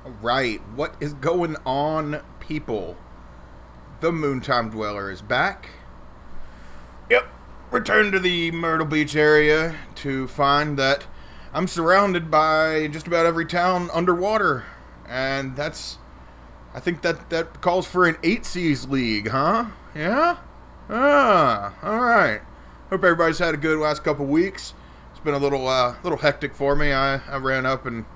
Right, what is going on, people? The Moontime Dweller is back. Yep, returned to the Myrtle Beach area to find that I'm surrounded by just about every town underwater. And I think that calls for an 8 Seas League, huh? Yeah? Alright. Hope everybody's had a good last couple weeks. It's been a little hectic for me. I ran up and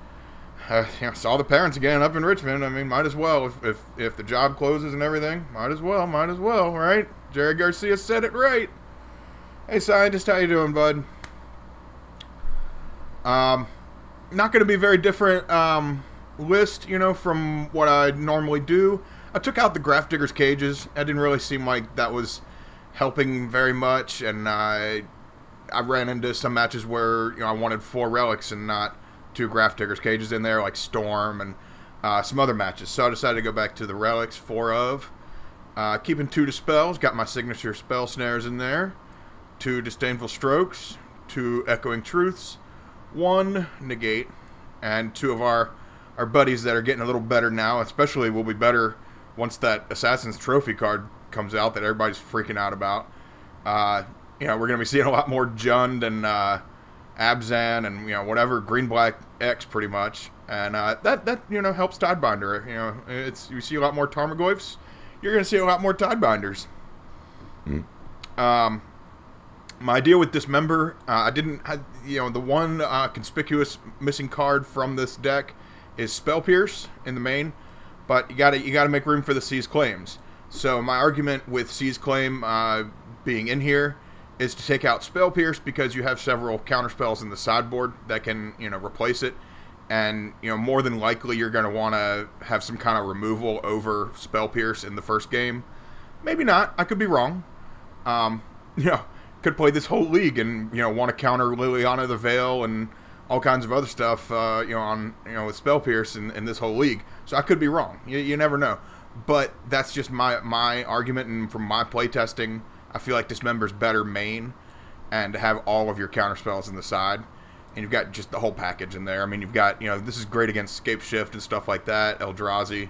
saw the parents again up in Richmond. I mean, might as well. If the job closes and everything, might as well, right? Jerry Garcia said it right. Hey, scientist, how you doing, bud? Not going to be very different list, from what I normally do. I took out the Grafdigger's cages. That didn't really seem like that was helping very much, and I ran into some matches where I wanted 4 relics and not 2 Grafdigger's cages in there, like Storm and some other matches. So I decided to go back to the relics, 4 of. Keeping 2 dispels, got my signature spell snares in there. 2 disdainful strokes, 2 echoing truths, 1 negate, and 2 of our buddies that are getting a little better now. Especially will be better once that Assassin's Trophy card comes out that everybody's freaking out about. We're going to be seeing a lot more Jund and Abzan and whatever green-black X pretty much, and that helps Tidebinder. You see a lot more Tarmogoyfs. You're going to see a lot more Tidebinders. My deal with Dismember, the one conspicuous missing card from this deck is Spell Pierce in the main, but you gotta make room for the Seize Claims. So my argument with Seize Claim being in here is to take out Spell Pierce because you have several counterspells in the sideboard that can replace it, and more than likely you're going to want to have some kind of removal over Spell Pierce in the first game. Maybe not. I could be wrong. Could play this whole league and want to counter Liliana the Veil and all kinds of other stuff with Spell Pierce in this whole league. So I could be wrong. You never know. But that's just my argument, and from my playtesting, I feel like Dismember's better main, and to have all of your counterspells in the side, and you've got just the whole package in there. I mean, you've got this is great against Scape Shift and stuff like that, Eldrazi,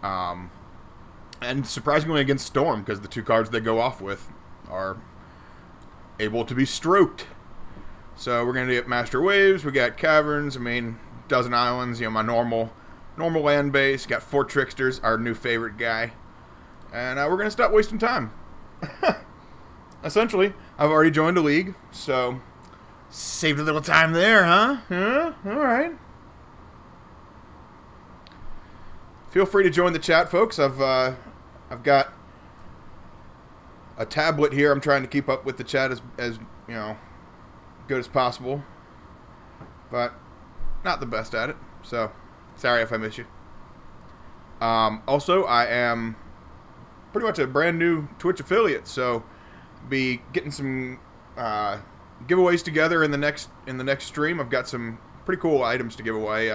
and surprisingly against Storm, because the 2 cards they go off with are able to be stroked. So we're gonna get Master Waves. We got Caverns. I mean, Dozen Islands. My normal land base. Got 4 Tricksters, our new favorite guy, and we're gonna stop wasting time. Essentially, I've already joined a league, so saved a little time there, huh? Yeah, alright. Feel free to join the chat, folks. I've got a tablet here. I'm trying to keep up with the chat as good as possible, but not the best at it, so sorry if I miss you. Also, I am pretty much a brand new Twitch affiliate, so be getting some giveaways together in the next stream. I've got some pretty cool items to give away,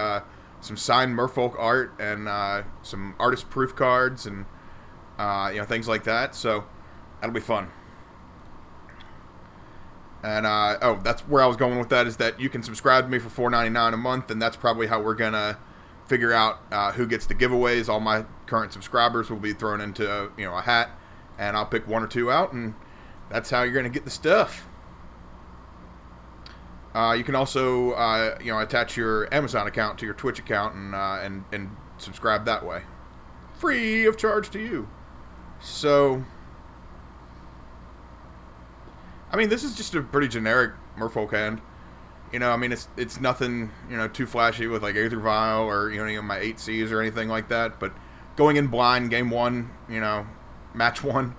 some signed Merfolk art and some artist proof cards and things like that. So that'll be fun. And that's where I was going with that, is that you can subscribe to me for $4.99 a month, and that's probably how we're gonna figure out who gets the giveaways. All my current subscribers will be thrown into a hat, and I'll pick 1 or 2 out, and that's how you're gonna get the stuff. You can also attach your Amazon account to your Twitch account and subscribe that way, free of charge to you. So I mean, this is just a pretty generic Merfolk hand. I mean, it's nothing, too flashy with like Aether Vial or, my 8 Cs or anything like that. But going in blind, game 1, match 1.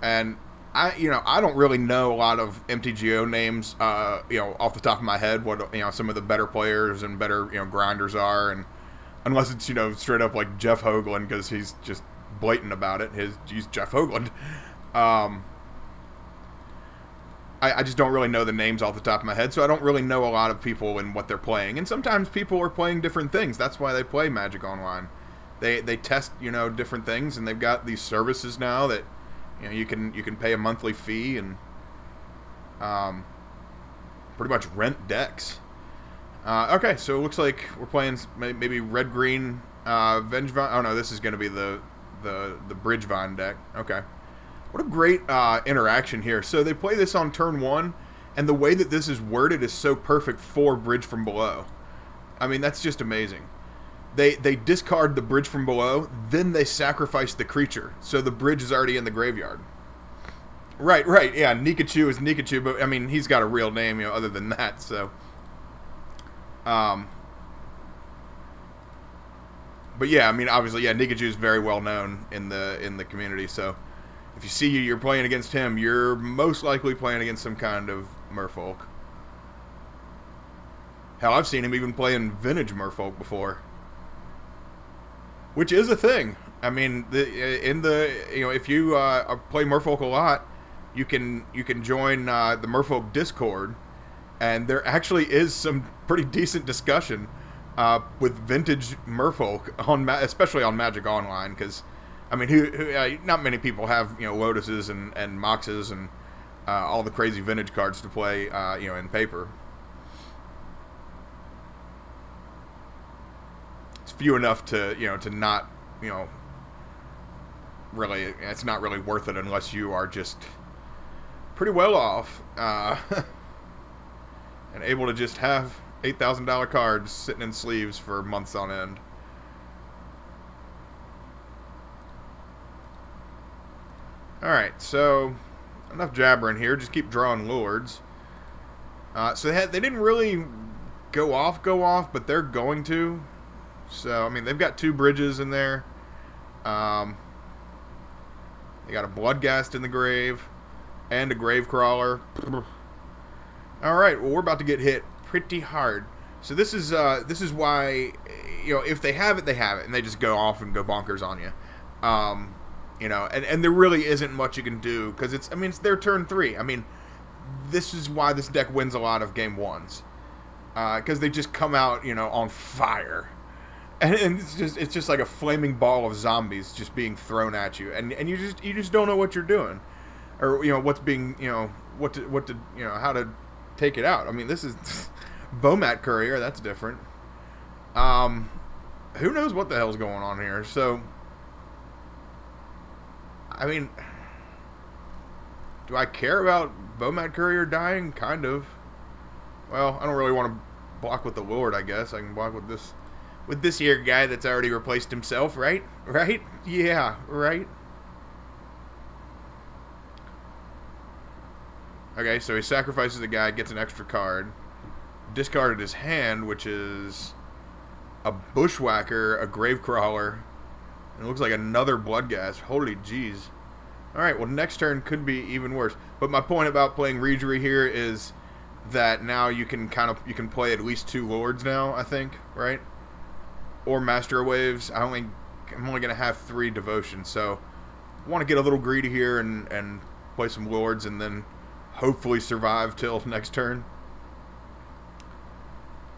And I don't really know a lot of MTGO names, off the top of my head, what, some of the better players and better, grinders are. And unless it's, straight up like Jeff Hoagland, because he's just blatant about it. He's Jeff Hoagland. I just don't really know the names off the top of my head, so I don't really know a lot of people and what they're playing. And sometimes people are playing different things. That's why they play Magic Online. They test, different things, and they've got these services now that, you can pay a monthly fee and pretty much rent decks. Okay, so it looks like we're playing maybe red-green Vengevine. Oh no, this is going to be the Bridgevine deck. Okay. What a great interaction here. So they play this on turn 1, and the way that this is worded is so perfect for Bridge from Below. I mean, that's just amazing. They discard the Bridge from Below, then they sacrifice the creature. So the bridge is already in the graveyard. Right, yeah, Nikachu is Nikachu, but I mean, he's got a real name, other than that, so... But yeah, I mean, obviously, yeah, Nikachu is very well known in the community. So, if you see you're playing against him, you're most likely playing against some kind of Merfolk. Hell, I've seen him even playing vintage Merfolk before, which is a thing. I mean, if you play Merfolk a lot, you can join the Merfolk Discord, and there actually is some pretty decent discussion with vintage Merfolk especially on Magic Online, because I mean, not many people have Lotuses and Moxes and all the crazy vintage cards to play in paper. It's few enough to to not really, it's not really worth it unless you are just pretty well off and able to just have $8,000 cards sitting in sleeves for months on end. Alright, so enough jabbering here. Just keep drawing lords. So they didn't really go off, but they're going to. So, I mean, they've got 2 bridges in there. They got a Bloodghast in the grave and a Gravecrawler. Alright, well, we're about to get hit pretty hard. So this is why, if they have it, they have it, and they just go off and go bonkers on you. And there really isn't much you can do, because it's their turn 3. I mean, this is why this deck wins a lot of game 1s. Because they just come out, on fire. And it's just like a flaming ball of zombies just being thrown at you, and you just don't know what you're doing, or what's being how to take it out. I mean, this is Bomat Courier. That's different. Who knows what the hell's going on here? So, I mean, do I care about Bomat Courier dying? Kind of. Well, I don't really want to block with the Lord. I guess I can block with this. With this here guy that's already replaced himself, right? Right? Yeah, right? Okay, so he sacrifices the guy, gets an extra card. Discarded his hand, which is a Bushwhacker, a Gravecrawler, and it looks like another Bloodghast. Holy jeez. Alright, well, next turn could be even worse. But my point about playing Regery here is that now you can play at least 2 Lords now, I think, right? Or Master of Waves. I'm only going to have 3 Devotion, so I want to get a little greedy here and play some Lords and then hopefully survive till next turn.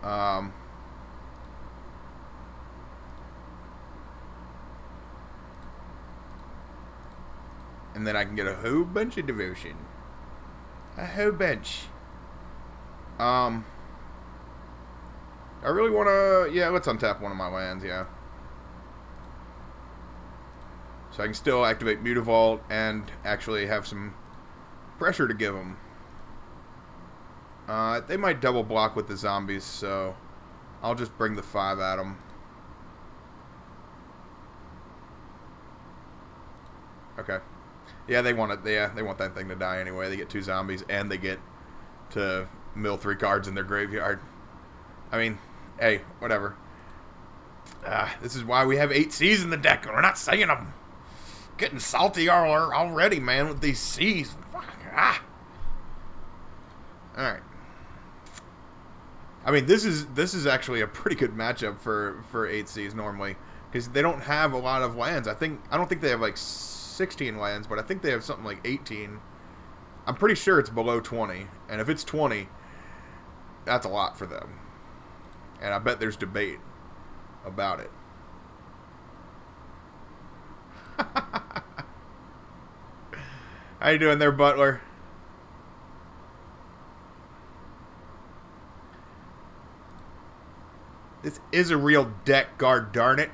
And then I can get a whole bunch of Devotion. A whole bunch. I really want to... Yeah, let's untap one of my lands, yeah. So I can still activate Mutavault and actually have some pressure to give them. They might double block with the zombies, so I'll just bring the 5 at them. Okay. Yeah, they want it. Yeah, they want that thing to die anyway. They get 2 zombies and they get to mill 3 cards in their graveyard. I mean, hey, whatever. This is why we have 8 C's in the deck, and we're not saying them. Getting salty already, man, with these C's. Alright. I mean, this is actually a pretty good matchup for 8 C's normally, because they don't have a lot of lands. I don't think they have like 16 lands, but I think they have something like 18. I'm pretty sure it's below 20, and if it's 20, that's a lot for them. And I bet there's debate about it. How you doing there, Butler? This is a real deck, god darn it.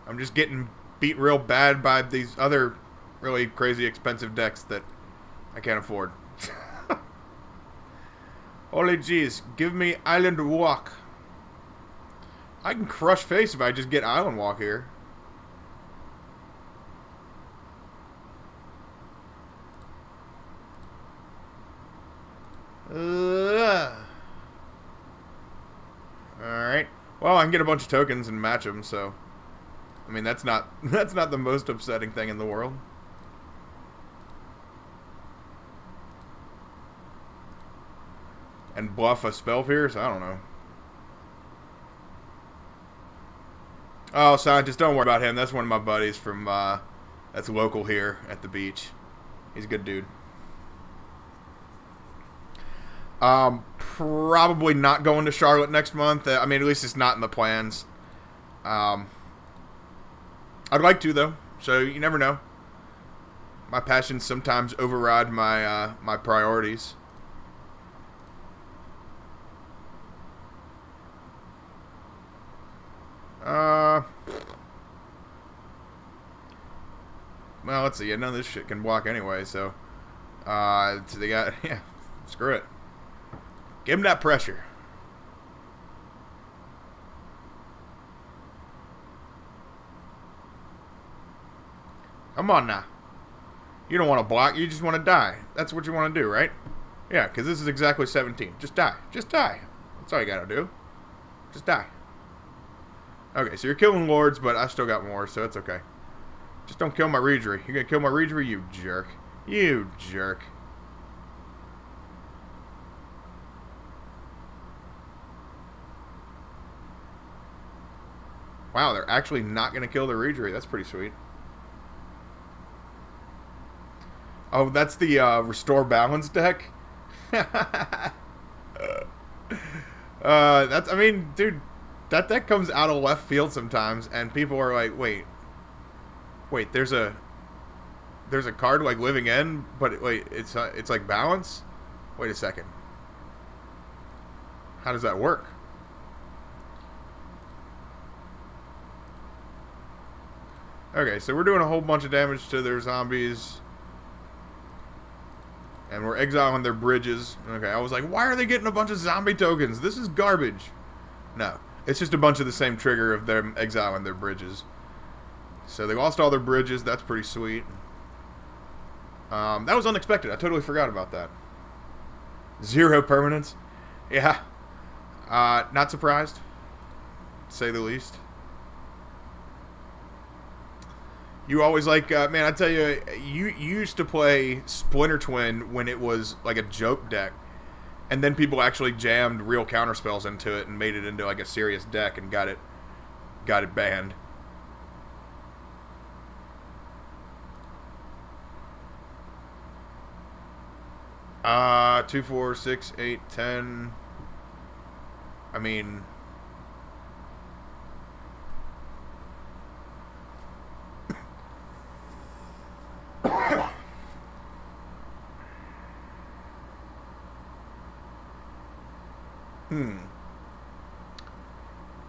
I'm just getting beat real bad by these other really crazy expensive decks that I can't afford. Holy jeez, give me Island Walk. I can crush face if I just get Island Walk here. Alright. Well, I can get a bunch of tokens and match them, so... I mean, that's not the most upsetting thing in the world. And bluff a Spell Pierce? I don't know. Oh, Scientist, don't worry about him. That's one of my buddies from, that's local here at the beach. He's a good dude. Probably not going to Charlotte next month. I mean, at least it's not in the plans. I'd like to, though. So, you never know. My passions sometimes override my, my priorities. Well, let's see. None of this shit can block anyway, so... so they got... Yeah, screw it. Give him that pressure. Come on now. You don't want to block, you just want to die. That's what you want to do, right? Yeah, because this is exactly 17. Just die. Just die. That's all you gotta do. Just die. Okay, so you're killing lords, but I still got more, so it's okay. Just don't kill my Regery. You're gonna kill my Regery, you jerk. You jerk. Wow, they're actually not gonna kill the Regery. That's pretty sweet. Oh, that's the Restore Balance deck? That's, I mean, dude, that deck comes out of left field sometimes, and people are like, wait, there's a card like Living End, but wait, it's like Balance? Wait a second. How does that work? Okay, so we're doing a whole bunch of damage to their zombies. And we're exiling their bridges. Okay, I was like, why are they getting a bunch of zombie tokens? This is garbage. No, it's just a bunch of the same trigger of them exiling their bridges. So they lost all their bridges. That's pretty sweet. That was unexpected. I totally forgot about that. 0 permanents. Yeah. Not surprised, to say the least. You always like, man, I tell you, you used to play Splinter Twin when it was like a joke deck. And then people actually jammed real counterspells into it and made it into like a serious deck and got it banned. Two, 4, 6, 8, 10. I mean...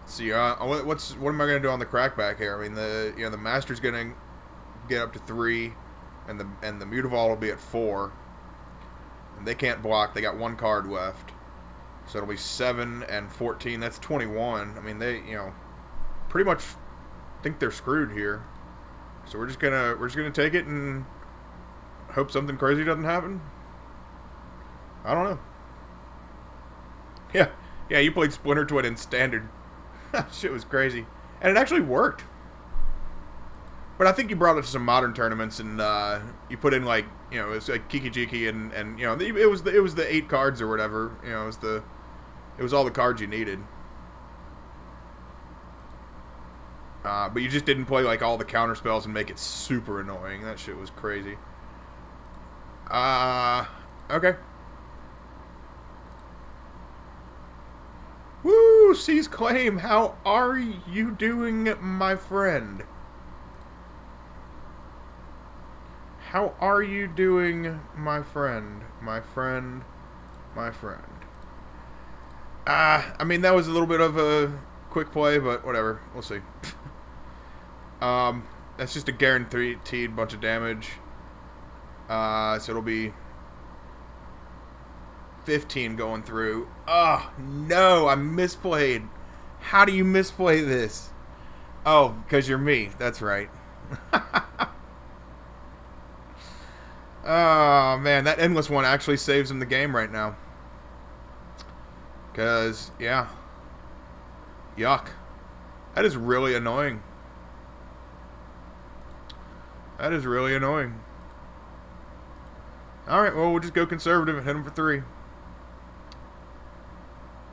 See, what am I gonna do on the crackback here? I mean, the Master's gonna get up to 3, and the Mutavault will be at 4, and they can't block. They got 1 card left, so it'll be 7 and 14. That's 21. I mean, they pretty much think they're screwed here. So we're just gonna take it and hope something crazy doesn't happen. I don't know. Yeah, you played Splinter Twin in Standard. Shit was crazy. And it actually worked. But I think you brought it to some Modern tournaments and you put in like, it was like Kiki Jiki and it was the 8 cards or whatever. It was all the cards you needed. But you just didn't play like all the counter spells and make it super annoying. That shit was crazy. Okay. Woo! Seize claim. How are you doing, my friend? How are you doing, my friend? My friend. My friend. I mean, that was a little bit of a quick play, but whatever. We'll see. That's just a guaranteed bunch of damage. So it'll be 15 going through. Oh, no, I misplayed. How do you misplay this? Oh, because you're me. That's right. Oh, man, that endless one actually saves him the game right now. Because, yeah. Yuck. That is really annoying. That is really annoying. Alright, well, we'll just go conservative and hit him for 3.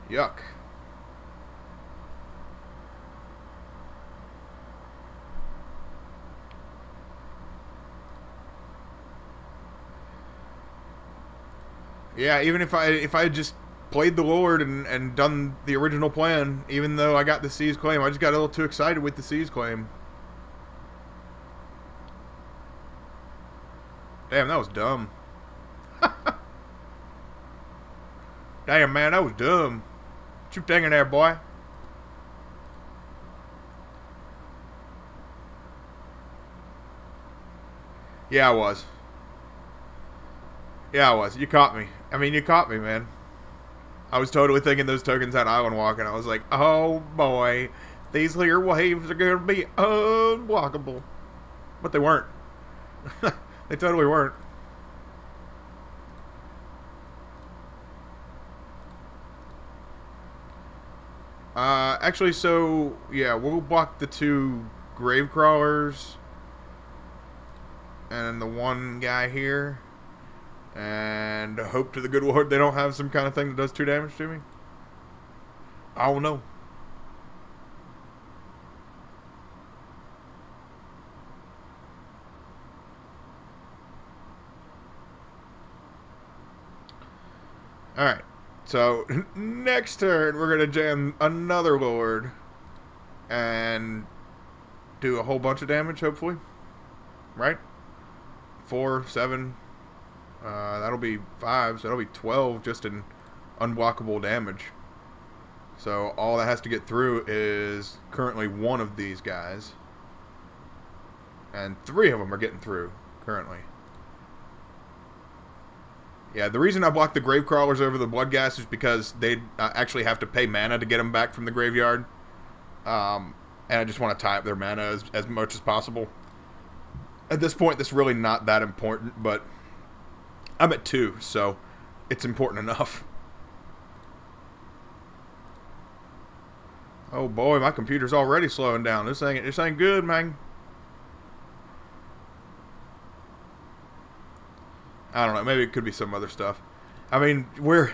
Yuck. Yeah, even if I had just played the Lord and done the original plan, even though I got the Seize Claim, I just got a little too excited with the Seize Claim. Damn, that was dumb. Damn, man, that was dumb. What you thinking there, boy? Yeah, I was. Yeah, I was. You caught me. I mean, you caught me, man. I was totally thinking those tokens had Island Walk, and I was like, oh, boy. These here waves are going to be unblockable. But they weren't. They totally weren't. Actually, so, yeah, we'll block the 2 grave crawlers. And the one guy here. And hope to the good Lord they don't have some kind of thing that does 2 damage to me. I don't know. Alright. So, next turn, we're going to jam another Lord. And do a whole bunch of damage, hopefully. Right? 4, 7... that'll be 5, so that'll be 12 just in unblockable damage. So all that has to get through is currently 1 of these guys. And 3 of them are getting through, currently. Yeah, the reason I blocked the grave crawlers over the blood gas is because they actually have to pay mana to get them back from the graveyard. And I just want to tie up their mana as much as possible. At this point, that's really not that important, but I'm at 2, so it's important enough. Oh boy, my computer's already slowing down. This ain't good, man. I don't know. Maybe it could be some other stuff. I mean, we're,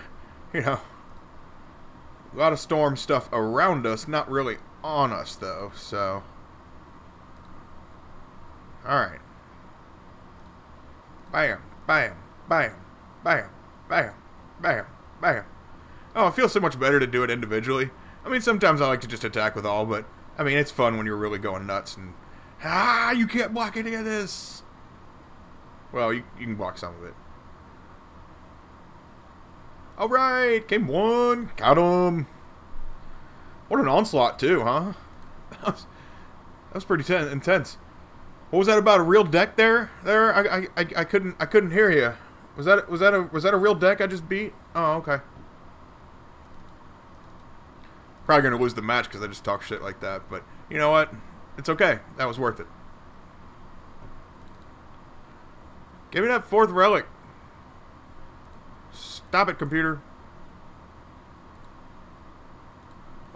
you know, a lot of storm stuff around us, not really on us, though, so. Alright. Bam, bam, bam, bam, bam, bam, bam. Oh, it feels so much better to do it individually. I mean, sometimes I like to just attack with all, but, I mean, it's fun when you're really going nuts and, you can't block any of this. Well, you can block some of it. Alright, game 1. Got him. What an onslaught, too, huh? That was pretty intense. What was that about, a real deck there? I couldn't hear you. Was that a real deck I just beat? Oh, okay. Probably gonna lose the match because I just talk shit like that, but you know what? It's okay. That was worth it. Give me that 4th relic. Stop it, computer.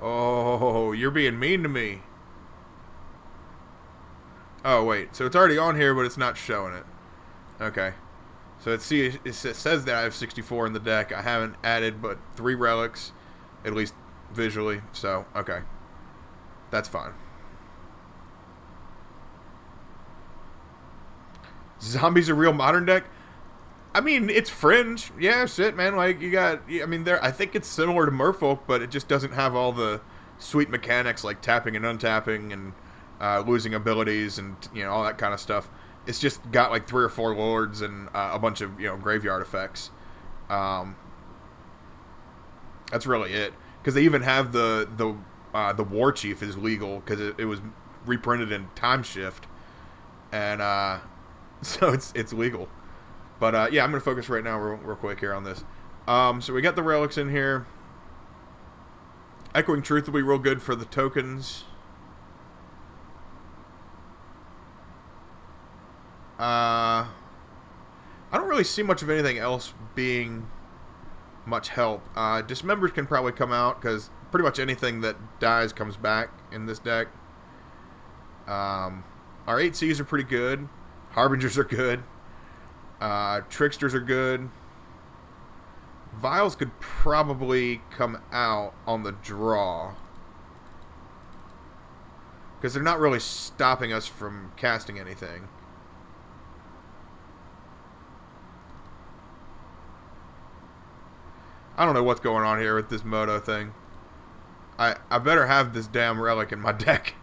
Oh, you're being mean to me. Oh, wait. So it's already on here, but it's not showing it. Okay. So it says that I have 64 in the deck. I haven't added but 3 relics, at least visually. So, okay. That's fine. Zombies a real modern deck? I mean, it's fringe. Yeah, shit, man. Like, you got, I mean, I think it's similar to Merfolk, but it just doesn't have all the sweet mechanics like tapping and untapping and losing abilities and, you know, all that kind of stuff. It's just got like 3 or 4 lords and a bunch of, you know, graveyard effects. That's really it. because they even have the War Chief is legal because it was reprinted in Time Shift, and so it's legal. But yeah, I'm gonna focus right now real quick here on this. So we got the relics in here. Echoing Truth will be real good for the tokens. I don't really see much of anything else being much help. Dismembers can probably come out because pretty much anything that dies comes back in this deck. Our 8Cs are pretty good. Harbingers are good. Tricksters are good. Vials could probably come out on the draw because they're not really stopping us from casting anything. I don't know what's going on here with this Moto thing. I better have this damn relic in my deck.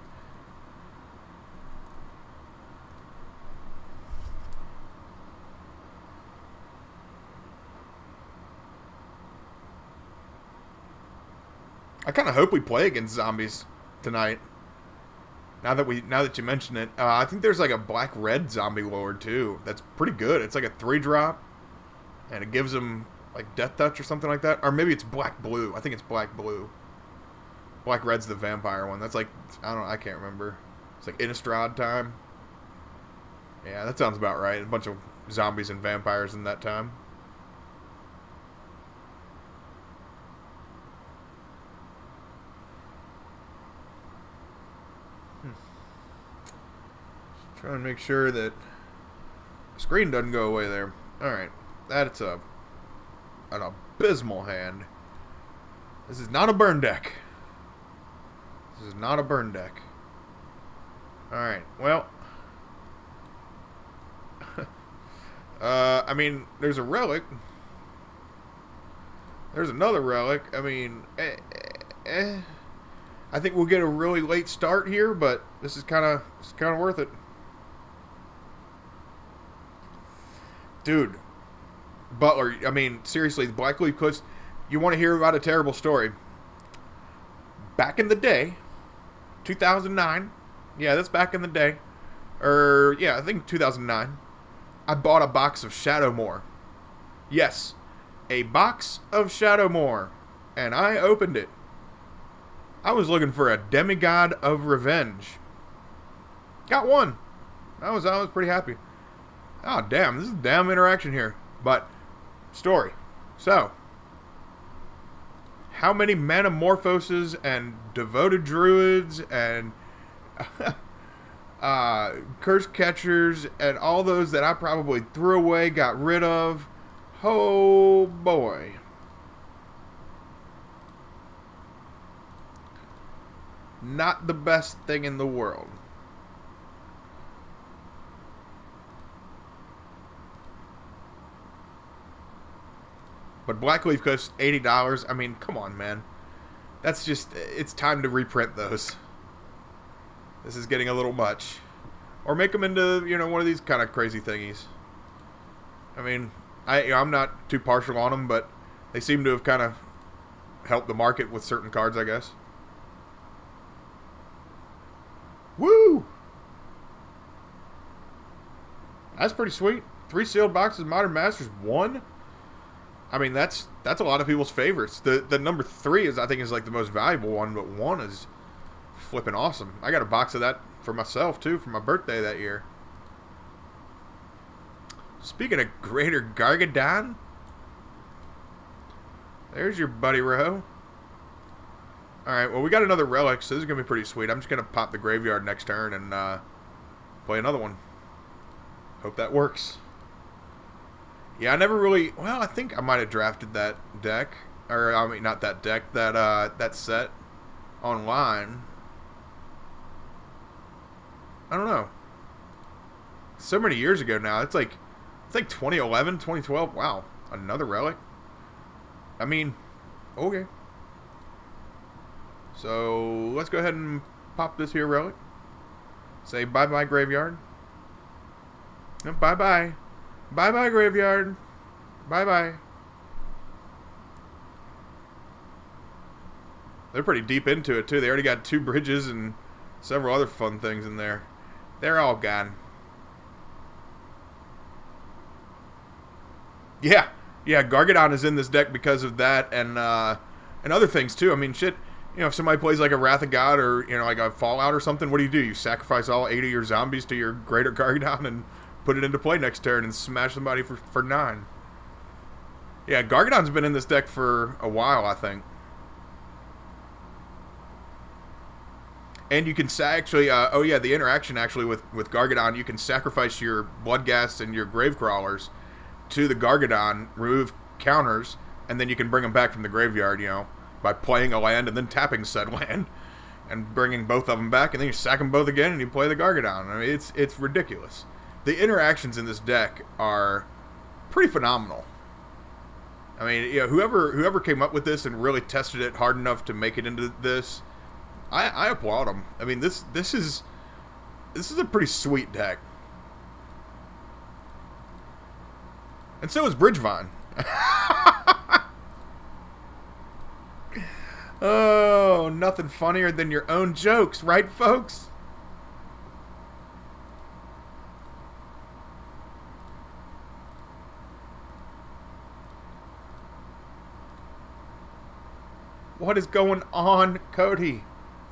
I kind of hope we play against zombies tonight. Now that you mention it, I think there's like a black-red zombie lord too. That's pretty good. It's like a 3-drop, and it gives them like Death Touch or something like that. Or maybe it's black-blue. I think it's black-blue. Black-red's the vampire one. That's like, I can't remember. It's like Innistrad time. Yeah, that sounds about right. A bunch of zombies and vampires in that time. Trying to make sure that the screen doesn't go away there. Alright. That's an abysmal hand. This is not a burn deck. This is not a burn deck. Alright. Well. I mean, there's a relic. There's another relic. I mean, I think we'll get a really late start here, but this is kind of worth it. Dude, Butler, I mean, seriously, the Blackleaf Cliffs, you want to hear about a terrible story. Back in the day, 2009, yeah, that's back in the day, yeah, I think 2009, I bought a box of Shadowmoor. Yes, a box of Shadowmoor, and I opened it. I was looking for a Demigod of Revenge. Got one. I was pretty happy. Oh, damn. This is a damn interaction here. But, story. So, how many Manamorphoses and Devoted Druids and Curse Catchers and all those that I probably threw away, got rid of? Oh, boy. Not the best thing in the world. But Blackleaf Cliffs, $80. I mean, come on, man. That's just, it's time to reprint those. This is getting a little much. Or make them into, you know, one of these kind of crazy thingies. I mean, I'm not too partial on them, but they seem to have kind of helped the market with certain cards, I guess. Woo! That's pretty sweet. 3 sealed boxes, Modern Masters, 1. I mean, that's a lot of people's favorites. The number 3 I think is like the most valuable one, but 1 is flipping awesome. I got a box of that for myself too for my birthday that year. Speaking of Greater Gargadon, there's your buddy Ro. Alright, well, we got another relic, so this is going to be pretty sweet. I'm just going to pop the graveyard next turn and play another one. Hope that works. Yeah, I never really... Well, I think I might have drafted that deck. Or, I mean, not that deck. That set online. I don't know. So many years ago now. It's like 2011, 2012. Wow. Another relic? I mean, okay. So, let's go ahead and pop this here relic. Say bye-bye, graveyard. No, bye-bye. Bye-bye, graveyard. Bye-bye. They're pretty deep into it, too. They already got 2 bridges and several other fun things in there. They're all gone. Yeah. Yeah, Gargadon is in this deck because of that and other things, too. I mean, shit, you know, if somebody plays like a Wrath of God or, you know, like a Fallout or something, what do? You sacrifice all 8 of your zombies to your Greater Gargadon and put it into play next turn and smash somebody for 9. Yeah, Gargadon's been in this deck for a while, I think. And you can actually, oh yeah, the interaction actually with Gargadon, you can sacrifice your Bloodghast and your Gravecrawlers to the Gargadon, remove counters, and then you can bring them back from the graveyard, you know, by playing a land and then tapping said land and bringing both of them back, and then you sack them both again and you play the Gargadon. I mean, it's ridiculous. The interactions in this deck are pretty phenomenal. I mean, you know, whoever came up with this and really tested it hard enough to make it into this, I applaud them. I mean, this is a pretty sweet deck. And so is Bridgevine. Oh, nothing funnier than your own jokes, right, folks? What is going on, Cody?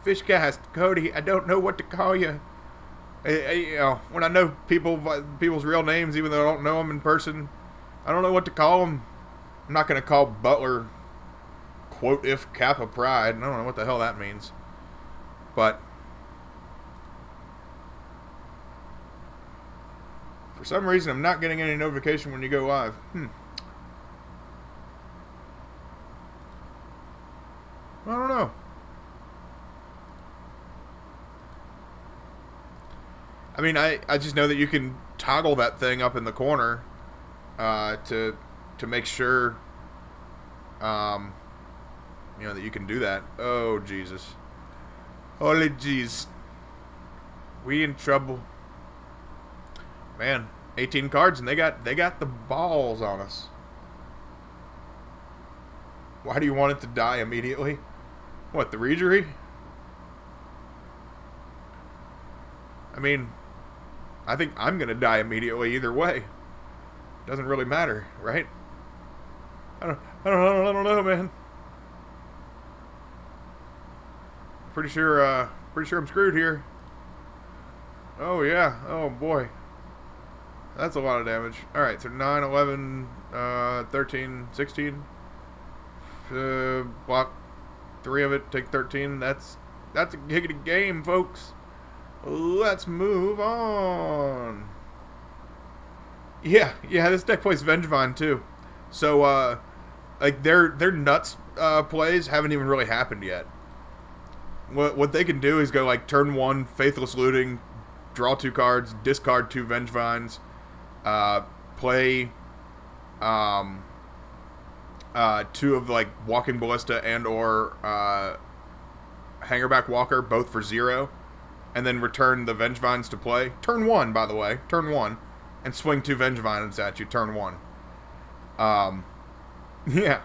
Fishcast, Cody, I don't know what to call you. You know, when I know people's real names, even though I don't know them in person, I don't know what to call them. I'm not going to call Butler, quote, if Kappa Pride. I don't know what the hell that means. But for some reason, I'm not getting any notification when you go live. I don't know. I mean, I just know that you can toggle that thing up in the corner to make sure, you know, that you can do that. Oh, Jesus. Holy jeez. We in trouble. Man, 18 cards, and they got the balls on us. Why do you want it to die immediately? What, the Regery? I mean, I think I'm going to die immediately either way. Doesn't really matter, right? I don't know, man. Pretty sure I'm screwed here. Oh, yeah. Oh, boy. That's a lot of damage. Alright, so 9, 11, 13, 16. Block 3 of it, take 13. That's a giggity game, folks. Let's move on. Yeah, this deck plays Vengevine too. So, like their nuts plays haven't even really happened yet. What they can do is go like turn 1, Faithless Looting, draw 2 cards, discard 2 Vengevines, play 2 of like Walking Ballista and or Hangerback Walker, both for 0. And then return the Vengevines to play. Turn 1, by the way. Turn 1. And swing 2 Vengevines at you. Turn 1. Yeah.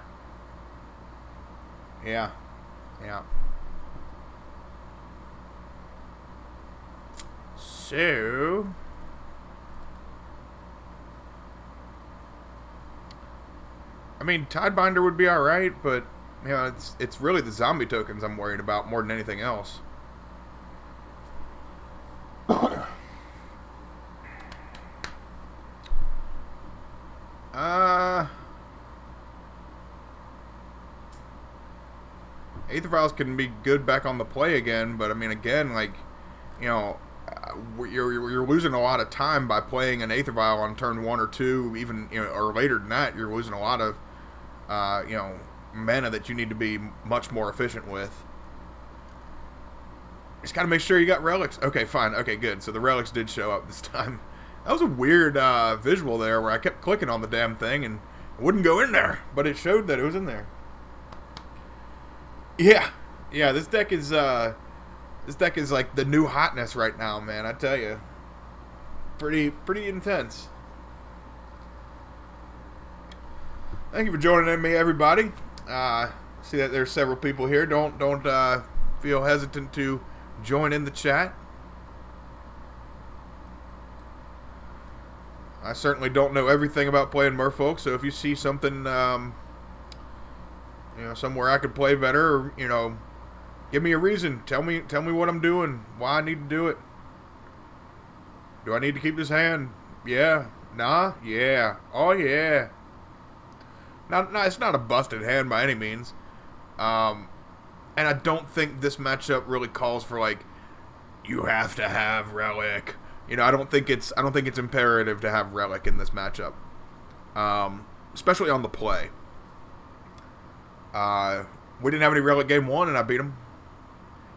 Yeah. Yeah. So... I mean, Tidebinder would be alright, but, you know, it's really the zombie tokens I'm worried about more than anything else. Aether Vials can be good back on the play again, but I mean, again, like, you know, you're losing a lot of time by playing an Aether Vial on turn 1 or 2, even, you know, or later than that. You're losing a lot of, you know, mana that you need to be much more efficient with. Just gotta make sure you got relics. Okay, fine. Okay, good. So the relics did show up this time. That was a weird visual there where I kept clicking on the damn thing and it wouldn't go in there, but it showed that it was in there. Yeah, this deck is like the new hotness right now, man. I tell you, pretty intense. Thank you for joining me, everybody. See that there's several people here. Don't feel hesitant to join in the chat. I certainly don't know everything about playing Merfolk, so if you see something, somewhere I could play better, or, give me a reason. Tell me what I'm doing, why I need to do it. Do I need to keep this hand? Yeah. Nah? Yeah. Oh, yeah. No, it's not a busted hand by any means. And I don't think this matchup really calls for, like, you have to have Relic. I don't think it's imperative to have Relic in this matchup. Especially on the play. We didn't have any Relic game 1 and I beat him.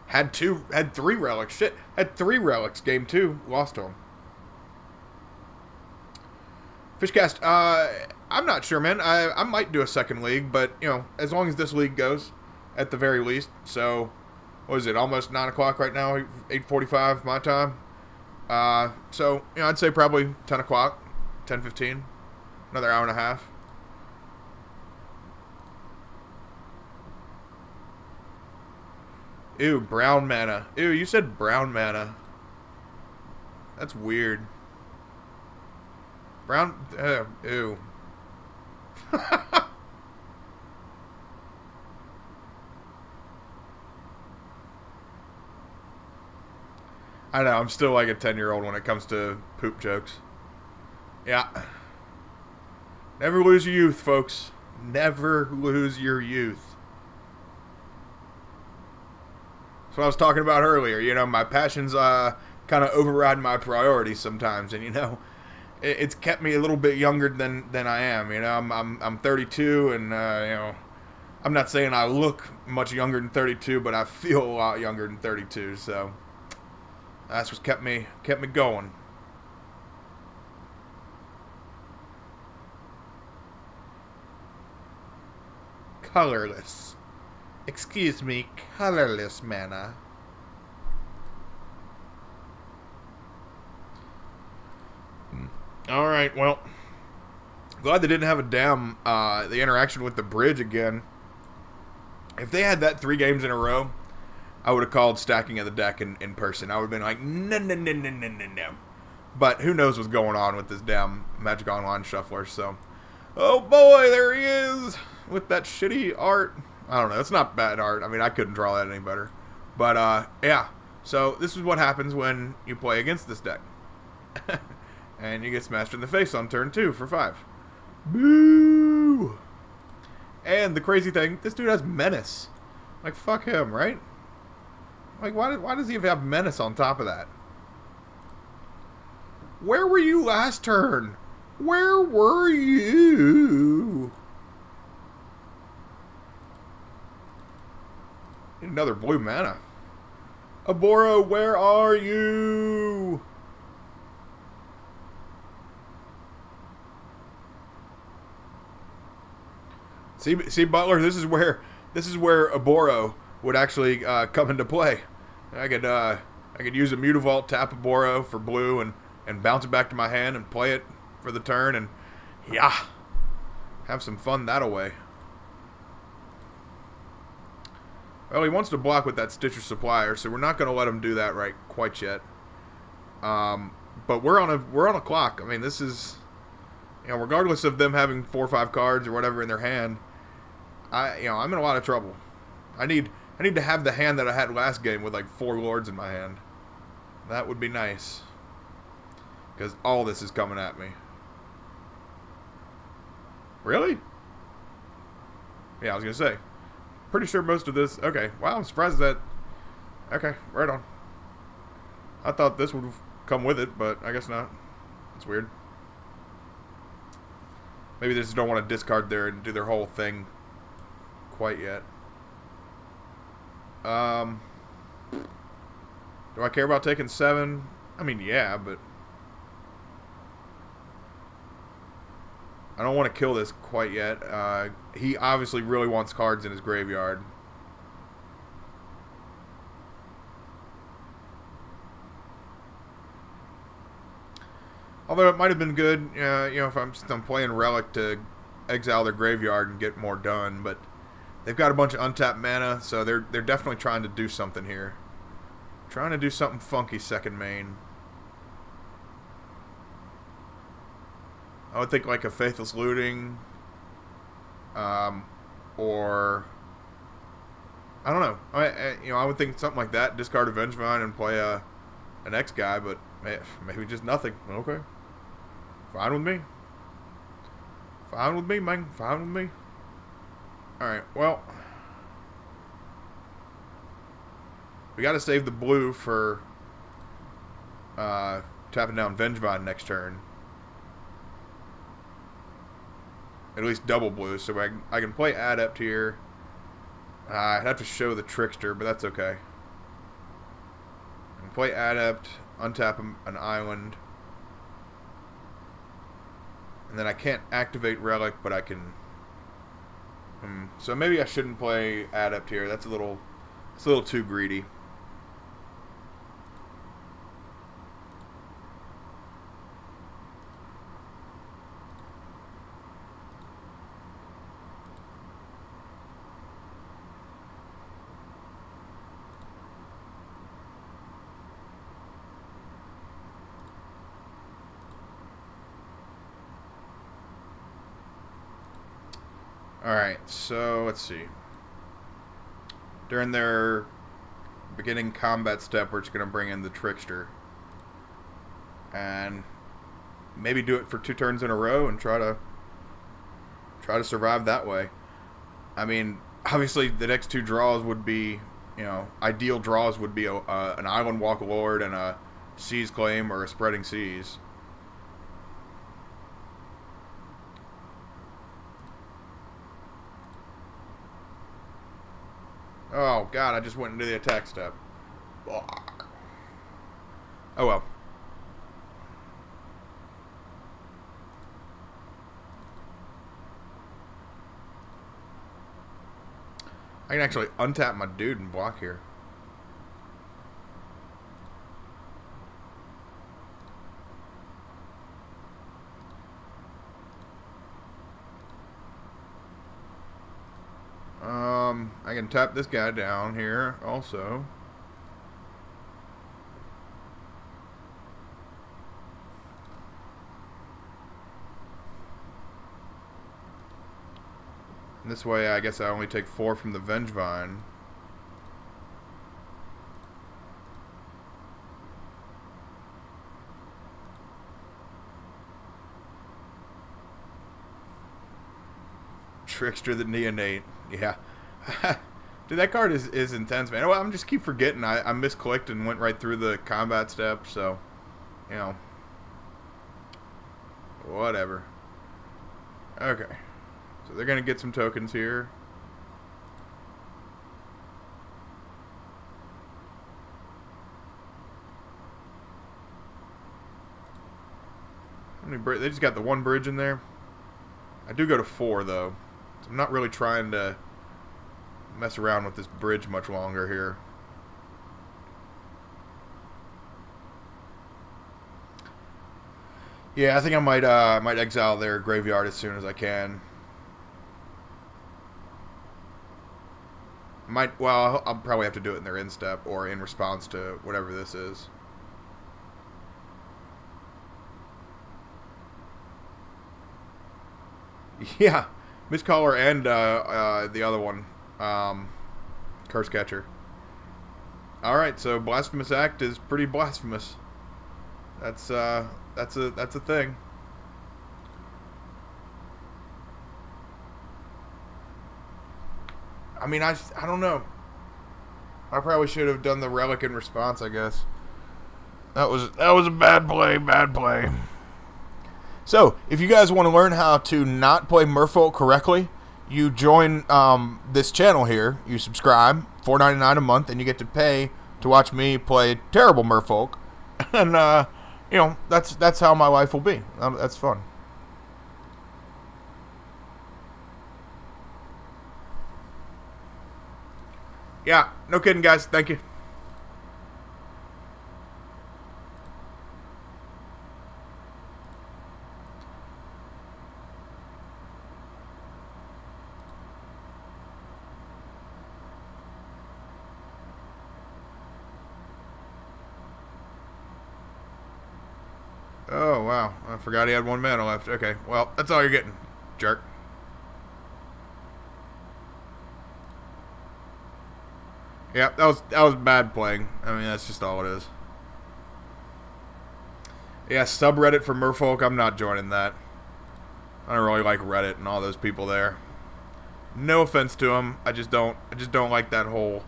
Had 3 Relics. Shit. Had 3 Relics game 2. Lost to him. Fishcast, I'm not sure, man. I might do a second league, but, as long as this league goes, at the very least. So, what is it, almost 9 o'clock right now? 8:45 my time? So, I'd say probably 10 o'clock, 10:15. Another hour and a half. Ew, brown mana. Ew, you said brown mana. That's weird. Brown, ew. I know, I'm still like a 10-year-old when it comes to poop jokes. Yeah. Never lose your youth, folks. Never lose your youth. That's what I was talking about earlier. My passions kind of override my priorities sometimes, and it's kept me a little bit younger than I am. I'm 32, and I'm not saying I look much younger than 32, but I feel a lot younger than 32. So that's what's kept me going. Colorless. Excuse me, colorless mana. Alright, well, glad they didn't have a damn, the interaction with the bridge again. If they had that 3 games in a row, I would have called stacking of the deck in person. I would have been like, no. But who knows what's going on with this damn Magic Online shuffler, so. Oh boy, there he is! With that shitty art. I don't know, it's not bad art. I mean, I couldn't draw that any better. But, yeah. So, this is what happens when you play against this deck. And you get smashed in the face on turn 2 for 5. Boo! And the crazy thing, this dude has Menace. Like, fuck him, right? Like, why does he have Menace on top of that? Where were you last turn? Where were you? Need another blue mana. Aboro, where are you? See, Butler, this is where Aboro would actually come into play. I could use a Mutavault, tap Aboro for blue, and bounce it back to my hand and play it for the turn, and yeah, have some fun that away. Well, he wants to block with that Stitcher Supplier, so we're not going to let him do that right quite yet. But we're on a clock. I mean, this is, regardless of them having 4 or 5 cards or whatever in their hand, I'm in a lot of trouble. I need to have the hand that I had last game with like 4 Lords in my hand. That would be nice, because all this is coming at me. Really? Yeah, I was gonna say. Pretty sure most of this... Okay, wow, I'm surprised that... Okay, right on. I thought this would come with it, but I guess not. It's weird. Maybe they just don't want to discard there and do their whole thing quite yet. Do I care about taking 7? I mean, yeah, but... I don't want to kill this quite yet. He obviously really wants cards in his graveyard. Although it might have been good, if I'm playing Relic to exile their graveyard and get more done, but They've got a bunch of untapped mana, so they're definitely trying to do something here. Trying to do something funky second main. I would think like a Faithless Looting, or I don't know. I would think something like that. Discard a Vengevine and play an X guy, but maybe just nothing. Okay, fine with me. Fine with me, man. Fine with me. All right. Well, we got to save the blue for tapping down Vengevine next turn. At least double blue, so I can play Adept here. I'd have to show the Trickster, but that's okay. I can play Adept, untap an island. And then I can't activate Relic, but I can... so maybe I shouldn't play Adept here. It's a little too greedy. Alright, so let's see. During their beginning combat step, we're just going to bring in the Trickster. And maybe do it for 2 turns in a row and try to survive that way. I mean, obviously the next 2 draws would be, ideal draws would be an Island Walk Lord and a Seas Claim or a Spreading Seas. Oh, God, I just went into the attack step. Oh, well. I can actually untap my dude and block here. I can tap this guy down here also. And this way, I guess I only take 4 from the Vengevine. Trickster the Neonate. Yeah. Dude, that card is intense, man. Well, I'm just keep forgetting. I misclicked and went right through the combat step, so, whatever. Okay. So they're going to get some tokens here. How many they just got the 1 bridge in there. I do go to 4, though. So I'm not really trying to mess around with this bridge much longer here. Yeah, I think I might exile their graveyard as soon as I can. Well, I'll probably have to do it in their end step or in response to whatever this is. Yeah, Mistcaller and the other one, Curse Catcher. All right, so Blasphemous Act is pretty blasphemous. That's a thing. I mean, I don't know. I probably should have done the Relic in response, I guess. That was a bad play. So, if you guys want to learn how to not play Merfolk correctly, you join this channel here. You subscribe, $4.99 a month, and you get to pay to watch me play terrible Merfolk. And that's how my life will be. That's fun. Yeah, no kidding, guys. Thank you. Oh, wow. I forgot he had 1 mana left. Okay, well, that's all you're getting, jerk. Yeah, that was bad playing. I mean, that's just all it is. Yeah, subreddit for Merfolk, I'm not joining that. I don't really like Reddit and all those people there. No offense to them, I just don't like that whole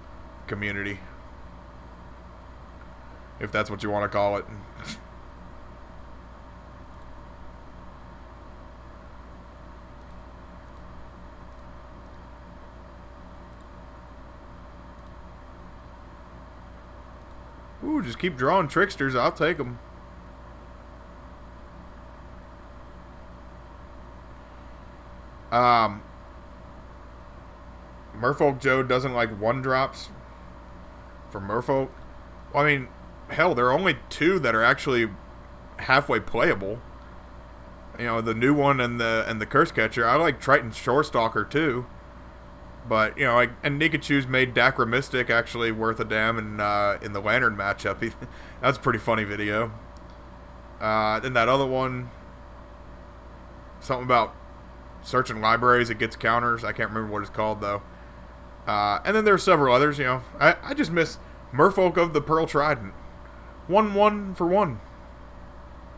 community. If that's what you want to call it. Ooh, just keep drawing tricksters. I'll take them. Merfolk Joe doesn't like 1-drops for Merfolk. Well, I mean, hell, there are only 2 that are actually halfway playable. You know, the new one and the Curse Catcher. I like Triton Shorestalker too. But, you know, like, and Nikachu's made Dakra Mystic actually worth a damn in the Lantern matchup. That's a pretty funny video. Then that other one, something about searching libraries, it gets counters. I can't remember what it's called, though. And then there are several others, you know. I just miss Merfolk of the Pearl Trident. 1/1 for 1.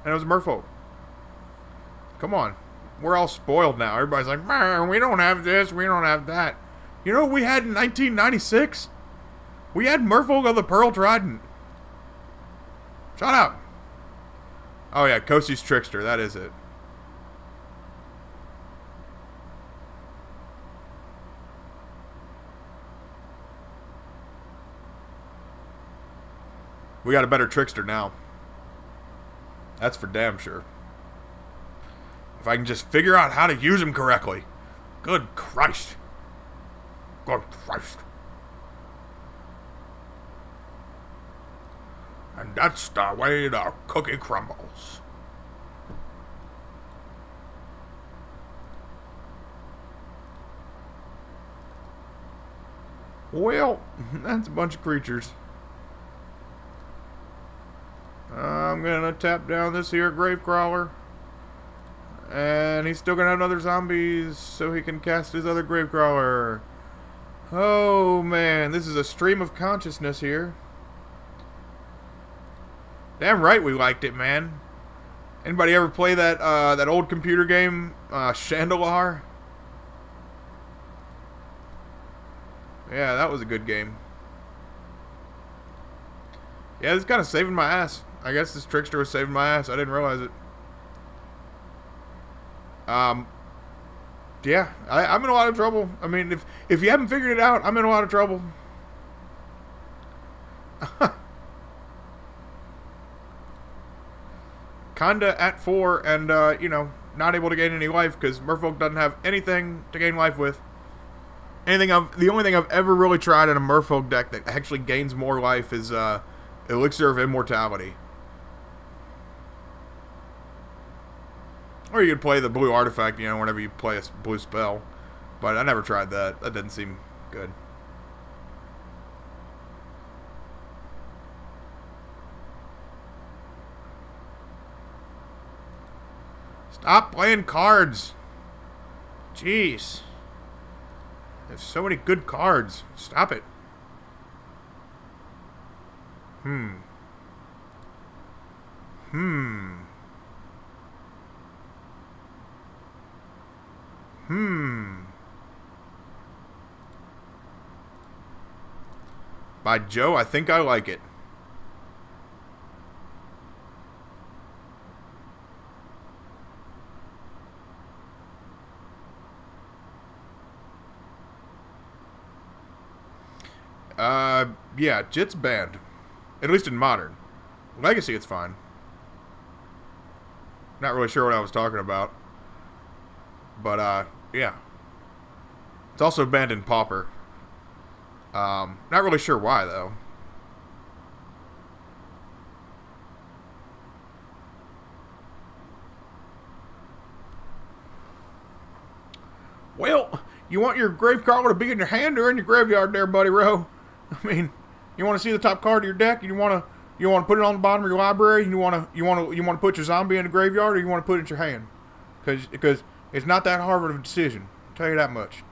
And it was Merfolk. Come on. We're all spoiled now. Everybody's like, man, we don't have this, we don't have that. You know what we had in 1996? We had Merfolk of the Pearl Trident. Shut up. Oh yeah, Kosi's Trickster, that is it. We got a better Trickster now. That's for damn sure. If I can just figure out how to use him correctly. Good Christ. Good Christ. And that's the way the cookie crumbles. Well, that's a bunch of creatures. I'm gonna tap down this here Gravecrawler. And he's still gonna have another zombies so he can cast his other Gravecrawler. Oh man, this is a stream of consciousness here. Damn right we liked it, man. Anybody ever play that that old computer game, Chandelar? Yeah, that was a good game. Yeah, this is kind of saving my ass. I guess this Trickster was saving my ass. I didn't realize it. Yeah, I'm in a lot of trouble. I mean, if you haven't figured it out, I'm in a lot of trouble. Kinda at 4 and, you know, not able to gain any life because Merfolk doesn't have anything to gain life with. The only thing I've ever really tried in a Merfolk deck that actually gains more life is, Elixir of Immortality. Or you could play the blue artifact, you know, whenever you play a blue spell. But I never tried that. That didn't seem good. Stop playing cards. Jeez. There's so many good cards. Stop it. By Joe, I think I like it. Yeah, Jit's banned. At least in Modern. Legacy, it's fine. Not really sure what I was talking about. But, yeah. It's also banned in Pauper. Not really sure why, though. Well, you want your Gravecrawler to be in your hand or in your graveyard there, buddy Row? I mean, you want to see the top card of your deck? You want You want to put it on the bottom of your library? You want to put your zombie in the graveyard, or you want to put it in your hand? Because it's not that hard of a decision. I'll tell you that much.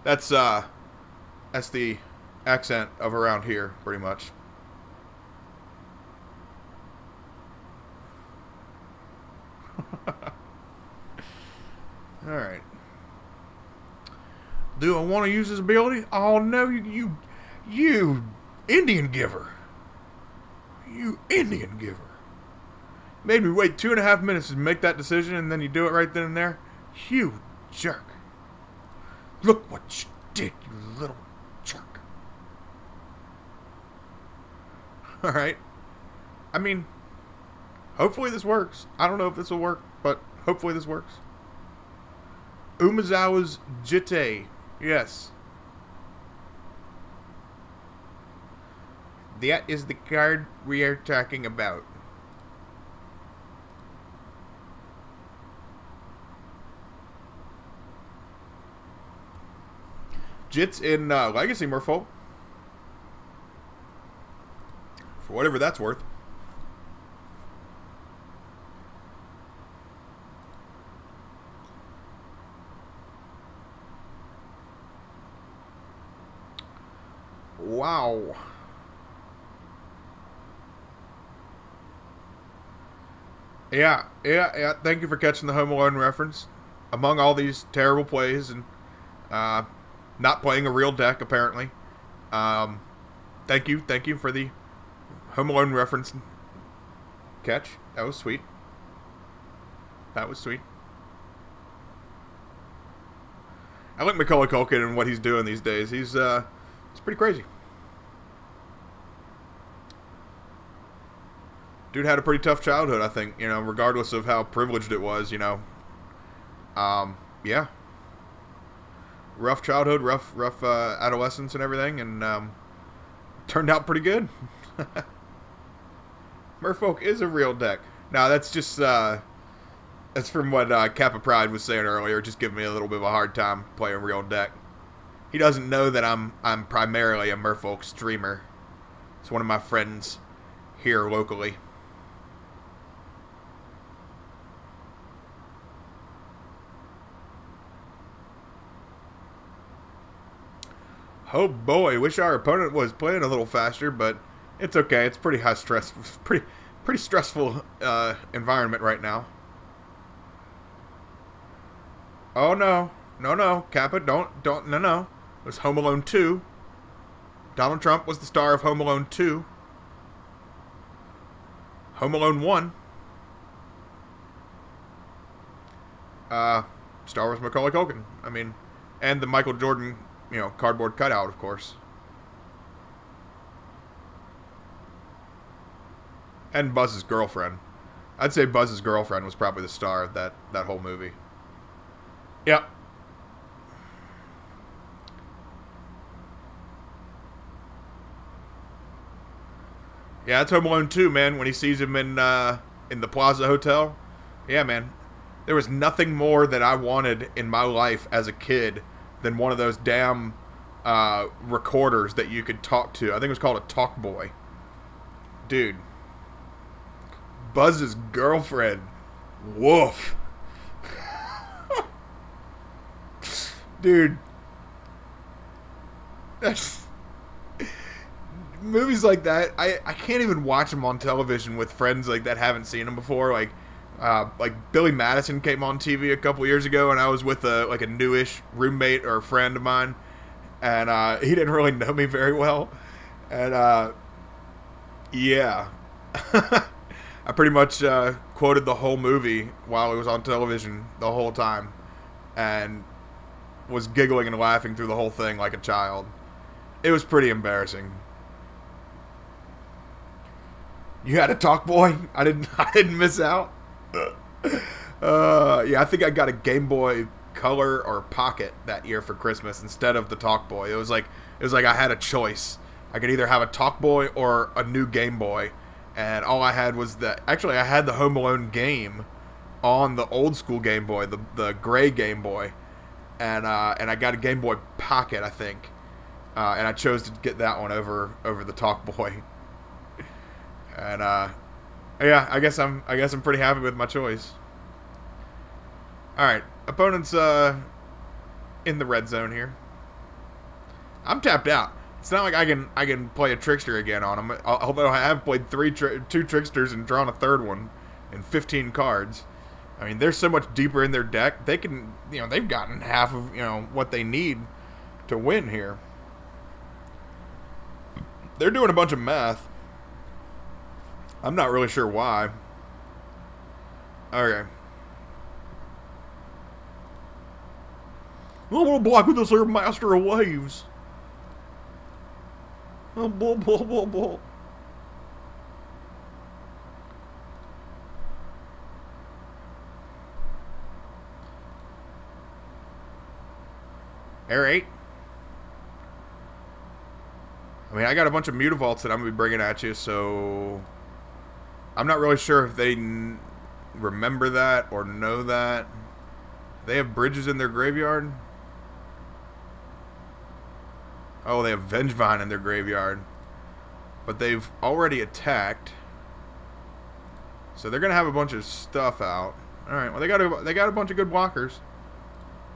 That's the accent of around here, pretty much. All right. Do I want to use this ability? Oh no, you Indian giver. You Indian giver. Made me wait 2.5 minutes to make that decision, and then you do it right then and there. You jerk. Look what you did, you little jerk. Alright. I mean, hopefully this works. I don't know if this will work, but hopefully this works. Umezawa's Jitte. Yes. That is the card we are talking about. Jit's in Legacy Merfolk. For whatever that's worth. Wow. Yeah. Thank you for catching the Home Alone reference. Among all these terrible plays and not playing a real deck, apparently. Thank you for the Home Alone reference catch. That was sweet. That was sweet. I like Macaulay Culkin and what he's doing these days. He's pretty crazy. Dude had a pretty tough childhood, I think, you know, regardless of how privileged it was, you know. Yeah. Rough childhood, rough adolescence and everything, and turned out pretty good. Merfolk is a real deck. Now, that's just, that's from what Kappa Pride was saying earlier, just giving me a little bit of a hard time playing a real deck. He doesn't know that I'm primarily a Merfolk streamer. It's one of my friends here locally. Oh boy, wish our opponent was playing a little faster, but it's okay. It's pretty high stress, pretty stressful environment right now. Oh no, Kappa, don't, no. It was Home Alone 2. Donald Trump was the star of Home Alone 2. Home Alone 1. Star Wars Macaulay Culkin. I mean, and the Michael Jordan, you know, cardboard cutout, of course. And Buzz's girlfriend. I'd say Buzz's girlfriend was probably the star of that whole movie. Yep. Yeah, it's Home Alone 2, man, when he sees him in the Plaza Hotel. Yeah, man. There was nothing more that I wanted in my life as a kid than one of those damn recorders that you could talk to. I think it was called a Talk Boy. Dude. Buzz's girlfriend. Woof. Dude. That's... Movies like that, I can't even watch them on television with friends like that haven't seen them before. Like Billy Madison came on TV a couple years ago, and I was with a newish roommate or a friend of mine, and he didn't really know me very well, and yeah, I pretty much quoted the whole movie while it was on television the whole time, and was giggling and laughing through the whole thing like a child. It was pretty embarrassing. You had a Talk Boy? I didn't miss out. Yeah, I think I got a Game Boy Color or Pocket that year for Christmas instead of the Talk Boy. It was like I had a choice. I could either have a Talk Boy or a new Game Boy, and all I had was the. Actually, I had the Home Alone game on the old school Game Boy, the gray Game Boy, and I got a Game Boy Pocket, I think, And I chose to get that one over the Talk Boy. And yeah, I guess I'm pretty happy with my choice. All right, opponent's in the red zone here. I'm tapped out. It's not like I can play a Trickster again on him. Although I have played two Tricksters and drawn a third one in 15 cards. I mean, they're so much deeper in their deck. They can, they've gotten half of what they need to win here. They're doing a bunch of math. I'm not really sure why. Okay. I'm gonna block with this here Master of Waves. Oh, bull, bull, bull, bull. Alright. I mean, I got a bunch of Mutavaults that I'm going to be bringing at you, so I'm not really sure if they remember that or know that. They have bridges in their graveyard. Oh, they have Vengevine in their graveyard. But they've already attacked. So they're going to have a bunch of stuff out. Alright, well, they got a bunch of good blockers.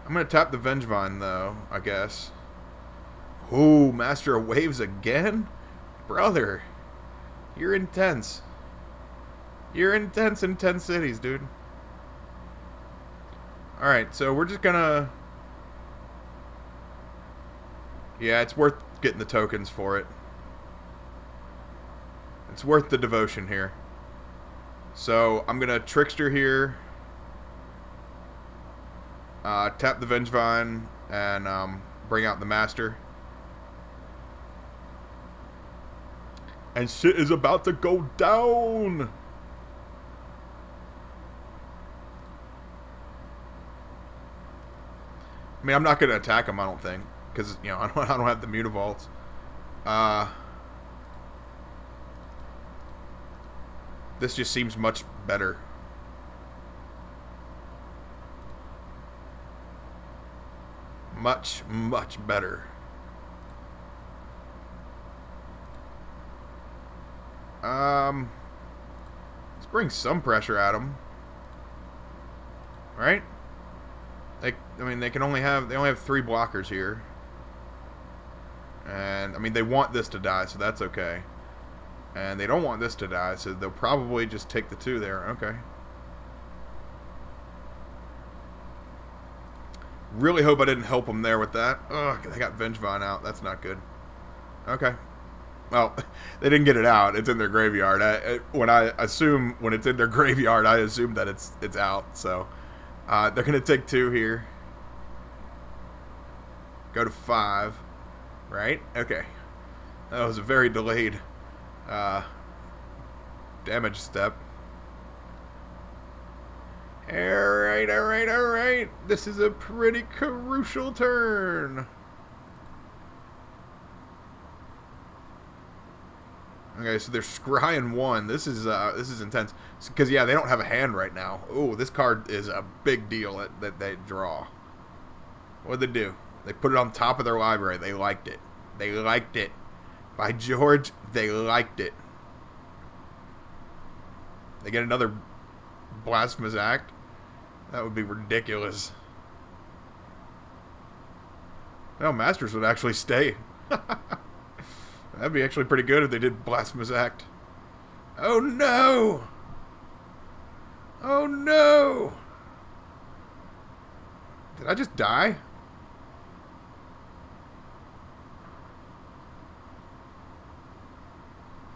I'm going to tap the Vengevine, though, I guess. Ooh, Master of Waves again? Brother, you're intense. You're intense in 10 cities, dude. Alright, so we're just gonna... Yeah, it's worth getting the tokens for it. It's worth the devotion here. So, I'm gonna Trickster here. Tap the Vengevine and bring out the Master. And shit is about to go down. I mean, I'm not going to attack him, I don't think. Because, I don't have the Mutavaults. This just seems much better. Much, much better. Let's bring some pressure at them. Right? I mean, they only have 3 blockers here. And, I mean, they want this to die, so that's okay. And they don't want this to die, so they'll probably just take the 2 there. Okay. Really hope I didn't help them there with that. Ugh, they got Vengevine out. That's not good. Okay. Well, they didn't get it out. It's in their graveyard. When it's in their graveyard, I assume that it's out. So they're gonna take 2 here. Go to 5, right? Okay. That was a very delayed damage step. Alright, alright, alright. This is a pretty crucial turn. Okay, so they're scrying 1. This is intense. Because, yeah, they don't have a hand right now. Ooh, this card is a big deal that they draw. What'd they do? They put it on top of their library. They liked it. They liked it. By George, they liked it. They get another Blasphemous Act? That would be ridiculous. No, Masters would actually stay. That'd be actually pretty good if they did Blasphemous Act. Oh no! Oh no! Did I just die?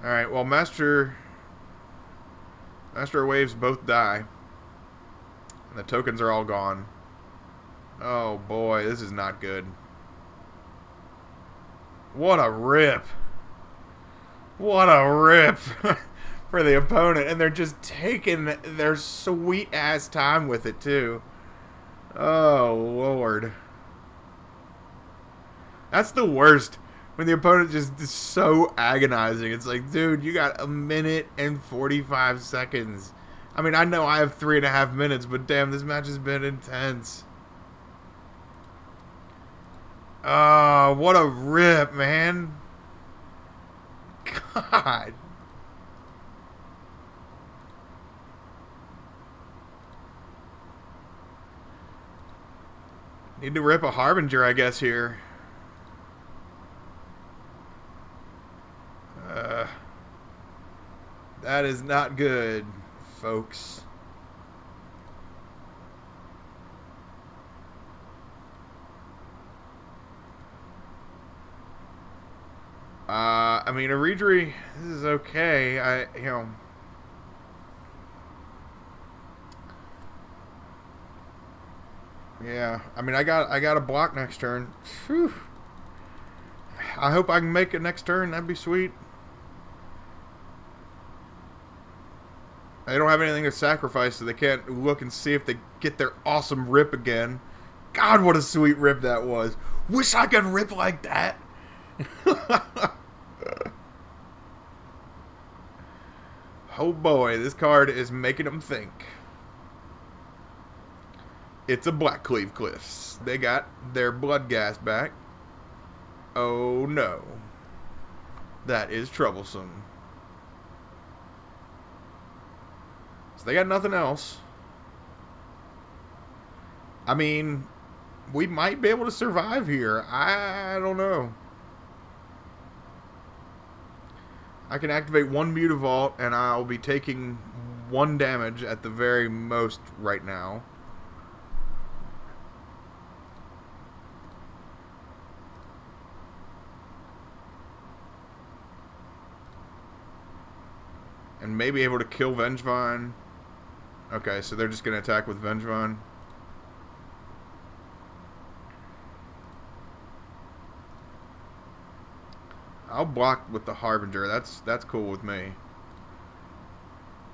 Alright, well, Master of Waves both die. And the tokens are all gone. Oh boy, this is not good. What a rip. What a rip for the opponent. And they're just taking their sweet ass time with it too. Oh Lord. That's the worst. When the opponent just is so agonizing. It's like, dude, you got 1 minute and 45 seconds. I mean, I know I have 3.5 minutes, but damn, this match has been intense. Oh, what a rip, man. God. Need to rip a Harbinger, I guess, here. That is not good, folks. I mean, a Reedry, this is okay. Yeah, I mean, I got a block next turn. Whew. I hope I can make it next turn. That'd be sweet. They don't have anything to sacrifice, so they can't look and see if they get their awesome rip again. God, what a sweet rip that was. Wish I could rip like that. Oh boy, this card is making them think. It's a Blackcleave Cliffs. They got their Bloodghast back. Oh no. That is troublesome. So they got nothing else. I mean, we might be able to survive here. I don't know. I can activate one Mutavault, and I'll be taking 1 damage at the very most right now. And maybe able to kill Vengevine. Okay, so they're just going to attack with Vengevine. I'll block with the Harbinger. That's cool with me.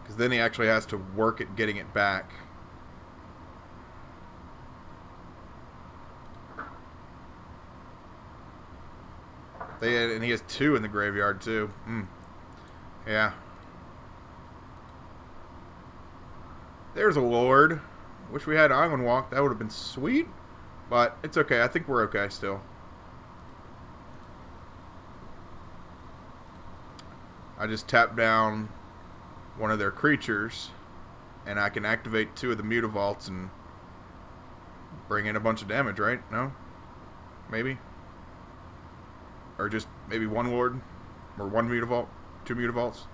Because then he actually has to work at getting it back. And he has 2 in the graveyard too. Yeah. There's a Lord. Wish we had Island Walk. That would have been sweet. But it's okay. I think we're okay still. I just tap down one of their creatures, and I can activate 2 of the Mutavaults and bring in a bunch of damage, right? No? Maybe? Or just maybe 1 Lord? Or 1 Mutavault? 2 Mutavaults?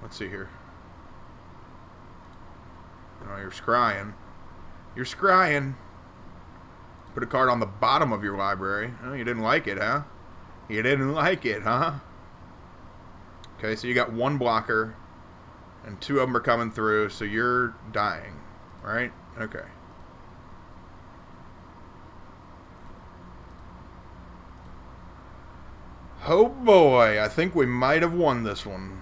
Let's see here. Oh, you're scrying. You're scrying. Put a card on the bottom of your library. Oh, you didn't like it, huh? You didn't like it, huh? Okay, so you got 1 blocker, and 2 of them are coming through, so you're dying, right? Okay. Oh boy, I think we might have won this one.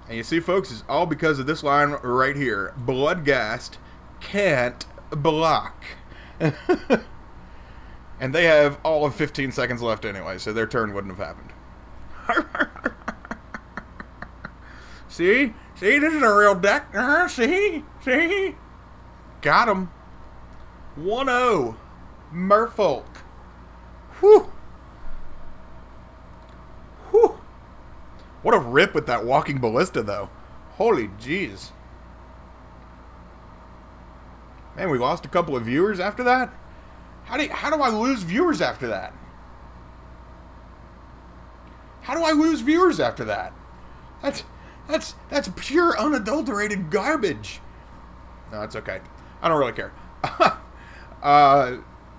And you see, folks, it's all because of this line right here. Bloodghast can't block. And they have all of 15 seconds left anyway, so their turn wouldn't have happened. See? See, this is a real deck. See? See? Got him. 1-0. Merfolk. Whew. Whew. What a rip with that Walking Ballista, though. Holy jeez. Man, we lost a couple of viewers after that? How do I lose viewers after that? How do I lose viewers after that? That's pure unadulterated garbage. No, it's okay. I don't really care.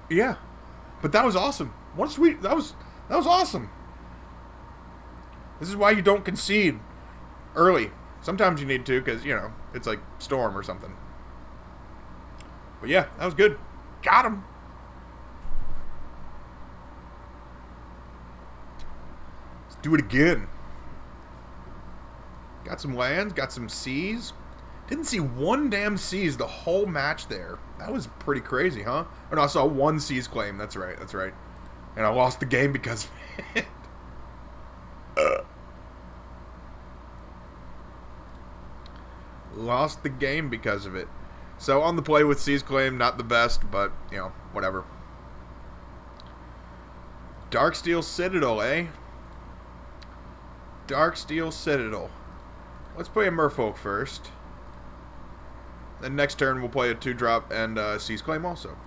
Yeah. But that was awesome. What a sweet. That was awesome. This is why you don't concede early. Sometimes you need to, because, you know, it's like Storm or something. But yeah, that was good. Got him. Do it again. Got some lands, got some seas. Didn't see 1 damn seas the whole match there. That was pretty crazy, huh? Oh no, I saw 1 seas claim. That's right, that's right. And I lost the game because of it. Lost the game because of it. So on the play with Seize Claim, not the best, but, you know, whatever. Darksteel Citadel, eh? Darksteel Citadel. Let's play a Merfolk first. Then next turn we'll play a 2-drop and Seize Claim also.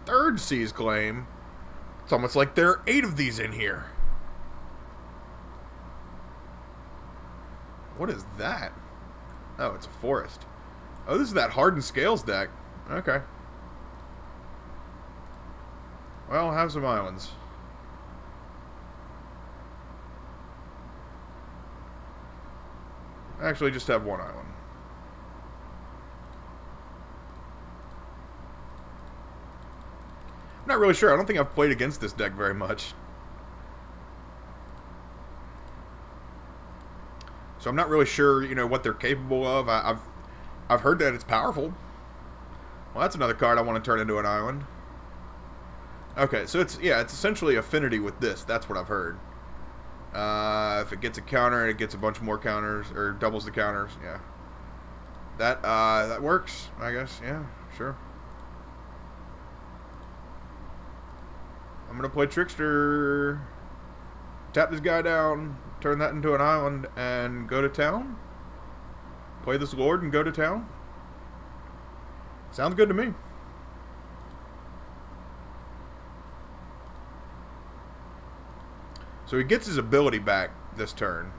Third Seize Claim. It's almost like there are 8 of these in here. What is that? Oh, it's a forest. Oh, this is that Hardened Scales deck. Okay. Well, have some islands. Actually, just have one island. I'm not really sure. I don't think I've played against this deck very much. So I'm not really sure, you know, what they're capable of. I've heard that it's powerful. Well, that's another card I want to turn into an island. Okay, so it's essentially affinity with this. That's what I've heard. If it gets a counter, it gets a bunch more counters, or doubles the counters. Yeah, that works, I guess. Yeah, sure. I'm gonna play Trickster. Tap this guy down, turn that into an island, and go to town. Play this Lord and go to town. Sounds good to me. So he gets his ability back this turn.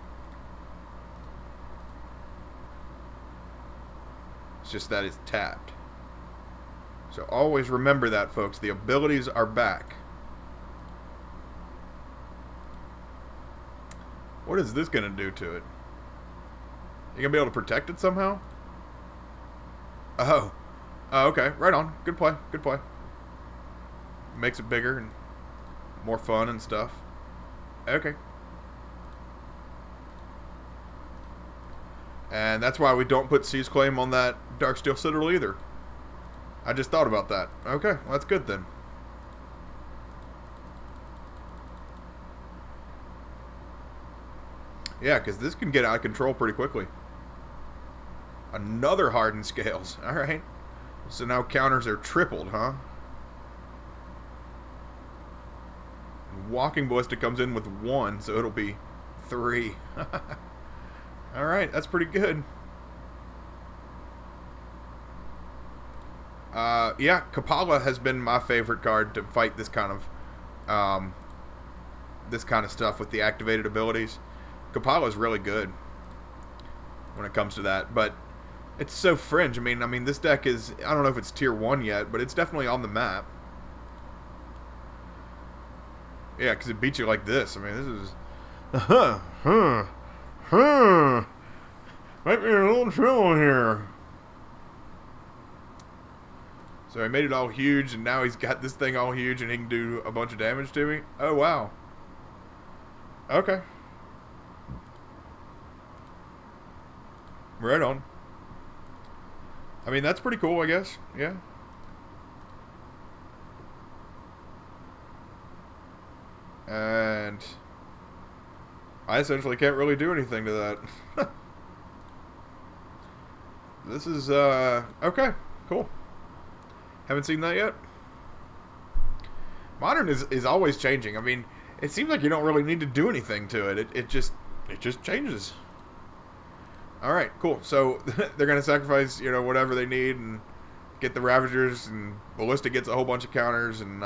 It's just that it's tapped. So always remember that, folks. The abilities are back. What is this going to do to it? You going to be able to protect it somehow? Oh. Oh, okay. Right on. Good play. Good play. Makes it bigger and more fun and stuff. Okay. And that's why we don't put Seize Claim on that Darksteel Citadel either. I just thought about that. Okay, well, that's good then. Yeah, because this can get out of control pretty quickly. Another Hardened Scales. Alright. So now counters are tripled, huh? Walking Ballista comes in with 1, so it'll be 3. Alright, that's pretty good. Yeah, Kapala has been my favorite card to fight this kind of stuff with the activated abilities. Kapala is really good when it comes to that, but it's so fringe. I mean, this deck is, I don't know if it's tier 1 yet, but it's definitely on the map. Yeah, because it beats you like this. I mean, this is... Might be a little trouble here. So he made it all huge, and now he's got this thing all huge, and he can do a bunch of damage to me. Oh, wow. Okay. Right on. I mean, that's pretty cool, I guess. Yeah. And I essentially can't really do anything to that. This is, okay, cool. Haven't seen that yet. Modern is always changing. I mean, it seems like you don't really need to do anything to it. It just changes. Alright, cool. So, they're going to sacrifice, you know, whatever they need and get the Ravagers, and Ballista gets a whole bunch of counters, and,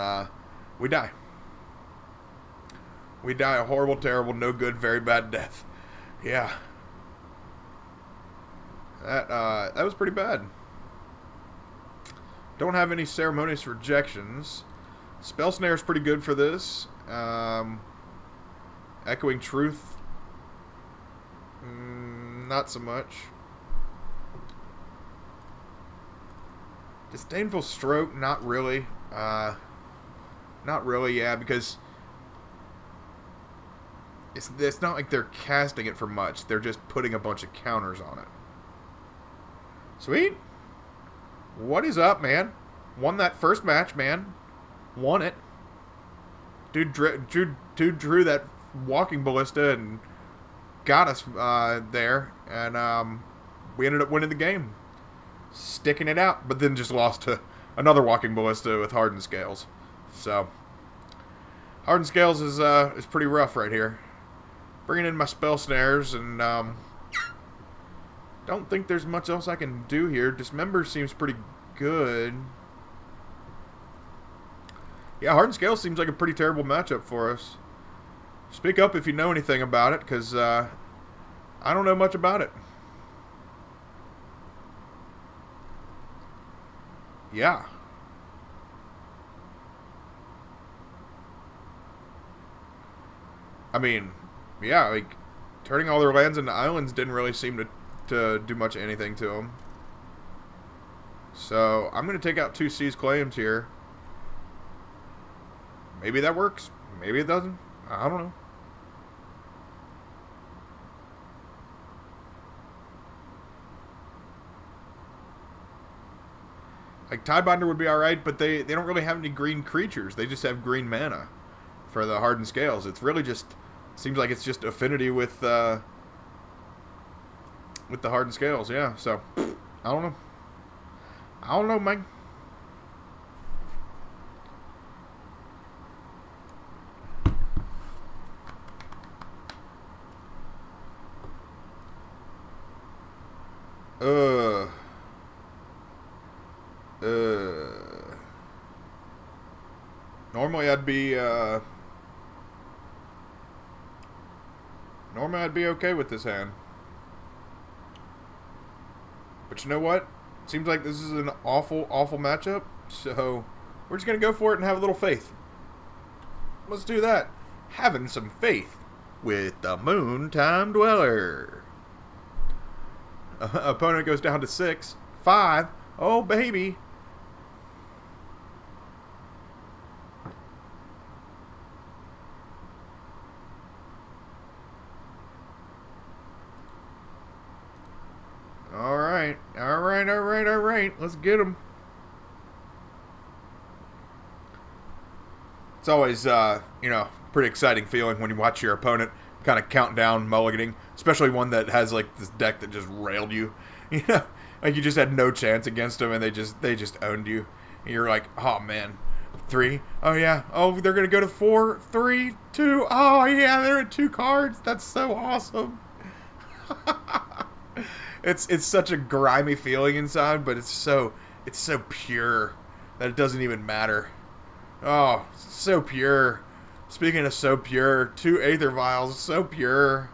we die. We die a horrible, terrible, no good, very bad death. Yeah. That was pretty bad. Don't have any Ceremonious Rejections. Spell Snare is pretty good for this. Echoing Truth. Not so much. Disdainful Stroke, not really. Not really, yeah, because it's not like they're casting it for much. They're just putting a bunch of counters on it. Sweet. What is up, man? Won that first match, man. Won it. Dude drew that Walking Ballista and got us there, and we ended up winning the game. sticking it out, but then just lost to another Walking Ballista with Hardened Scales. So, Hardened Scales is pretty rough right here. Bringing in my spell snares, and don't think there's much else I can do here. Dismember seems pretty good. Yeah, Hardened Scales seems like a pretty terrible matchup for us. Speak up if you know anything about it, because I don't know much about it. Yeah. I mean, yeah, like, turning all their lands into islands didn't really seem to do much of anything to them. So, I'm going to take out 2 Seas Claims here. Maybe that works. Maybe it doesn't. I don't know. Like, Tidebinder would be alright, but they don't really have any green creatures. They just have green mana for the Hardened Scales. It's really just, seems like it's just affinity with the Hardened Scales, yeah. So, I don't know. I don't know, man. Normally I'd be okay with this hand. But you know what? Seems like this is an awful, awful matchup. So, we're just going to go for it and have a little faith. Let's do that. Having some faith with the Moontime Dweller. Opponent goes down to 6. 5. Oh, baby. Alright. Let's get him. It's always, you know, pretty exciting feeling when you watch your opponent kind of count down mulliganing, especially one that has, like, this deck that just railed you. You know, like you just had no chance against them and they just owned you. And you're like, oh, man. 3. Oh, yeah. Oh, they're going to go to 4. 3, 2. Oh, yeah, they're at 2 cards. That's so awesome. It's such a grimy feeling inside, but it's so pure that it doesn't even matter. Oh, so pure. Speaking of so pure, 2 Aether Vials, so pure.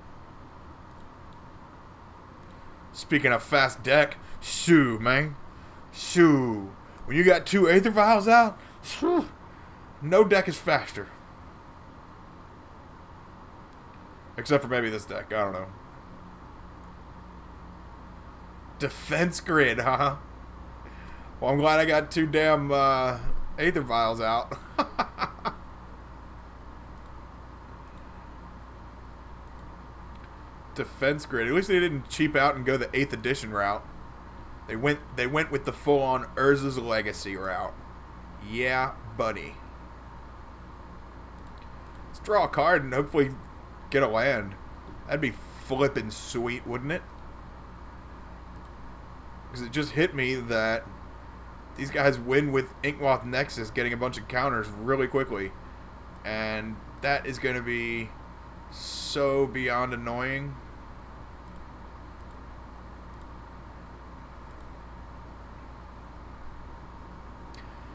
Speaking of fast deck, shoo, man. Shoo. When you got 2 Aether Vials out, shoo, no deck is faster. Except for maybe this deck, I don't know. Defense Grid, huh? Well, I'm glad I got 2 damn Aether Vials out. Defense Grid. At least they didn't cheap out and go the 8th edition route. They went with the full-on Urza's Legacy route. Yeah, buddy. Let's draw a card and hopefully get a land. That'd be flippin' sweet, wouldn't it? Because it just hit me that these guys win with Inkmoth Nexus, getting a bunch of counters really quickly. And that is going to be so beyond annoying.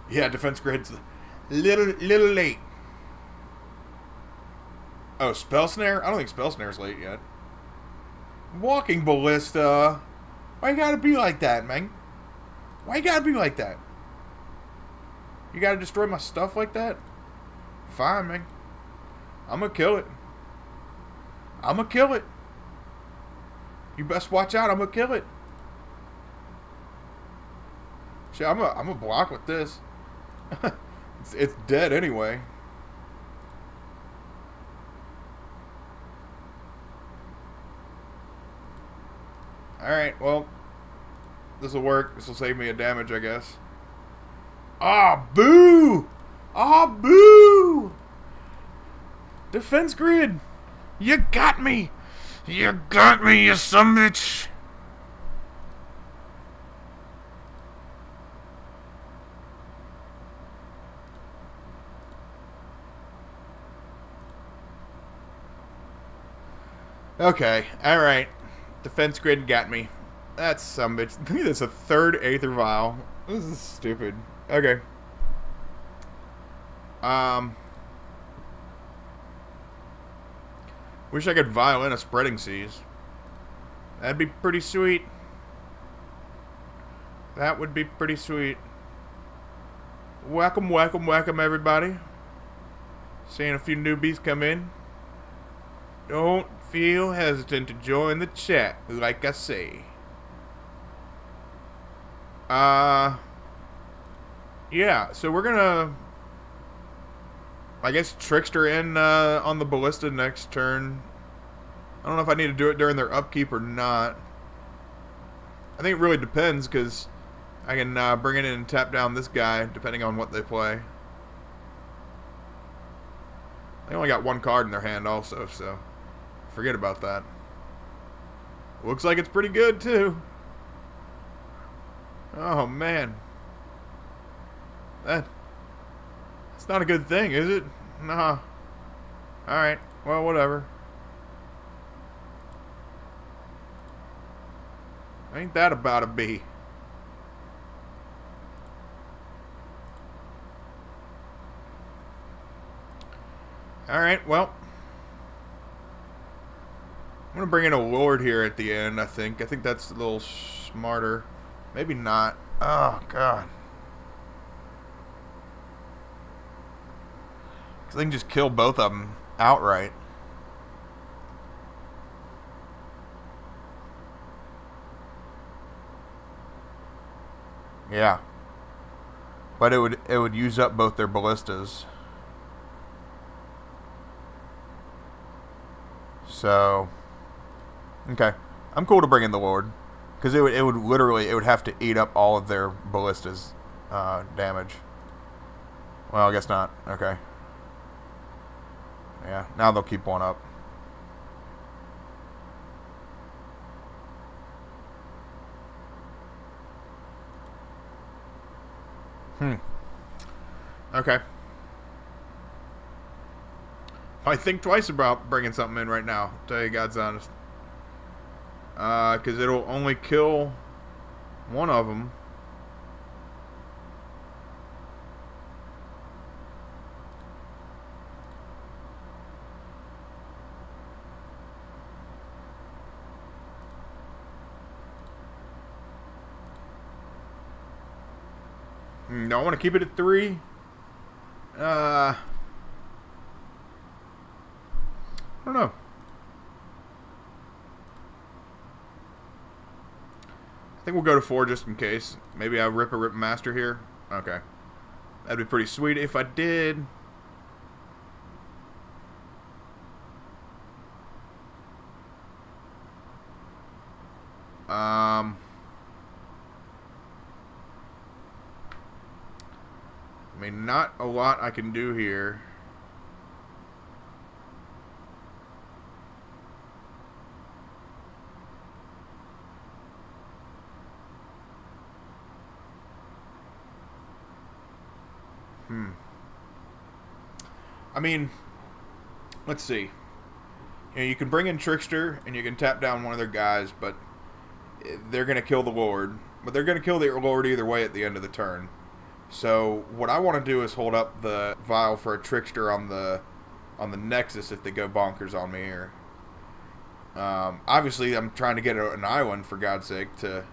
Yeah, Defense Grid's little late. Oh, Spell Snare? I don't think Spell Snare's late yet. Walking Ballista. Why you gotta be like that, man? Why you gotta be like that? You gotta destroy my stuff like that? Fine, man. I'm gonna kill it. I'm gonna kill it. You best watch out. I'm gonna kill it. Shit, I'm gonna block with this. It's dead anyway. Alright, well, this will work. This will save me a damage, I guess. Ah, boo! Ah, boo! Defense Grid! You got me! You got me, you sumbitch! Okay, alright. Defense grid got me. That's some bitch. Look at this, a third Aether Vial. This is stupid. Okay. Wish I could vial in a Spreading Seas. That'd be pretty sweet. That would be pretty sweet. Welcome, welcome, welcome, everybody. Seeing a few newbies come in. Don't feel hesitant to join the chat, like I say. Yeah, so we're gonna, I guess, Trickster in on the Ballista next turn. I don't know if I need to do it during their upkeep or not. I think it really depends, because I can bring it in and tap down this guy, depending on what they play. They only got one card in their hand also, so forget about that. Looks like it's pretty good, too. Oh, man. That's not a good thing, is it? Nah. Alright, well, whatever. Ain't that about a bee? Alright, well. I'm going to bring in a Lord here at the end, I think. I think that's a little smarter. Maybe not. Oh, God. Because they can just kill both of them outright. Yeah. But it would use up both their ballistas. So, okay. I'm cool to bring in the Lord. Because it would literally, it would have to eat up all of their ballistas damage. Well, I guess not. Okay. Yeah, now they'll keep one up. Okay. I think twice about bringing something in right now, to tell you God's honest. Because it'll only kill one of them. No, I want to keep it at 3. I don't know. I think we'll go to 4 just in case. Maybe I rip Master here. Okay. That'd be pretty sweet if I did. I mean, not a lot I can do here. I mean, let's see. You know, you can bring in Trickster and you can tap down one of their guys, but they're going to kill the Lord. But they're going to kill the Lord either way at the end of the turn. So what I want to do is hold up the vial for a Trickster on the Nexus if they go bonkers on me here. Obviously, I'm trying to get an island, for God's sake, to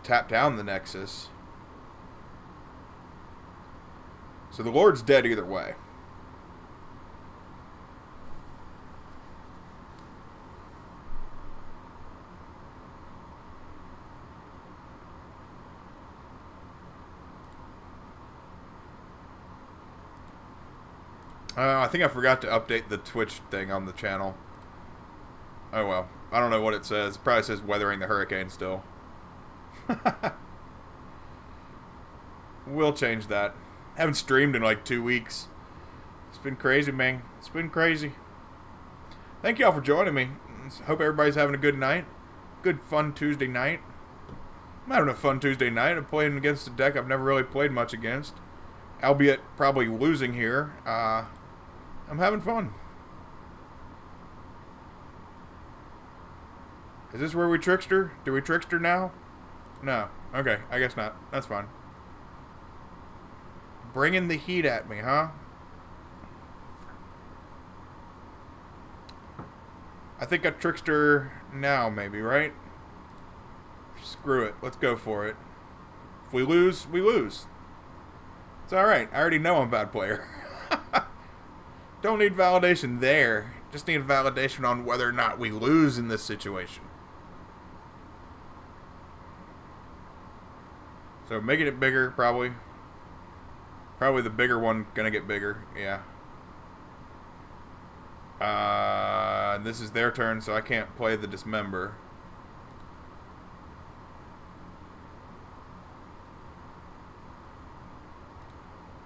tap down the Nexus. So the Lord's dead either way. I think I forgot to update the Twitch thing on the channel. Oh well. I don't know what it says. It probably says Weathering the Hurricane still. We'll change that. Haven't streamed in like 2 weeks. It's been crazy, man. It's been crazy. Thank you all for joining me. Hope everybody's having a good night. Good fun Tuesday night. I'm having a fun Tuesday night. I'm playing against a deck I've never really played much against. Albeit probably losing here. I'm having fun. Is this where we trickster? Do we trickster now? No. Okay, I guess not. That's fine. Bringing the heat at me, huh? I think I trickster now, maybe, right? Screw it. Let's go for it. If we lose, we lose. It's alright. I already know I'm a bad player. Don't need validation there. Just need validation on whether or not we lose in this situation. So making it bigger, probably. Probably the bigger one gonna get bigger, yeah. This is their turn, so I can't play the Dismember.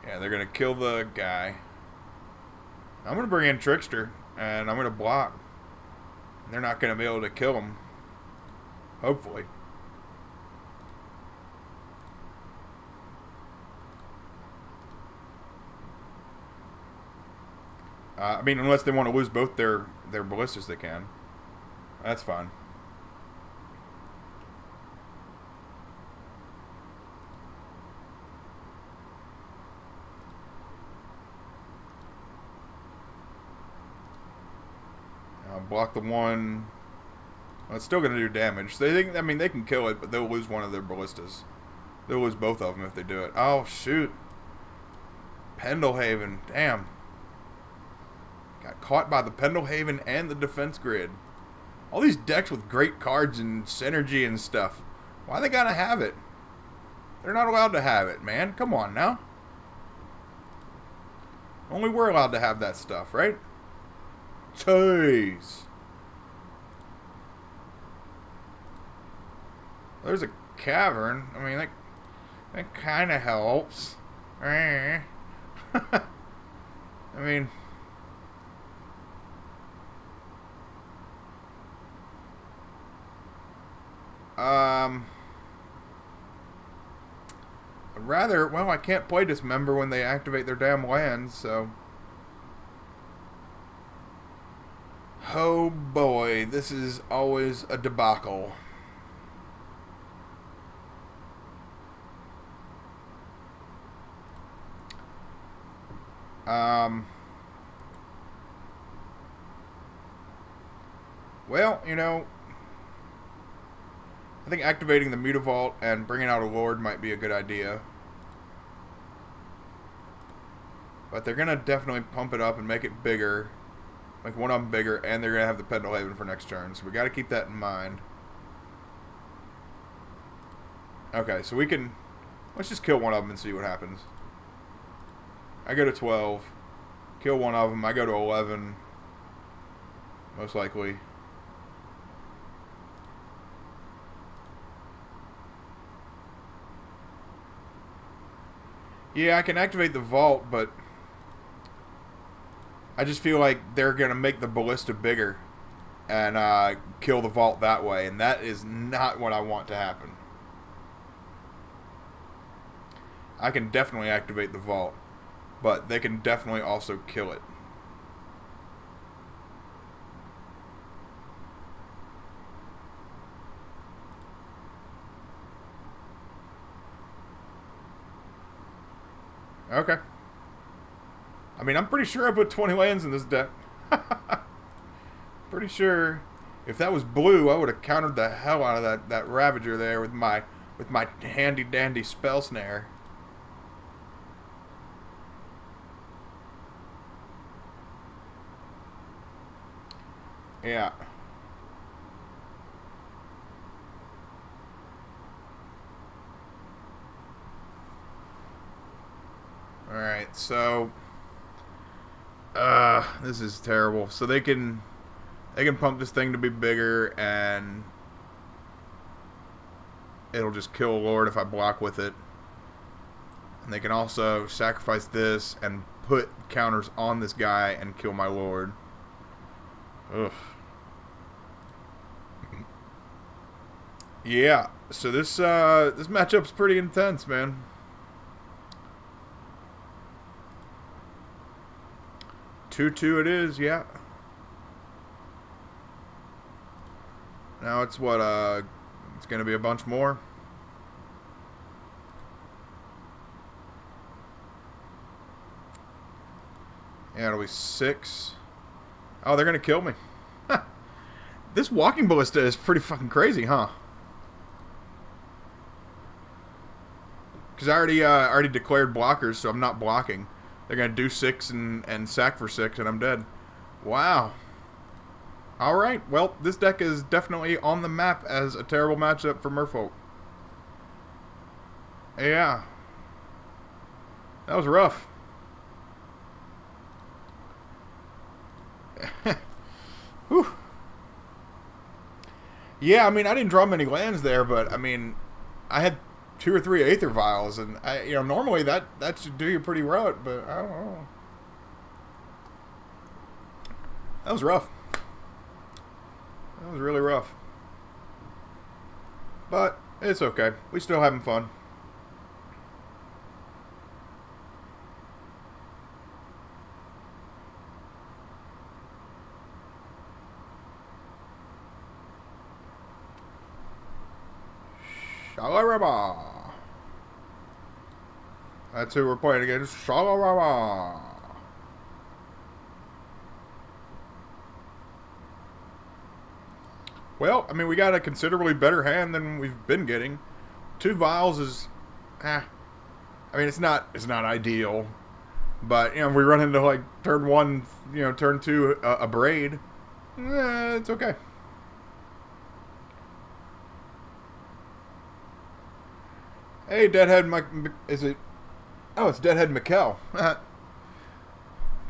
Yeah, they're gonna kill the guy. I'm gonna bring in Trickster, and I'm gonna block. They're not gonna be able to kill him. Hopefully. I mean, unless they want to lose both their ballistas, they can. That's fine. I'll block the one. Well, it's still going to do damage. So they think, I mean, they can kill it, but they'll lose one of their ballistas. They'll lose both of them if they do it. Oh, shoot. Pendelhaven. Damn. Got caught by the Pendelhaven and the defense grid. All these decks with great cards and synergy and stuff. Why they gotta have it? They're not allowed to have it, man. Come on now. Only we're allowed to have that stuff, right? Jeez. There's a cavern. I mean, that kind of helps. I mean... rather, well, I can't play Dismember when they activate their damn lands, so... Oh boy, this is always a debacle. Well, you know... I think activating the Mutavault and bringing out a Lord might be a good idea. But they're going to definitely pump it up and make it bigger. Make one of them bigger, and they're going to have the Pendelhaven for next turn. So we got to keep that in mind. Okay, so we can... Let's just kill one of them and see what happens. I go to 12. Kill one of them. I go to 11. Most likely. Yeah, I can activate the vault, but I just feel like they're going to make the ballista bigger and kill the vault that way, and that is not what I want to happen. I can definitely activate the vault, but they can definitely also kill it. Okay. I mean, I'm pretty sure I put 20 lands in this deck. Pretty sure if that was blue, I would have countered the hell out of that Ravager there with my handy dandy spell snare. Yeah. Alright, so this is terrible. So they can pump this thing to be bigger, and it'll just kill a Lord if I block with it. And they can also sacrifice this and put counters on this guy and kill my Lord. Ugh. Yeah, so this matchup's pretty intense, man. 2-2 it is, yeah. Now it's what, it's gonna be a bunch more. Yeah, it'll be 6. Oh, they're gonna kill me. This walking ballista is pretty fucking crazy, huh? Because I already declared blockers, so I'm not blocking. They're gonna do 6 and sack for 6, and I'm dead. Wow. All right. Well, this deck is definitely on the map as a terrible matchup for Merfolk. Yeah. That was rough. Whew. Yeah, I mean, I didn't draw many lands there, but I mean, I had 2 or 3 Aether Vials, and normally that should do you pretty right, but I don't know. That was rough. That was really rough. But it's okay. We still having fun. Shalarama. That's who we're playing against. Shalarama. Well, I mean, we got a considerably better hand than we've been getting. 2 vials is, I mean, it's not ideal, but if we run into like turn 1, turn 2 a braid, it's okay. Hey, Deadhead, is it? Oh, it's Deadhead Mikkel.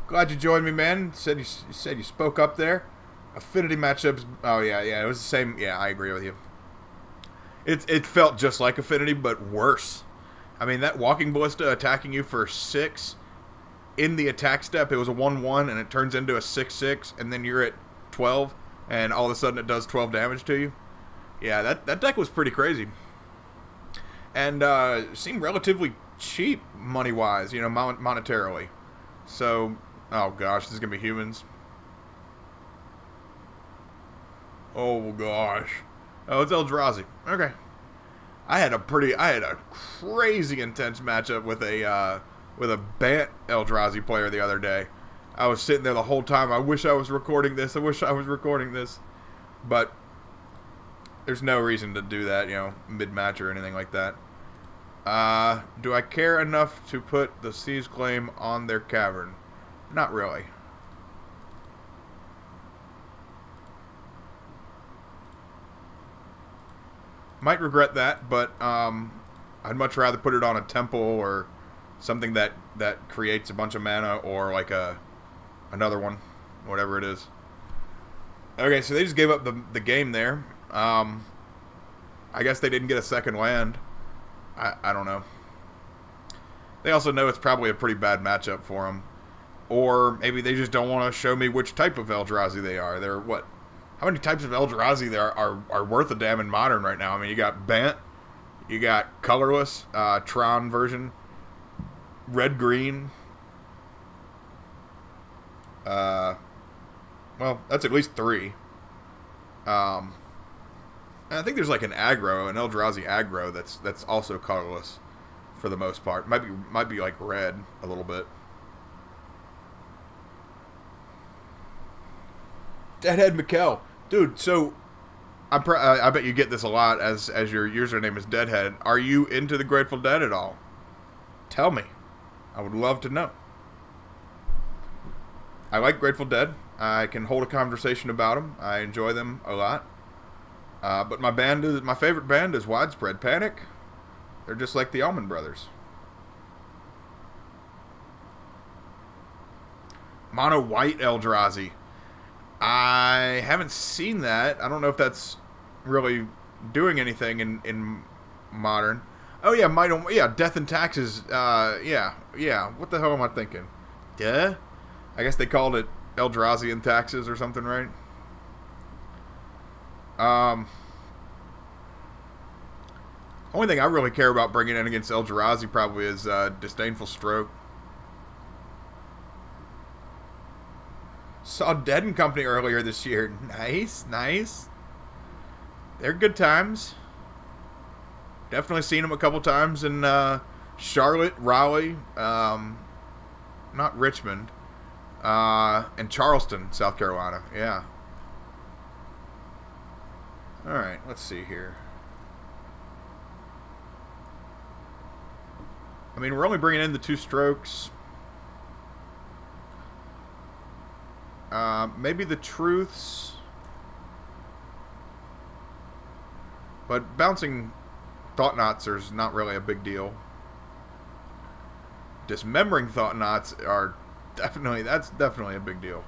Glad you joined me, man. Said you spoke up there. Affinity matchups. Oh yeah, it was the same. Yeah, I agree with you. It felt just like Affinity, but worse. I mean, that walking ballista attacking you for 6 in the attack step. It was a 1/1, and it turns into a 6/6, and then you're at 12, and all of a sudden it does 12 damage to you. Yeah, that deck was pretty crazy, and seemed relatively cheap money wise, monetarily. So, oh gosh, this is gonna be humans. Oh gosh. Oh, it's Eldrazi. Okay. I had a crazy intense matchup with a Bant Eldrazi player the other day. I was sitting there the whole time. I wish I was recording this. But there's no reason to do that, mid-match or anything like that. Do I care enough to put the Siege Claim on their cavern? Not really. Might regret that, but I'd much rather put it on a temple or something that creates a bunch of mana, or like another one, whatever it is. Okay, so they just gave up the game there. I guess they didn't get a second land. I don't know. They also know it's probably a pretty bad matchup for them, or maybe they just don't want to show me which type of Eldrazi they are. They're what? How many types of Eldrazi there are worth a damn in Modern right now? I mean, you got Bant, you got colorless, Tron version, red-green. Well, that's at least 3. And I think there's like an Aggro, an Eldrazi Aggro that's also colorless for the most part. Might be like red a little bit. Deadhead Mikkel. Dude, so I bet you get this a lot as your username is Deadhead. Are you into the Grateful Dead at all? Tell me. I would love to know. I like Grateful Dead. I can hold a conversation about them. I enjoy them a lot. But my favorite band is Widespread Panic. They're just like the Allman Brothers. Mono White Eldrazi. I haven't seen that. I don't know if that's really doing anything in Modern. Oh yeah, Death and Taxes. Yeah. What the hell am I thinking? Duh. I guess they called it Eldrazi and Taxes or something, right? Only thing I really care about bringing in against Eldrazi probably is Disdainful Stroke. Saw Dead and Company earlier this year. Nice. They're good times. Definitely seen them a couple times in Charlotte, Raleigh, not Richmond, and Charleston, South Carolina. Yeah. Alright, let's see here. I mean, we're only bringing in the 2 strokes. Maybe the truths. But bouncing thought knots is not really a big deal. Dismembering thought knots are definitely, that's definitely a big deal.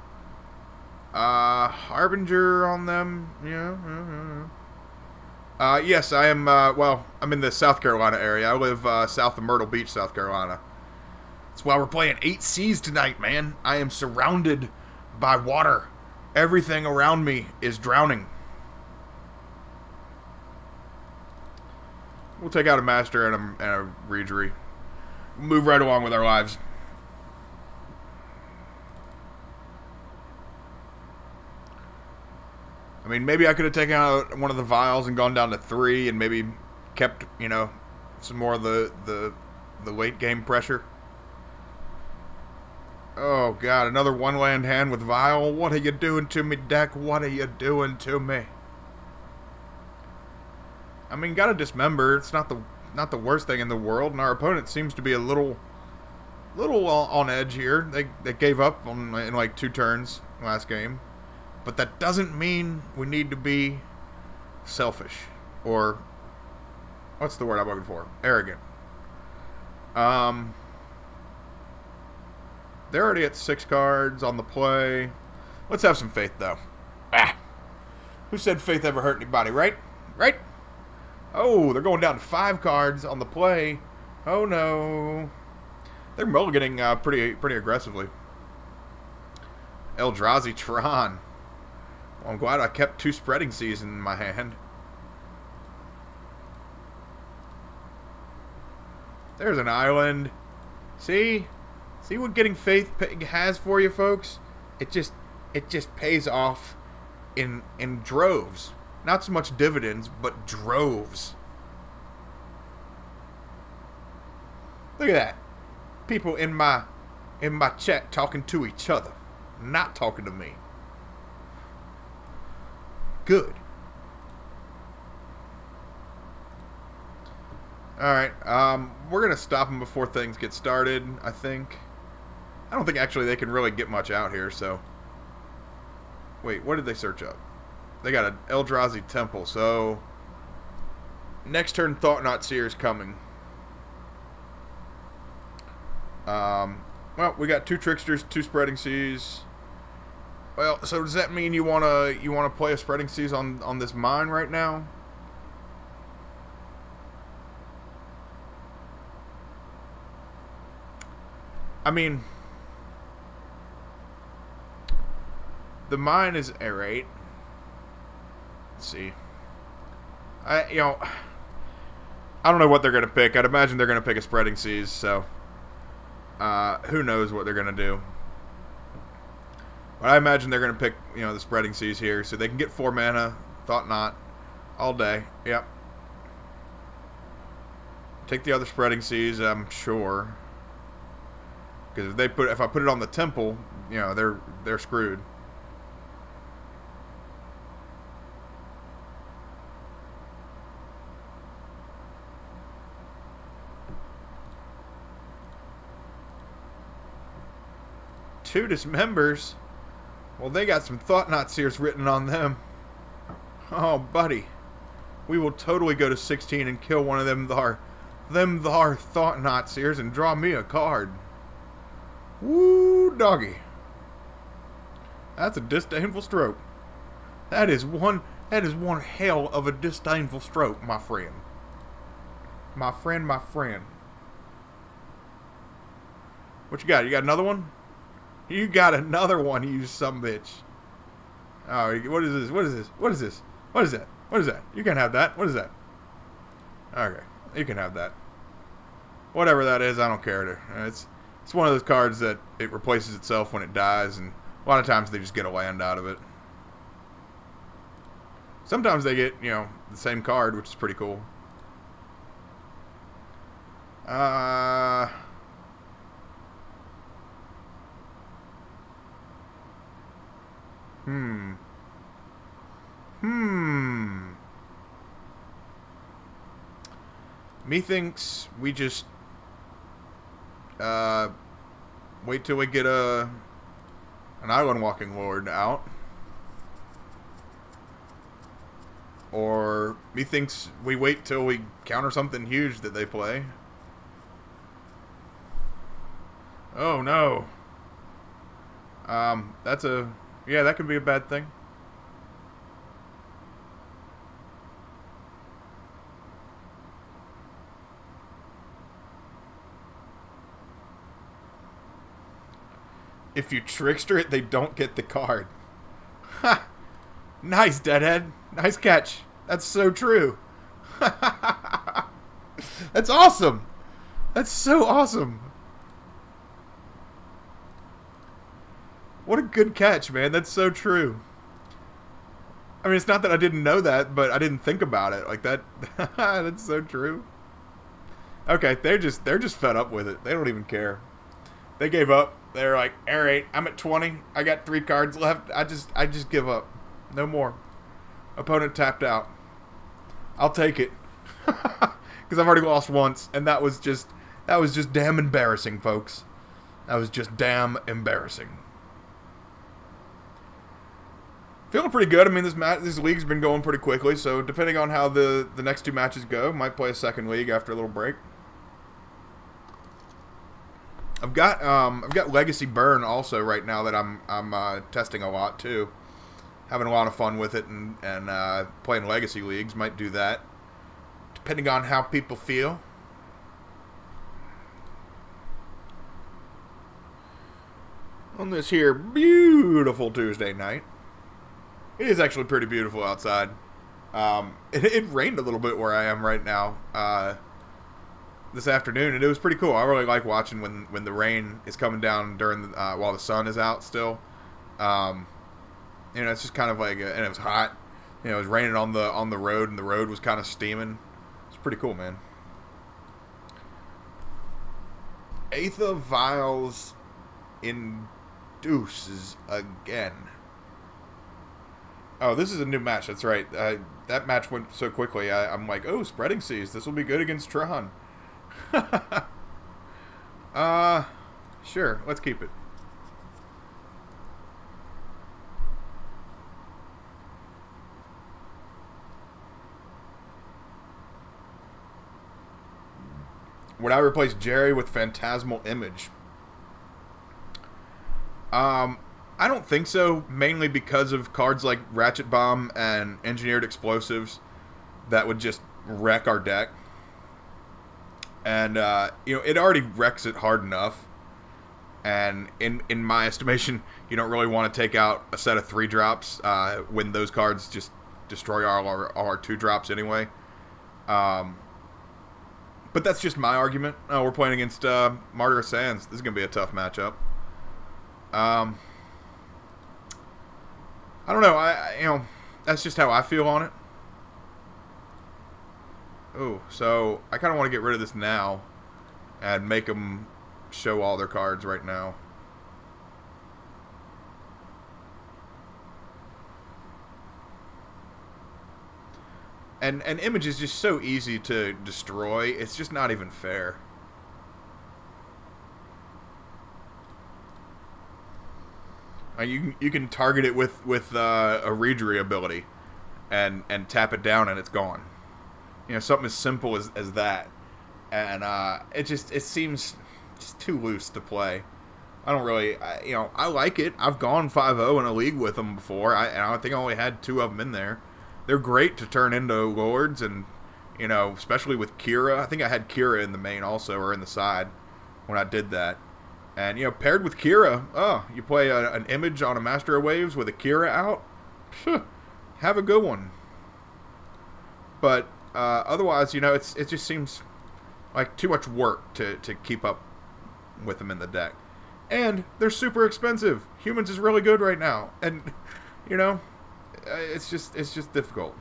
Harbinger on them, yeah. Yes, I am, well, I'm in the South Carolina area. I live, south of Myrtle Beach, South Carolina. That's why we're playing 8 Seas tonight, man. I am surrounded by water. Everything around me is drowning. We'll take out a Master and a Regery. Move right along with our lives. I mean, maybe I could have taken out one of the vials and gone down to 3 and maybe kept, you know, some more of the late game pressure. Oh, God, another 1-land hand with vial. What are you doing to me, deck? What are you doing to me? I mean, gotta dismember. It's not the worst thing in the world, and our opponent seems to be a little on edge here. They gave up in like 2 turns last game. But that doesn't mean we need to be selfish. Or, what's the word I'm looking for? Arrogant. They're already at 6 cards on the play. Let's have some faith, though. Who said faith ever hurt anybody, right? Right? Oh, they're going down to 5 cards on the play. Oh, no. They're mulliganing pretty aggressively. Eldrazi Tron. Well, I'm glad I kept 2 Spreading Seas in my hand. There's an island. See? See what getting faith has for you, folks? It just pays off in droves. Not so much dividends, but droves. Look at that. People in my chat talking to each other, not talking to me. Good. Alright, we're going to stop them before things get started, I think. I don't think actually they can really get much out here, so... Wait, what did they search up? They got an Eldrazi Temple, so... Next turn, Thought Knot Seer is coming. Well, we got 2 Tricksters, 2 Spreading Seas. Well, so does that mean you wanna play a Spreading Seas on this mine right now? I mean, the mine is aerate. Let's see. I don't know what they're gonna pick. I'd imagine they're gonna pick a Spreading Seas. So, who knows what they're gonna do? But I imagine they're gonna pick, the Spreading Seas here, so they can get 4 mana. Thought Not, all day. Yep. Take the other Spreading Seas, I'm sure. Because if I put it on the Temple, they're screwed. Two Dismembers? Well, they got some Thought Knot Seers written on them. Oh, buddy. We will totally go to 16 and kill one of them thar Thought Knot Seers and draw me a card. Woo, doggy. That's a disdainful stroke. That is one hell of a disdainful stroke, my friend. My friend. What you got? You got another one? You got another one, you sumbitch. Oh, what is this? What is this? What is this? What is that? What is that? You can have that. What is that? Okay, you can have that. Whatever that is, I don't care. It's one of those cards that it replaces itself when it dies, and a lot of times they just get a land out of it. Sometimes they get, you know, the same card, which is pretty cool. Methinks we just wait till we get an Island Walking Lord out. Or methinks we wait till we counter something huge that they play. Oh no. That's a... Yeah, that could be a bad thing. If you trickster it, they don't get the card. Ha! Nice, Deadhead. Nice catch. That's so true. That's awesome. That's so awesome. What a good catch, man. That's so true. I mean, it's not that I didn't know that, but I didn't think about it like that. That's so true. Okay, they're just fed up with it. They don't even care. They gave up. They're like, all right, I'm at 20. I got 3 cards left. I just give up. No more. Opponent tapped out. I'll take it. Because I've already lost once, and that was just damn embarrassing, folks. That was just damn embarrassing. Feeling pretty good. I mean, this league's been going pretty quickly, so depending on how the next 2 matches go, might play a second league after a little break. I've got Legacy Burn also right now that I'm testing a lot too. Having a lot of fun with it and playing Legacy leagues. Might do that depending on how people feel. On this here beautiful Tuesday night. It is actually pretty beautiful outside. It rained a little bit where I am right now. This afternoon, and it was pretty cool. I really like watching when the rain is coming down during the, while the sun is out still. You know, it's just kind of like, and it was hot. You know, it was raining on the road, and the road was kind of steaming. It's pretty cool, man. Eighth of Vials induces again. Oh, this is a new match. That's right. That match went so quickly. I'm like, oh, Spreading Seas. This will be good against Tron. Sure. Let's keep it. Would I replace Jerry with Phantasmal Image? I don't think so, mainly because of cards like Ratchet Bomb and Engineered Explosives that would just wreck our deck. And, you know, it already wrecks it hard enough. And in my estimation, you don't really want to take out a set of 3-drops when those cards just destroy all our 2-drops anyway. But that's just my argument. Oh, we're playing against Martyr Sands. This is going to be a tough matchup. I don't know. You know, that's just how I feel on it. Oh, so I kind of want to get rid of this now and make them show all their cards right now. And Image is just so easy to destroy. It's just not even fair. You can target it with a Readery ability and tap it down and it's gone. You know, something as simple as that. And it seems just too loose to play. I don't really, you know, I like it. I've gone 5-0 in a league with them before. And I think I only had 2 of them in there. They're great to turn into Lords, and, you know, especially with Kira. I think I had Kira in the main also, or in the side, when I did that. And, you know, paired with Kira, oh, you play an Image on a Master of Waves with a Kira out? Have a good one. But otherwise, you know, it just seems like too much work to keep up with them in the deck. And they're super expensive. Humans is really good right now. And, you know, it's just difficult.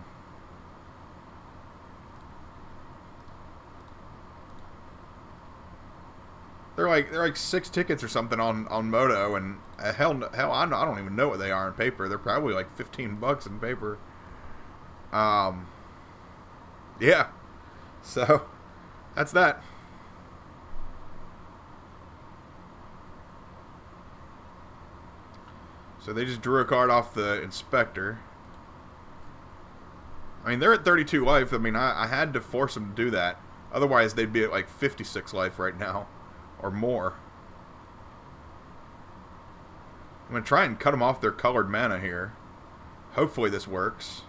They're like 6 tickets or something on Moto, and hell I don't even know what they are in paper. They're probably like $15 in paper. Yeah. So that's that. So they just drew a card off the inspector. I mean, they're at 32 life. I mean, I had to force them to do that. Otherwise, they'd be at like 56 life right now. Or more. I'm going to try and cut them off their colored mana here. Hopefully this works.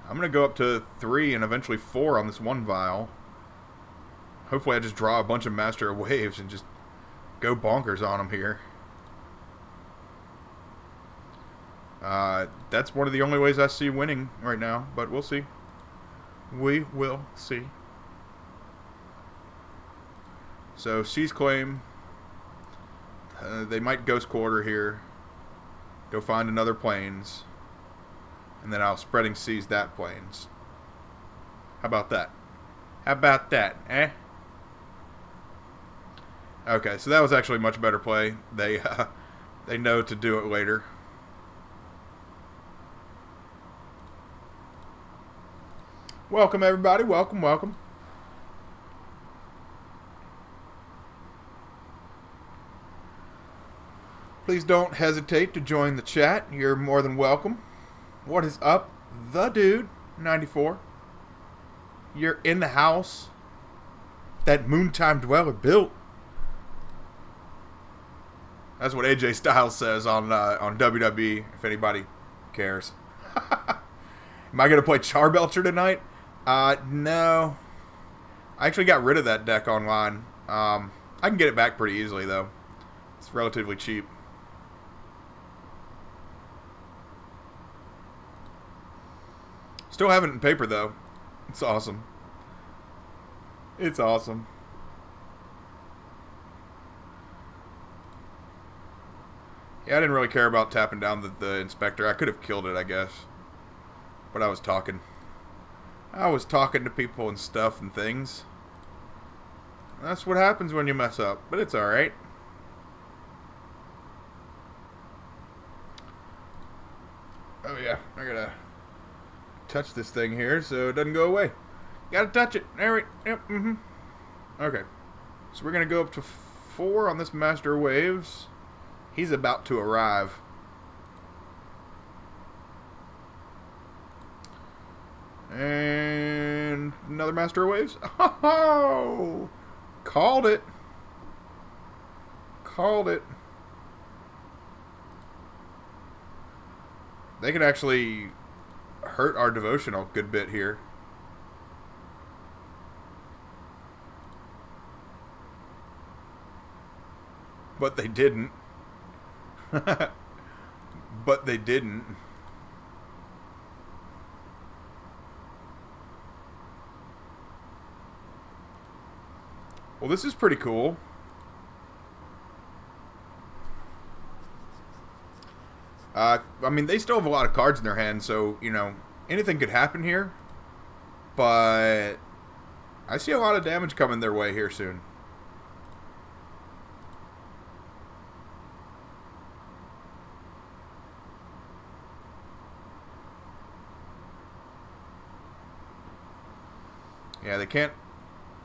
I'm going to go up to 3 and eventually 4 on this one vial. Hopefully I just draw a bunch of Master of Waves and just go bonkers on them here. That's one of the only ways I see winning right now, but we'll see. We will see. So, seize claim. They might Ghost Quarter here. Go find another plains. And then I'll spreading seize that plains. How about that? How about that, eh? Okay, so that was actually a much better play. They know to do it later. Welcome, everybody. Welcome, welcome. Please don't hesitate to join the chat. You're more than welcome. What is up, the dude? 94. You're in the house that Moontime Dweller built. That's what AJ Styles says on WWE, if anybody cares. Am I going to play Charbelcher tonight? No. I actually got rid of that deck online. I can get it back pretty easily, though. It's relatively cheap. Still have it in paper, though. It's awesome. It's awesome. Yeah, I didn't really care about tapping down the inspector. I could have killed it, I guess. But I was talking. I was talking to people and stuff and things. That's what happens when you mess up, but it's alright. Oh yeah, I gotta touch this thing here so it doesn't go away. Gotta touch it. There we yep, Okay. So we're gonna go up to 4 on this Master Waves. He's about to arrive. And another Master of Waves. Oh! Called it. Called it. They could actually hurt our devotional a good bit here. But they didn't. But they didn't. Well, this is pretty cool. I mean, they still have a lot of cards in their hand, so, you know, anything could happen here. But I see a lot of damage coming their way here soon. Yeah, they can't...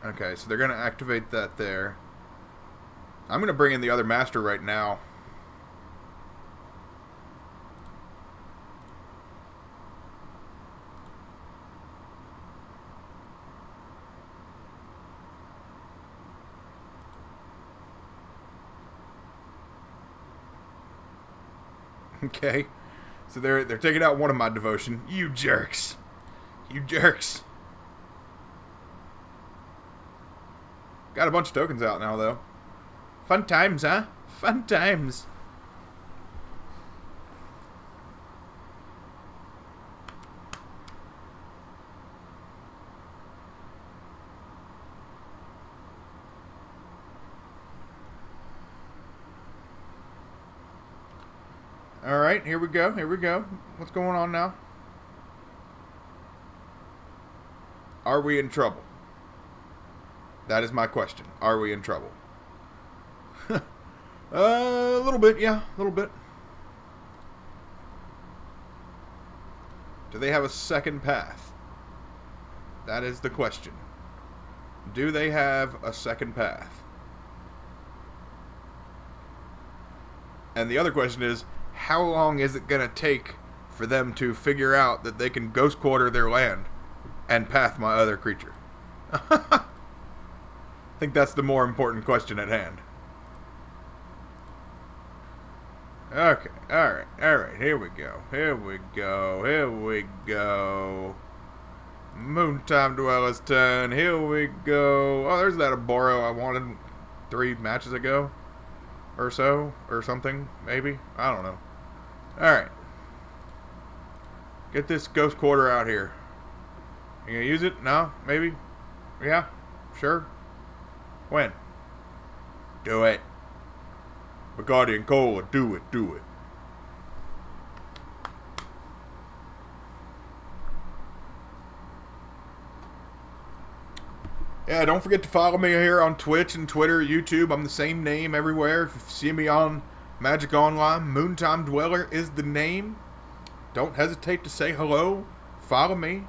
Okay, so they're going to activate that there. I'm going to bring in the other master right now. Okay, so they're taking out one of my devotion. You jerks. You jerks. Got a bunch of tokens out now, though. Fun times, huh? Fun times. Alright, here we go, here we go. What's going on now? Are we in trouble? That is my question. Are we in trouble? A little bit, yeah, a little bit. Do they have a second path? That is the question. Do they have a second path? And the other question is, how long is it going to take for them to figure out that they can ghost quarter their land and path my other creature? I think that's the more important question at hand. Okay, alright, here we go, here we go, here we go. Moontime Dweller's turn, here we go. Oh, there's that Aboro I wanted 3 matches ago. Or so, or something, maybe? I don't know. Alright. Get this ghost quarter out here. You gonna use it? No? Maybe? Yeah? Sure? When? Do it. Guardian Cola, do it, do it. Yeah, don't forget to follow me here on Twitch and Twitter, YouTube. I'm the same name everywhere. If you see me on Magic Online, Moontime Dweller is the name. Don't hesitate to say hello. Follow me.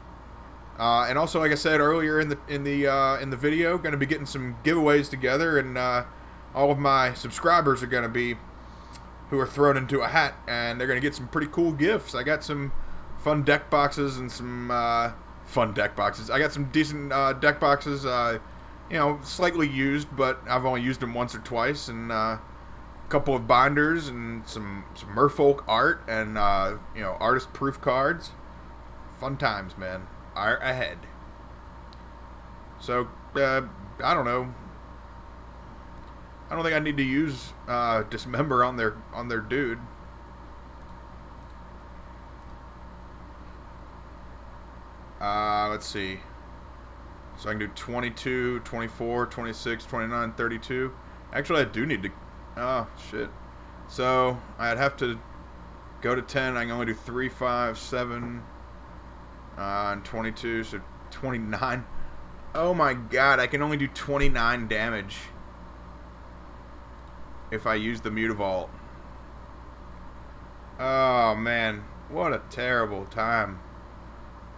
And also, like I said earlier in the video, going to be getting some giveaways together, and all of my subscribers are going to be who are thrown into a hat, and they're going to get some pretty cool gifts. I got some fun deck boxes and some fun deck boxes. I got some decent deck boxes, you know, slightly used, but I've only used them once or twice, and a couple of binders and some Merfolk art and you know, artist proof cards. Fun times, man. Art ahead. So I don't know. I don't think I need to use Dismember on their dude. Let's see. So I can do 22, 24, 26, 29, 32. Actually, I do need to... Oh, shit. So I'd have to go to 10. I can only do 3, 5, 7, and 22, so 29. Oh my god, I can only do 29 damage if I use the Mutavault. Oh man, what a terrible time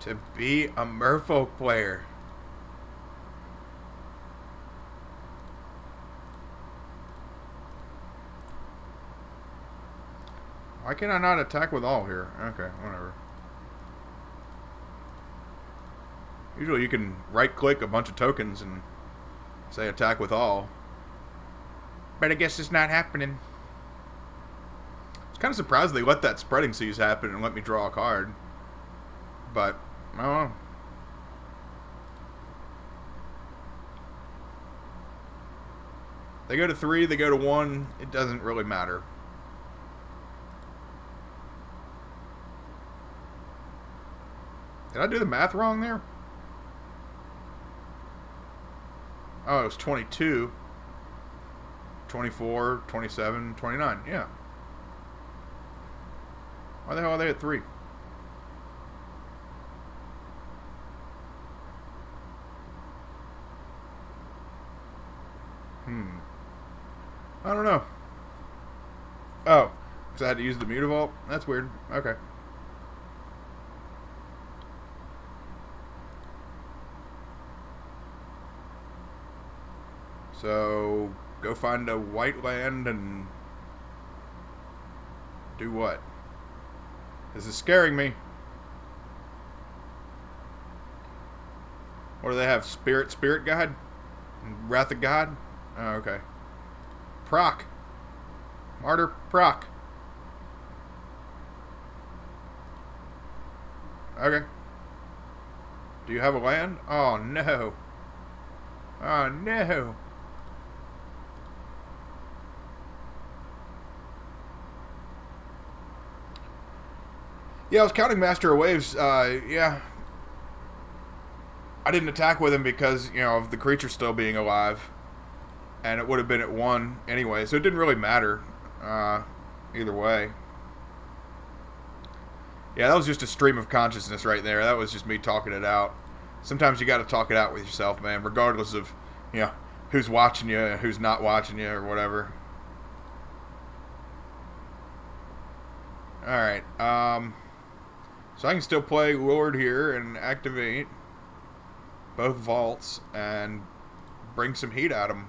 to be a Merfolk player. Why can I not attack with all here? Okay, whatever. Usually you can right-click a bunch of tokens and say attack with all. But I guess it's not happening. I was kind of surprised they let that Spreading Seas happen and let me draw a card. But, I don't know. They go to 3, they go to 1. It doesn't really matter. Did I do the math wrong there? Oh, it was 22, 24, 27, 29. Yeah. Why the hell are they at 3? I don't know. Oh, because I had to use the Mutavault? That's weird. Okay. So, go find a white land and do what? This is scaring me. What do they have? Spirit Guide? Wrath of God? Oh, okay. Proc. Martyr-Proc. Okay. Do you have a land? Oh, no. Oh, no. Yeah, I was counting Master of Waves. Yeah. I didn't attack with him because, you know, of the creature still being alive. And it would have been at 1 anyway, so it didn't really matter either way. Yeah, that was just a stream of consciousness right there. That was just me talking it out. Sometimes you got to talk it out with yourself, man, regardless of, you know, who's watching you, who's not watching you, or whatever. Alright, so I can still play Lord here and activate both vaults and bring some heat at them.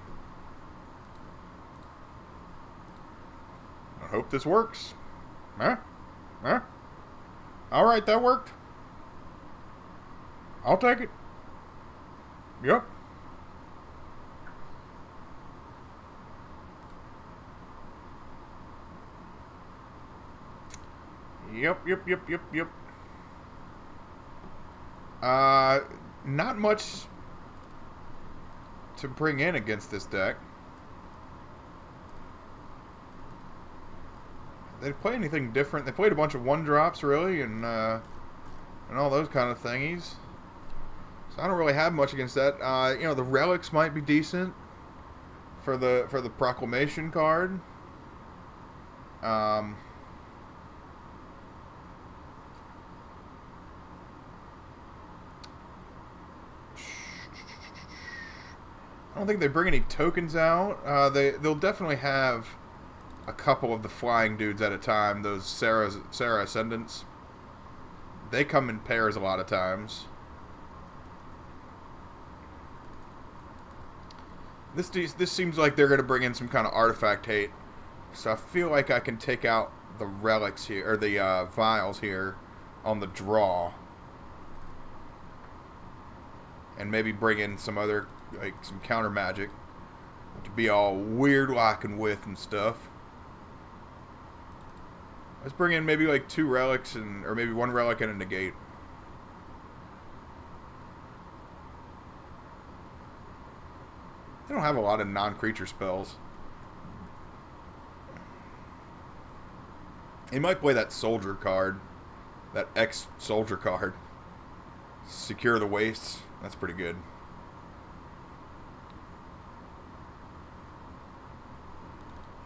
I hope this works. Huh? Huh? Alright, that worked. I'll take it. Yep. Yep. Not much to bring in against this deck. They play anything different? They played a bunch of 1-drops, really, and all those kind of thingies. So I don't really have much against that. You know, the relics might be decent for the proclamation card. I don't think they bring any tokens out. They'll definitely have a couple of the flying dudes at a time. Those Sarah Ascendants. They come in pairs a lot of times. This seems like they're going to bring in some kind of artifact hate. So I feel like I can take out the relics here, or the vials here on the draw. And maybe bring in some other, like, some counter magic to be all weird locking with and stuff. Let's bring in maybe like 2 relics or maybe 1 relic and a negate. They don't have a lot of non-creature spells. He might play that soldier card, that ex-soldier card. Secure the Wastes. That's pretty good.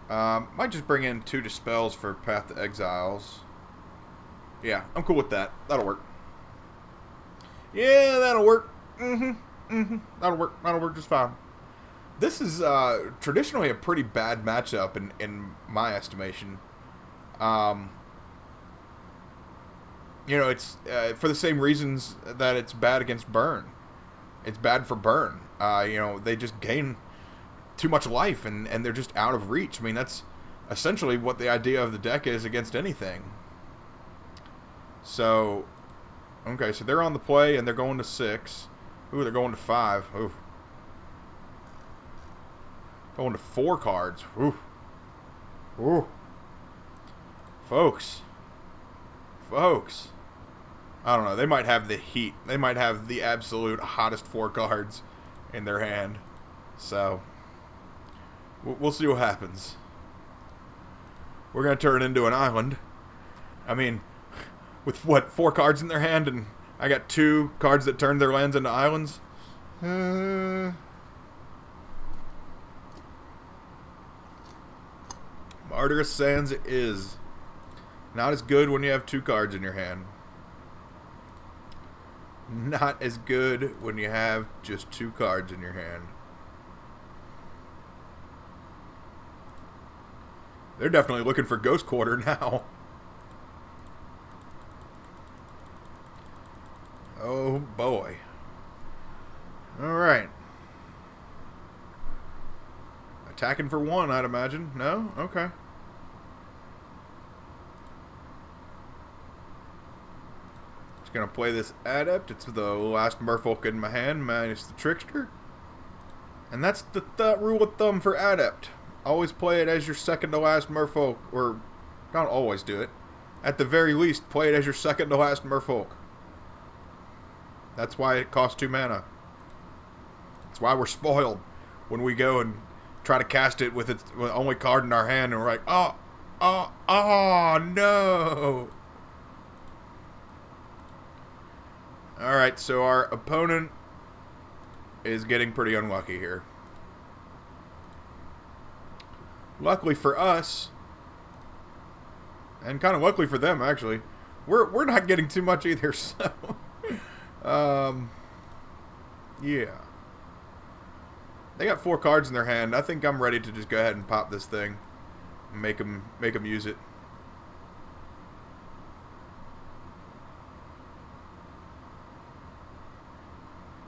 Might just bring in 2 Dispels for Path to Exiles. Yeah, I'm cool with that. That'll work. Yeah, that'll work. That'll work. That'll work just fine. This is traditionally a pretty bad matchup in my estimation. You know, it's for the same reasons that it's bad against Burn. It's bad for Burn. You know, they just gain too much life and they're just out of reach. I mean, that's essentially what the idea of the deck is against anything. So, okay, so they're on the play and they're going to 6. Ooh, they're going to 5. Ooh. Going to 4 cards. Ooh. Ooh. Folks. I don't know. They might have the heat. They might have the absolute hottest 4 cards in their hand. So, we'll see what happens. We're going to turn it into an island. I mean, with what, 4 cards in their hand, and I got 2 cards that turn their lands into islands? Martyr Sands is not as good when you have 2 cards in your hand. Not as good when you have just 2 cards in your hand. They're definitely looking for Ghost Quarter now. Oh boy. Alright. Attacking for 1, I'd imagine. No? Okay. Just gonna play this Adept. It's the last Merfolk in my hand, minus the Trickster. And that's the rule of thumb for Adept. Always play it as your second to last Merfolk, or don't always do it. At the very least, play it as your second to last Merfolk. That's why it costs 2 mana. That's why we're spoiled when we go and try to cast it with its only card in our hand, and we're like, oh no. Alright, so our opponent is getting pretty unlucky here. Luckily for us, and kind of luckily for them, actually, We're not getting too much either, so yeah. They got 4 cards in their hand. I think I'm ready to just go ahead and pop this thing. Make them use it.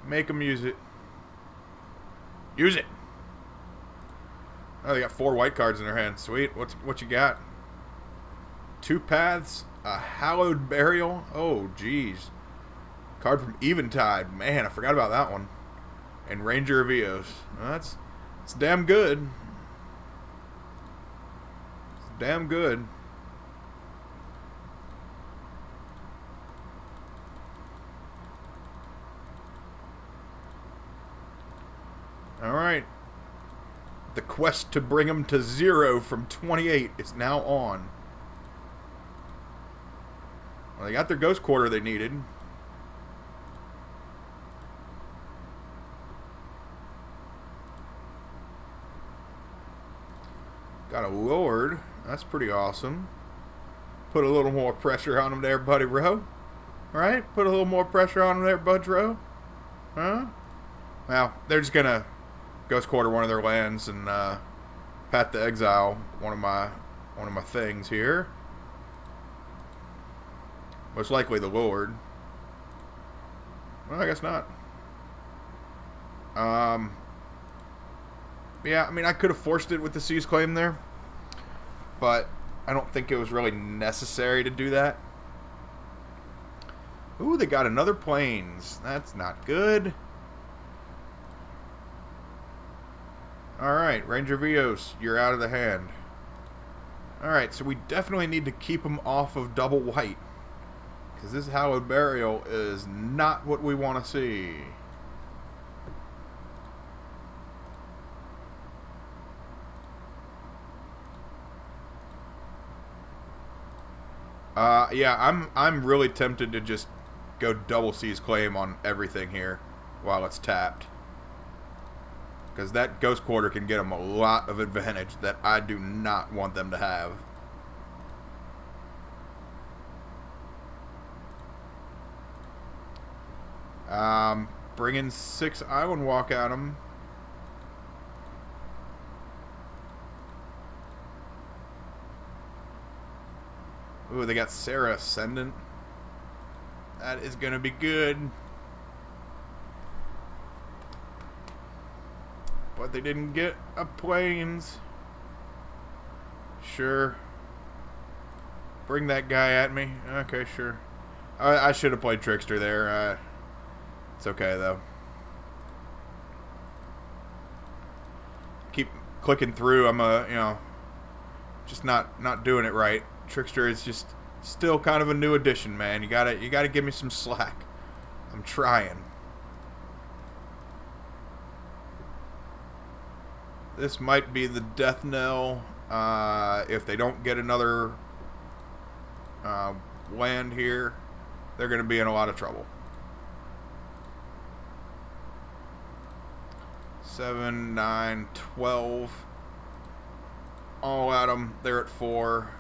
Make them use it. Use it. Oh, they got 4 white cards in their hand. Sweet. What you got? 2 paths. A hallowed burial. Oh, jeez. Card from Eventide. Man, I forgot about that one. And Ranger of Eos. Well, that's damn good. It's damn good. Alright. The quest to bring them to 0 from 28 is now on. Well, they got their Ghost Quarter they needed. Got a Lord. That's pretty awesome. Put a little more pressure on them there, Buddy Rowe. Right? Put a little more pressure on them there, Budge Rowe. Huh? Well, they're just gonna Ghost Quarter one of their lands and Path to Exile one of my things here. Most likely the Lord. Well, I guess not. Yeah, I mean, I could have forced it with the Seize Claim there, but I don't think it was really necessary to do that. Ooh, they got another Plains. That's not good. Alright, Ranger of Eos, you're out of the hand. Alright, so we definitely need to keep them off of double white, because this Hallowed Burial is not what we want to see. Yeah, I'm really tempted to just go double Seize Claim on everything here while it's tapped. Because that Ghost Quarter can get them a lot of advantage that I do not want them to have. Bringing 6 Island Walk at them. Ooh, they got Sarah Ascendant. That is going to be good. But they didn't get a Plains. Sure. Bring that guy at me. Okay, sure. I should have played Trickster there. It's okay, though. Keep clicking through. I'm just not doing it right. Trickster is just still kind of a new addition, man. You gotta give me some slack. I'm trying. This might be the death knell if they don't get another land here. They're gonna be in a lot of trouble. 7, 9, 12. All at them. They're at 4.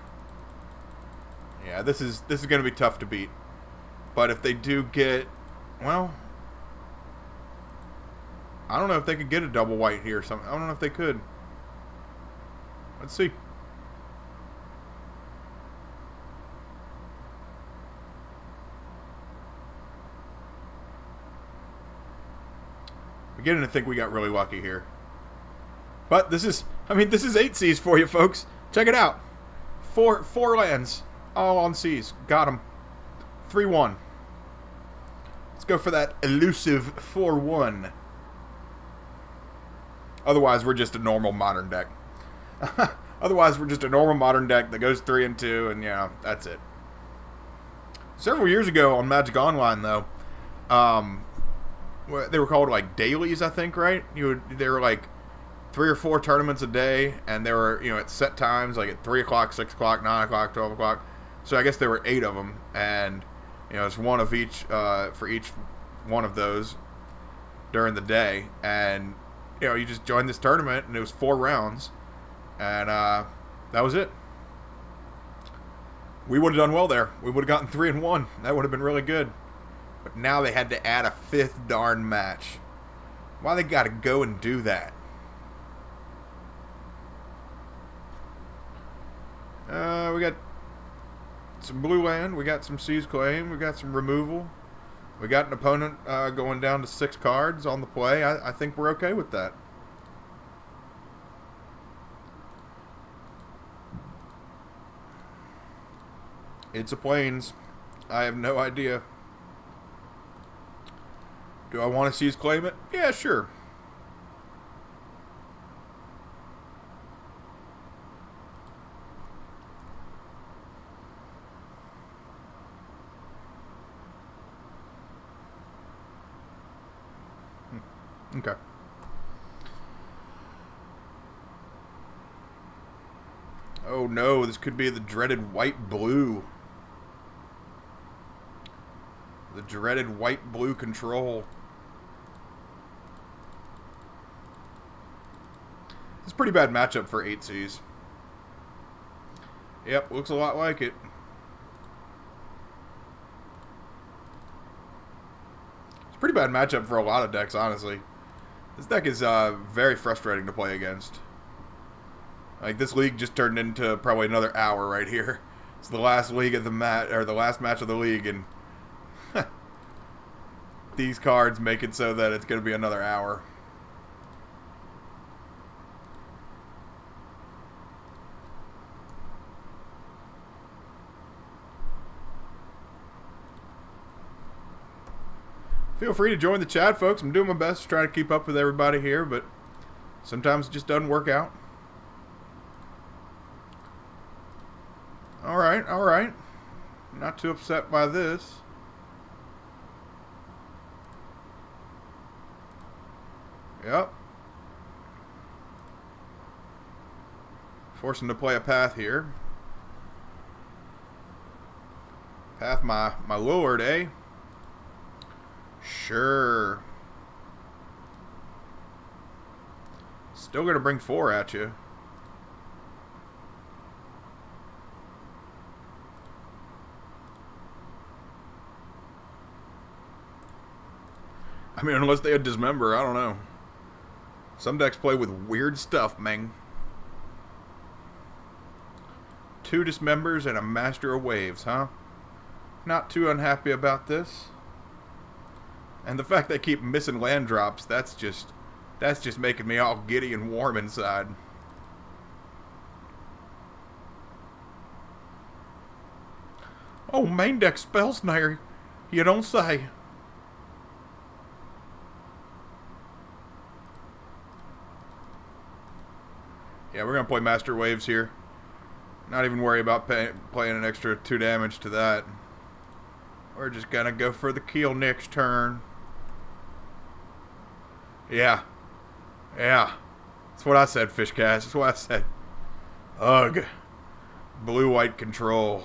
Yeah, this is going to be tough to beat. But if they do get, well, I don't know if they could get a double white here or something. I don't know if they could. Let's see. Beginning to think we got really lucky here. But this is 8 Seas for you, folks. Check it out. Four lands. All on Seas. Got him. 3-1. Let's go for that elusive 4-1. Otherwise, we're just a normal modern deck. Otherwise, we're just a normal modern deck that goes 3 and 2, and yeah, that's it. Several years ago on Magic Online, though, they were called like dailies, I think, right? They were like 3 or 4 tournaments a day, and they were at set times, like at 3 o'clock, 6 o'clock, 9 o'clock, 12 o'clock. So I guess there were 8 of them, and it's one of each for each one of those during the day, and you just joined this tournament, and it was 4 rounds, and that was it. We would have done well there. We would have gotten 3-1. That would have been really good. But now they had to add a 5th darn match. Why they got to go and do that? We got some blue land. We got some seize claim. We got some removal. We got an opponent going down to 6 cards on the play. I think we're okay with that. It's a Plains. I have no idea. Do I want to seize claim it? Yeah, sure. Okay. Oh no, this could be the dreaded white-blue. The dreaded white-blue control. It's a pretty bad matchup for 8Cs. Yep, looks a lot like it. It's a pretty bad matchup for a lot of decks, honestly. This deck is very frustrating to play against. Like, this league just turned into probably another hour right here. It's the last league of the the last match of the league, and these cards make it so that it's going to be another hour. Feel free to join the chat, folks. I'm doing my best to try to keep up with everybody here, but sometimes it just doesn't work out. Alright, alright. Not too upset by this. Yep. Forcing to play a path here. Path my lord, eh? Sure. Still gonna bring 4 at you. I mean, unless they had Dismember, I don't know. Some decks play with weird stuff, man. 2 Dismembers and a Master of Waves, huh? Not too unhappy about this. And the fact they keep missing land drops, that's just making me all giddy and warm inside. Oh, main deck Spellsnare. You don't say. Yeah, we're going to play Master Waves here. Not even worry about playing an extra 2 damage to that. We're just going to go for the kill next turn. Yeah. Yeah. That's what I said, Fishcast. That's what I said. Ugh. Blue-white control.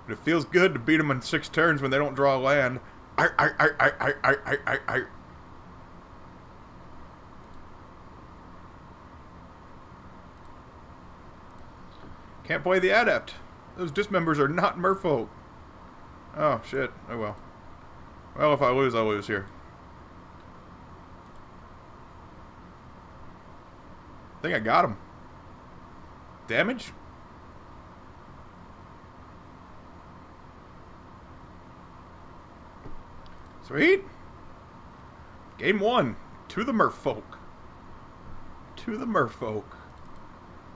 But it feels good to beat them in 6 turns when they don't draw a land. Can't play the Adept. Those Dismembers are not Merfolk. Oh, shit. Oh, well. Well, if I lose, I lose here. I think I got him. Damage? Sweet. Game 1. To the Merfolk. To the Merfolk.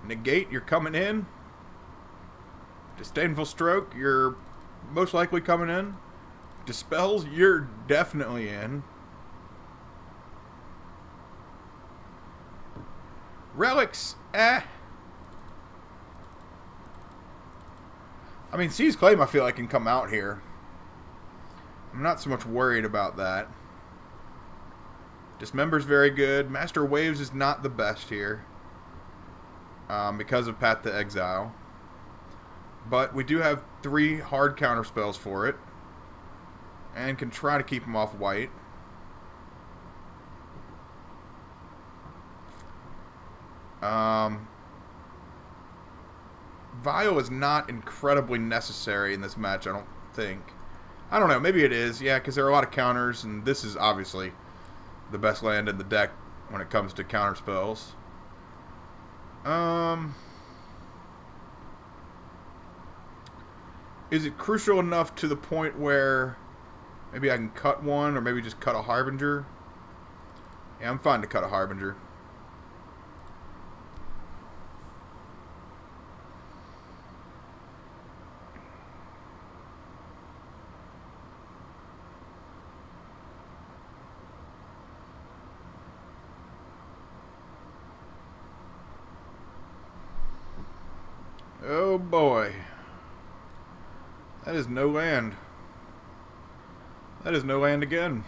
Negate, you're coming in. Disdainful Stroke, you're most likely coming in. Dispels, you're definitely in. Relics, eh. I mean, Seize Claim I feel like can come out here. I'm not so much worried about that. Dismember's very good. Master Waves is not the best here. Because of Path to Exile. But we do have 3 hard counter spells for it. And can try to keep them off white. Vial is not incredibly necessary in this match, I don't think. I don't know, maybe it is, yeah, because there are a lot of counters, and this is obviously the best land in the deck when it comes to counter spells. Is it crucial enough to the point where maybe I can cut one, or maybe just cut a Harbinger? Yeah, I'm fine to cut a Harbinger. Oh boy. That is no land. That is no land again.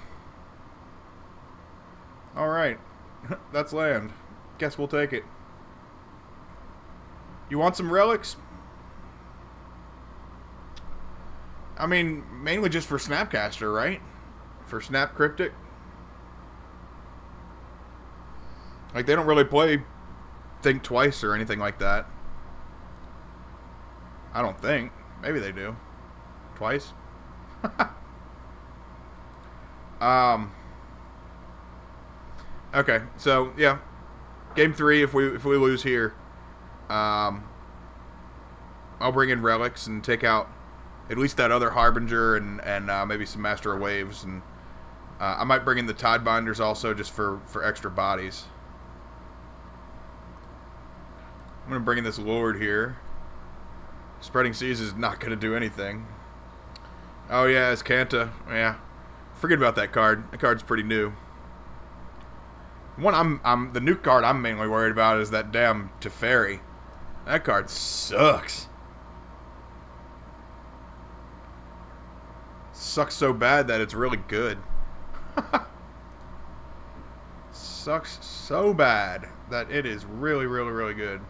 Alright. That's land. Guess we'll take it. You want some relics? I mean, mainly just for Snapcaster, right? For Snap Cryptic. Like, they don't really play Think Twice or anything like that. I don't think. Maybe they do. Twice? Okay, so yeah. Game 3, if we lose here, I'll bring in relics and take out at least that other Harbinger and maybe some Master of Waves, and I might bring in the Tidebinders also just for extra bodies. I'm gonna bring in this Lord here. Spreading Seas is not going to do anything. Oh yeah, it's Kanta. Yeah, forget about that card. That card's pretty new. One the new card I'm mainly worried about is that damn Teferi. That card sucks. Sucks so bad that it's really good. Sucks so bad that it is really, really, really good.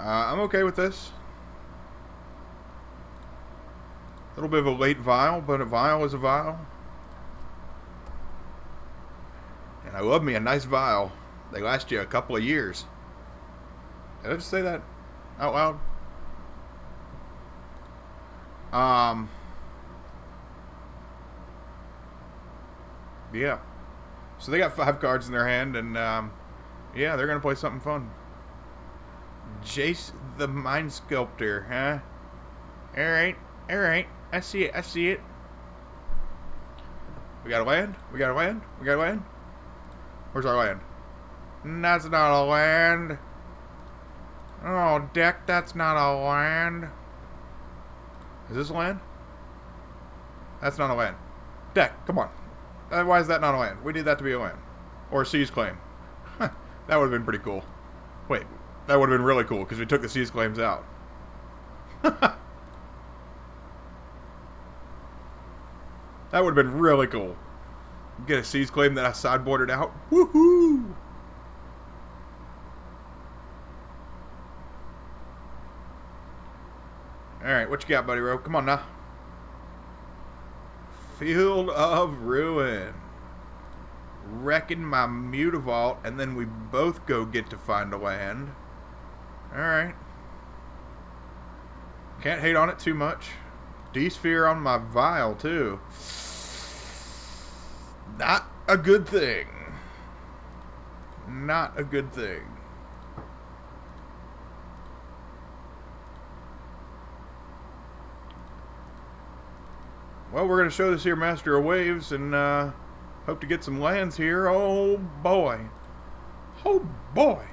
I'm okay with this. A little bit of a late Vial, but a Vial is a Vial. And I love me a nice Vial. They last you a couple of years. Did I just say that out loud? Yeah. So they got 5 cards in their hand, and yeah, they're gonna play something fun. Jace the Mind Sculptor, huh? Alright, alright. I see it, I see it. We got a land? We got a land? We got a land? Where's our land? That's not a land. Oh, deck, that's not a land. Is this a land? That's not a land. Deck, come on. Why is that not a land? We need that to be a land. Or a Seize Claim. That would have been pretty cool. Wait. That would have been really cool, because we took the Seize Claims out. That would have been really cool. Get a Seize Claim that I sideboarded out. Woohoo! Alright, what you got, buddy Ro? Come on now. Field of Ruin. Wrecking my Mutavault, and then we both go get to find a land. Alright. Can't hate on it too much. D-Sphere on my Vial, too. Not a good thing. Not a good thing. Well, we're going to show this here Master of Waves and hope to get some lands here. Oh, boy. Oh, boy.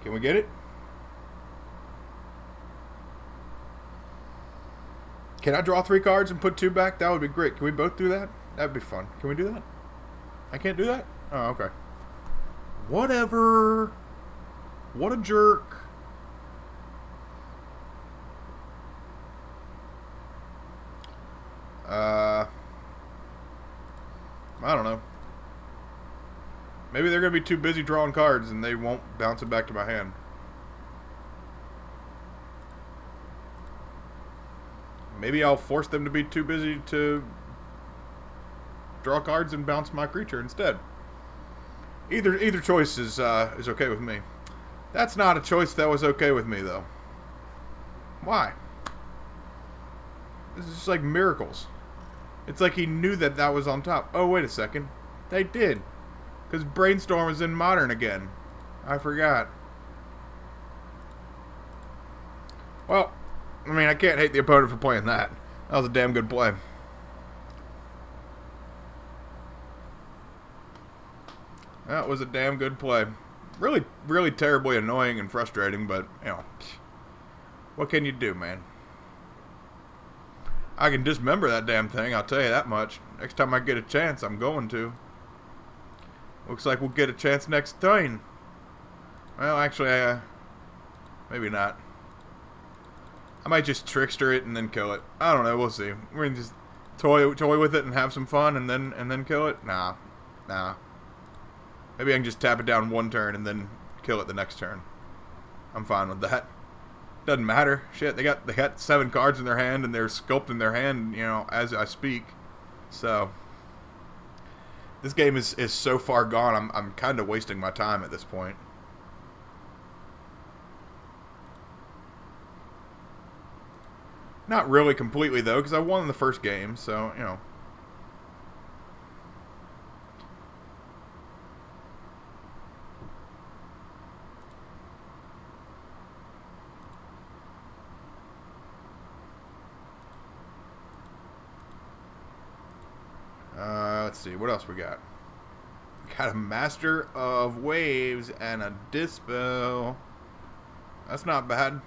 Can we get it? Can I draw 3 cards and put 2 back? That would be great. Can we both do that? That would be fun. Can we do that? I can't do that? Oh, okay. Whatever. What a jerk. I don't know. Maybe they're going to be too busy drawing cards and they won't bounce it back to my hand. Maybe I'll force them to be too busy to draw cards and bounce my creature instead. Either choice is okay with me. That's not a choice that was okay with me, though. Why? This is just like miracles. It's like he knew that that was on top. Oh, wait a second. They did. Because Brainstorm is in Modern again. I forgot. Well, I mean, I can't hate the opponent for playing that. That was a damn good play. That was a damn good play. Really, really terribly annoying and frustrating, but, you know, what can you do, man? I can dismember that damn thing, I'll tell you that much. Next time I get a chance, I'm going to. Looks like we'll get a chance next turn. Well, actually, maybe not. I might just trickster it and then kill it. I don't know, we'll see. We're gonna just toy with it and have some fun and then kill it? Nah. Maybe I can just tap it down one turn and then kill it the next turn. I'm fine with that. Doesn't matter. Shit, they got 7 cards in their hand and they're sculpting their hand, you know, as I speak. So this game is so far gone. I'm kind of wasting my time at this point. Not really completely though, because I won the first game, so you know. Let's see, what else we got? We got a Master of Waves and a Dispel. That's not bad.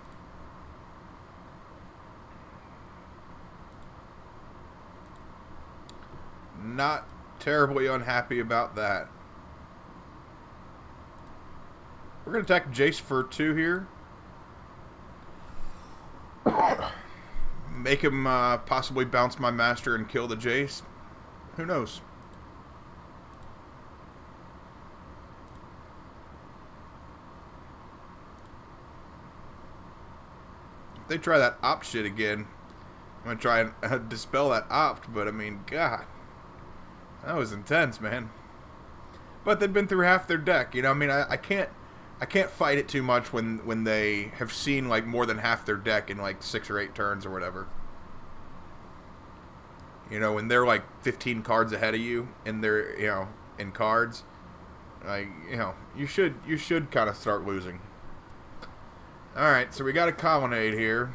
Not terribly unhappy about that. We're going to attack Jace for 2 here. Make him possibly bounce my Master and kill the Jace. Who knows? If they try that opt shit again, I'm going to try and dispel that opt, but I mean, God. That was intense, man. But they've been through half their deck, you know. I mean, I can't fight it too much when they have seen like more than half their deck in like 6 or 8 turns or whatever. You know, when they're like 15 cards ahead of you in their, you know, in cards, like, you know, you should kind of start losing. All right, so we got a colonnade here.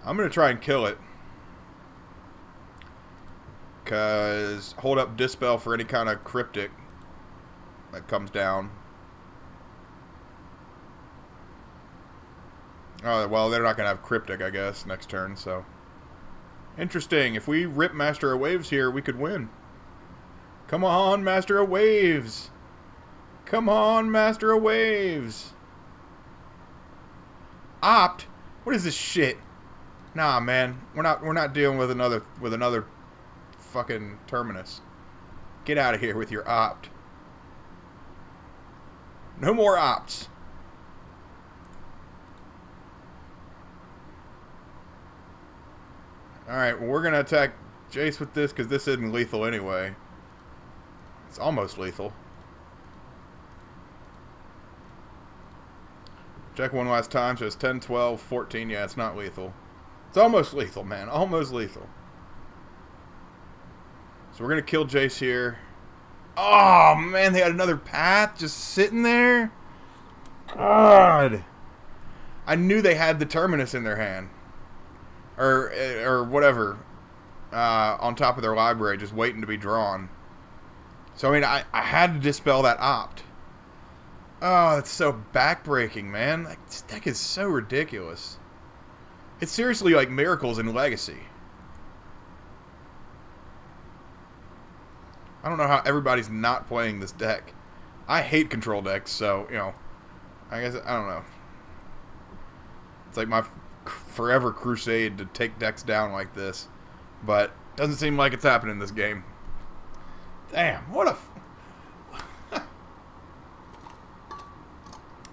I'm gonna try and kill it. Because hold up Dispel for any kind of cryptic that comes down. Oh, well, they're not going to have cryptic, I guess, next turn, so. Interesting. If we rip Master of Waves here, we could win. Come on, Master of Waves. Come on, Master of Waves. Opt? What is this shit? Nah, man. We're not dealing with another fucking Terminus. Get out of here with your opt. No more opts. Alright, well, we're going to attack Jace with this because this isn't lethal anyway. It's almost lethal. Check one last time, so it's 10, 12, 14. Yeah, it's not lethal. It's almost lethal, man. Almost lethal. So we're going to kill Jace here. Oh, man, they had another path just sitting there. God. I knew they had the Terminus in their hand. Or whatever. On top of their library, just waiting to be drawn. So, I mean, I had to dispel that opt. Oh, it's so backbreaking, man. This deck is so ridiculous. It's seriously like Miracles in Legacy. I don't know how everybody's not playing this deck. I hate control decks, so, you know, I guess, I don't know. It's like my forever crusade to take decks down like this. But Doesn't seem like it's happening in this game. Damn, what a...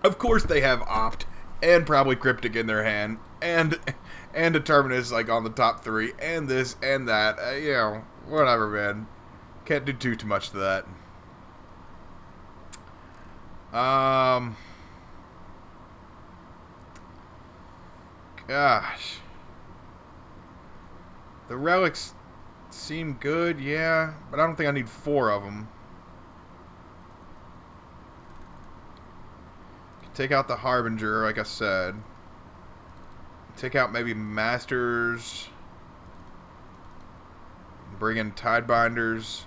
Of course they have Opt, and probably Cryptic in their hand, and Determinus, like, on the top 3, and this, and that. You know, whatever, man. Can't do too much to that. Gosh. The relics seem good, yeah, but I don't think I need 4 of them. Take out the Harbinger, like I said. Take out maybe Masters. Bring in Tidebinders.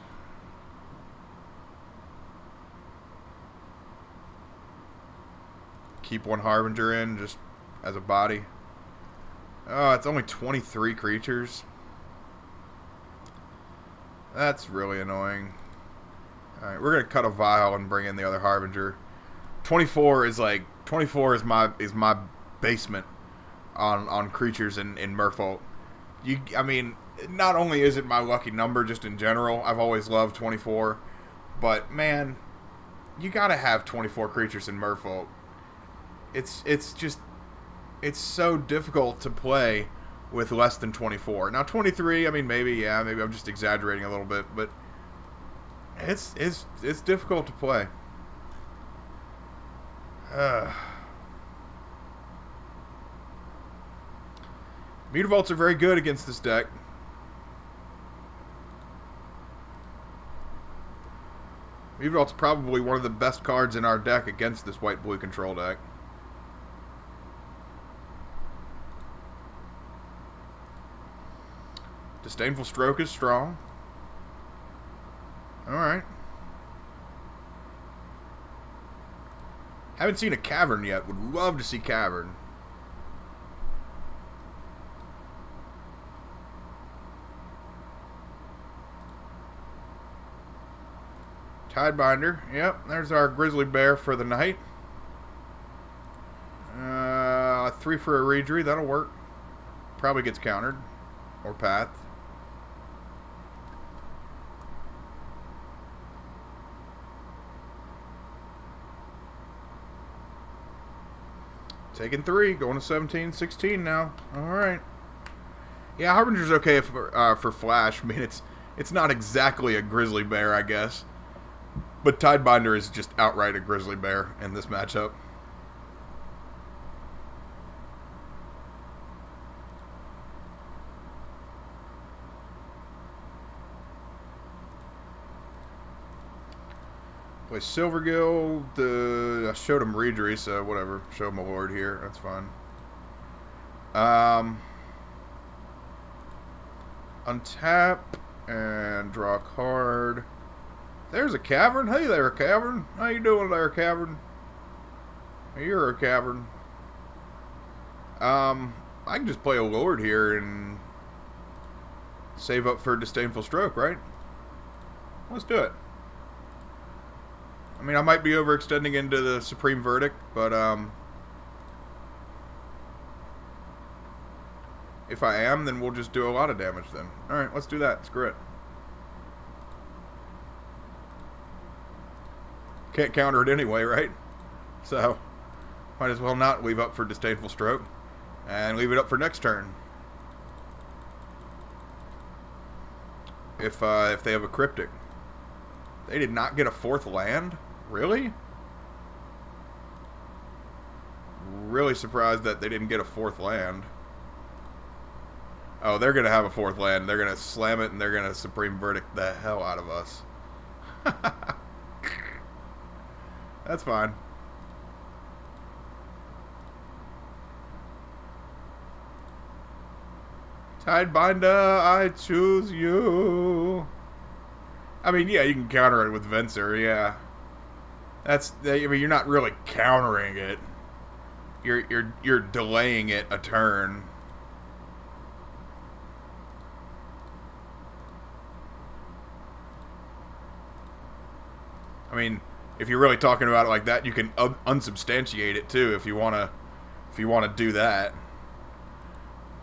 Keep 1 Harbinger in, just as a body. Oh, it's only 23 creatures. That's really annoying. Alright, we're gonna cut a Vial and bring in the other Harbinger. 24 is like 24 is my basement on creatures in Merfolk. I mean, not only is it my lucky number just in general, I've always loved 24, but man, you gotta have 24 creatures in Merfolk. It's so difficult to play with less than 24. Now 23, I mean, maybe I'm just exaggerating a little bit, but it's difficult to play. Mutavaults are very good against this deck. Mutavault's probably one of the best cards in our deck against this white-blue control deck. Disdainful Stroke is strong. Alright. Haven't seen a Cavern yet. Would love to see Cavern. Tidebinder. Yep, there's our Grizzly Bear for the night. 3 for a Reedry. That'll work. Probably gets countered. Or Path. Taking 3, going to 17, 16 now. Alright. Yeah, Harbinger's okay for Flash. I mean, it's not exactly a Grizzly Bear, I guess. But Tidebinder is just outright a Grizzly Bear in this matchup. Play Silvergill. I showed him Reedry, so whatever. Show him a Lord here. That's fine. Untap and draw a card. There's a Cavern. Hey there, Cavern. How you doing there, Cavern? You're a Cavern. I can just play a Lord here and save up for Disdainful Stroke, right? Let's do it. I mean, I might be overextending into the Supreme Verdict, but if I am, then we'll just do a lot of damage then. Alright, let's do that. Screw it. Can't counter it anyway, right? So, might as well not leave up for Disdainful Stroke. And leave it up for next turn. If they have a Cryptic. They did not get a 4th land? Really? Really surprised that they didn't get a 4th land. Oh, they're going to have a 4th land. They're going to slam it and they're going to Supreme Verdict the hell out of us. That's fine. Tidebinder, I choose you. I mean, yeah, you can counter it with Venser, yeah. I mean, you're not really countering it. You're delaying it a turn. I mean, if you're really talking about it like that, you can unsubstantiate it too if you wanna do that.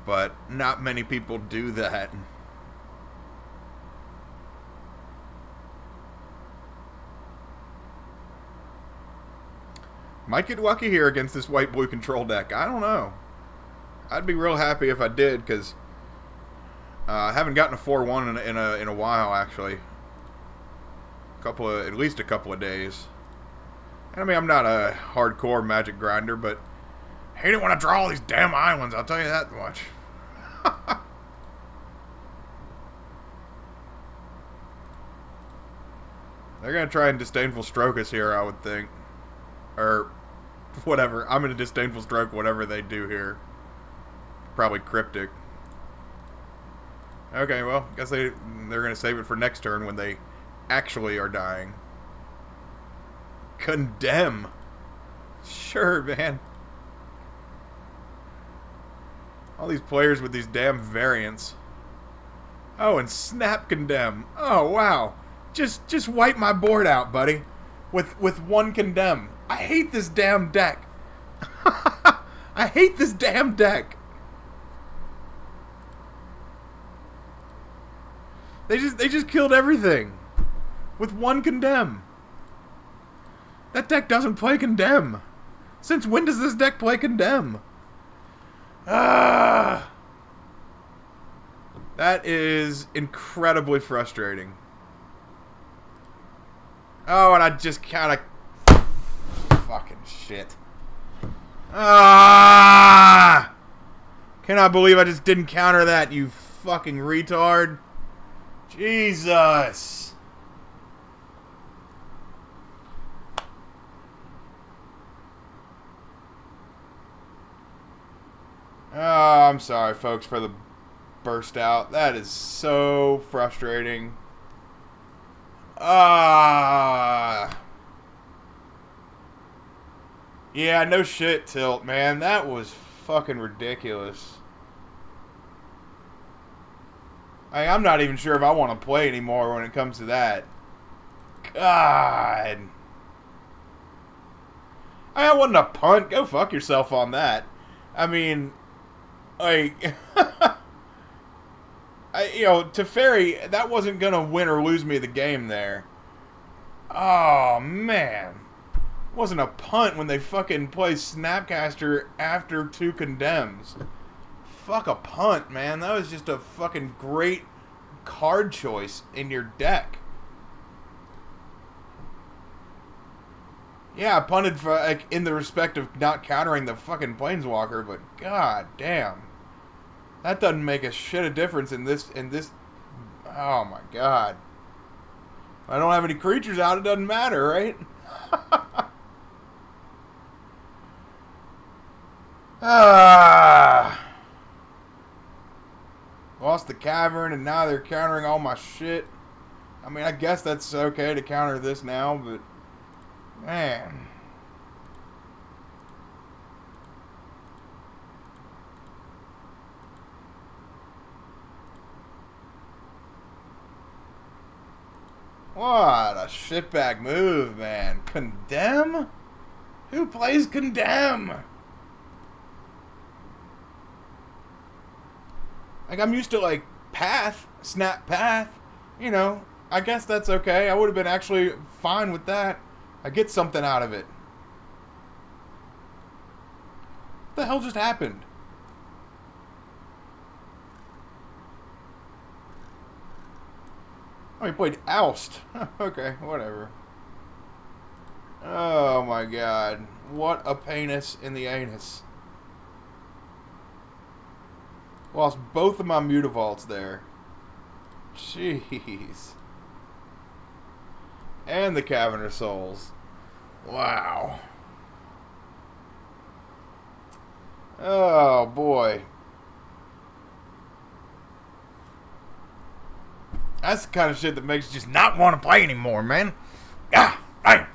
But not many people do that. Might get lucky here against this white-blue control deck. I don't know. I'd be real happy if I did, because I haven't gotten a 4-1 in a while, actually. At least a couple of days. I mean, I'm not a hardcore Magic grinder, but I hate it when I draw all these damn islands, I'll tell you that much. They're going to try and Disdainful Stroke us here, I would think. Or whatever. I'm going to Disdainful Stroke whatever they do here. Probably Cryptic. Okay, well, I guess they're going to save it for next turn when they actually are dying. Condemn. Sure, man. All these players with these damn variants. Oh, and Snap Condemn. Oh, wow. Just wipe my board out, buddy. With one Condemn. I hate this damn deck. I hate this damn deck. They just killed everything. With one Condemn. That deck doesn't play Condemn. Since when does this deck play Condemn? Ah. That is incredibly frustrating. Oh, and I just kind of... Fucking shit. Ah! Cannot believe I just didn't counter that, you fucking retard. Jesus. Oh, I'm sorry, folks, for the burst out. That is so frustrating. Ah. Yeah, no shit, Tilt, man. That was fucking ridiculous. I'm not even sure if I want to play anymore when it comes to that. God. I wasn't a punt. Go fuck yourself on that. I mean, like, you know, Teferi, that wasn't going to win or lose me the game there. Oh, man. It wasn't a punt when they fucking play Snapcaster after 2 Condemns. Fuck a punt, man. That was just a fucking great card choice in your deck. Yeah, I punted for, like, in the respect of not countering the fucking Planeswalker, but god damn. That doesn't make a shit of difference in this, oh my god. If I don't have any creatures out, it doesn't matter, right? Lost the Cavern, and now they're countering all my shit. I mean, I guess that's okay to counter this now, but... Man. What a shitbag move, man. Condemn? Who plays Condemn? Like, I'm used to, like, Path, Snap Path. You know, I guess that's okay. I would have been actually fine with that. I get something out of it. What the hell just happened? Oh, he played Oust. Okay, whatever. Oh my god. What a penis in the anus. Lost both of my Mutavaults there. Jeez. And the Cavern of Souls. Wow. Oh boy. That's the kind of shit that makes you just not want to play anymore, man. Ah, hey.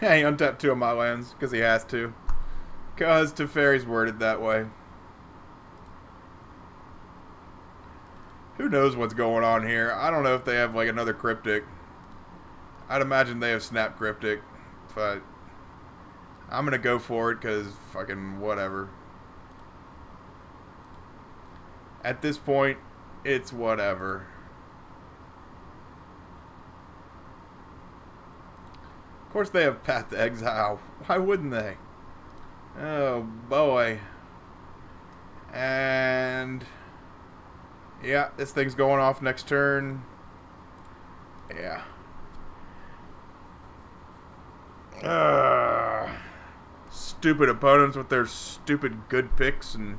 Hey, he untapped 2 of my lands because he has to. Because Teferi's worded that way. Who knows what's going on here? I don't know if they have like another Cryptic. I'd imagine they have Snap Cryptic. But I'm going to go for it because fucking whatever. At this point, it's whatever. course they have Path to Exile. Why wouldn't they? Oh, boy. And... yeah, this thing's going off next turn. Yeah. Stupid opponents with their stupid good picks and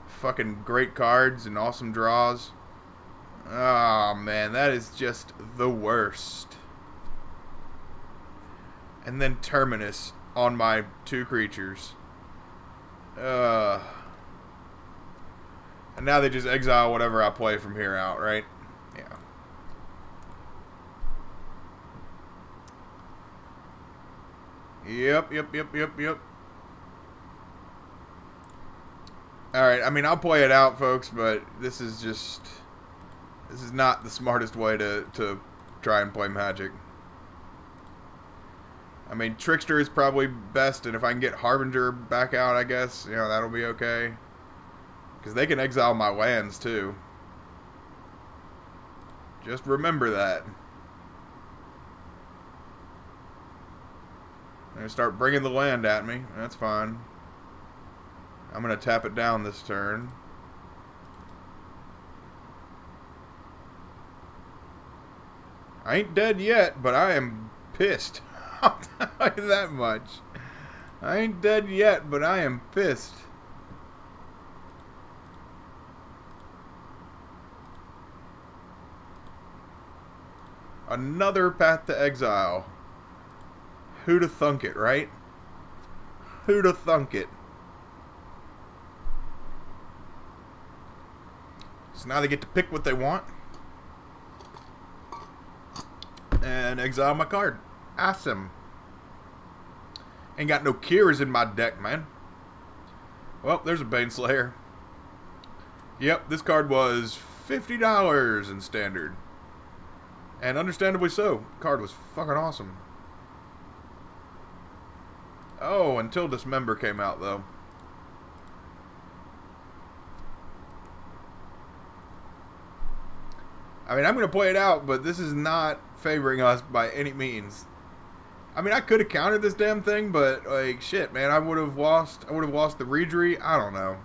fucking great cards and awesome draws. Oh, man, that is just the worst. And then Terminus on my 2 creatures. And now they just exile whatever I play from here out, right? Yeah. Yep. Alright, I mean, I'll play it out, folks, but this is just... this is not the smartest way to try and play Magic. I mean, Trickster is probably best, and if I can get Harbinger back out, I guess, you know, that'll be okay. Because they can exile my lands, too. Just remember that. They're going to start bringing the land at me. That's fine. I'm going to tap it down this turn. I ain't dead yet, but I am pissed. I'll tell you that much. I ain't dead yet, but I am pissed. Another Path to Exile. Who'da thunk it, right? Who'da thunk it? So now they get to pick what they want. And exile my card. Awesome. Ain't got no Kiras in my deck, man. Well, there's a Baneslayer. Yep, this card was $50 in Standard. And understandably so. The card was fucking awesome. Oh, until Dismember came out, though. I mean, I'm going to play it out, but this is not favoring us by any means. I mean, I could have countered this damn thing, but, like, shit, man, I would have lost the Reedry. I don't know.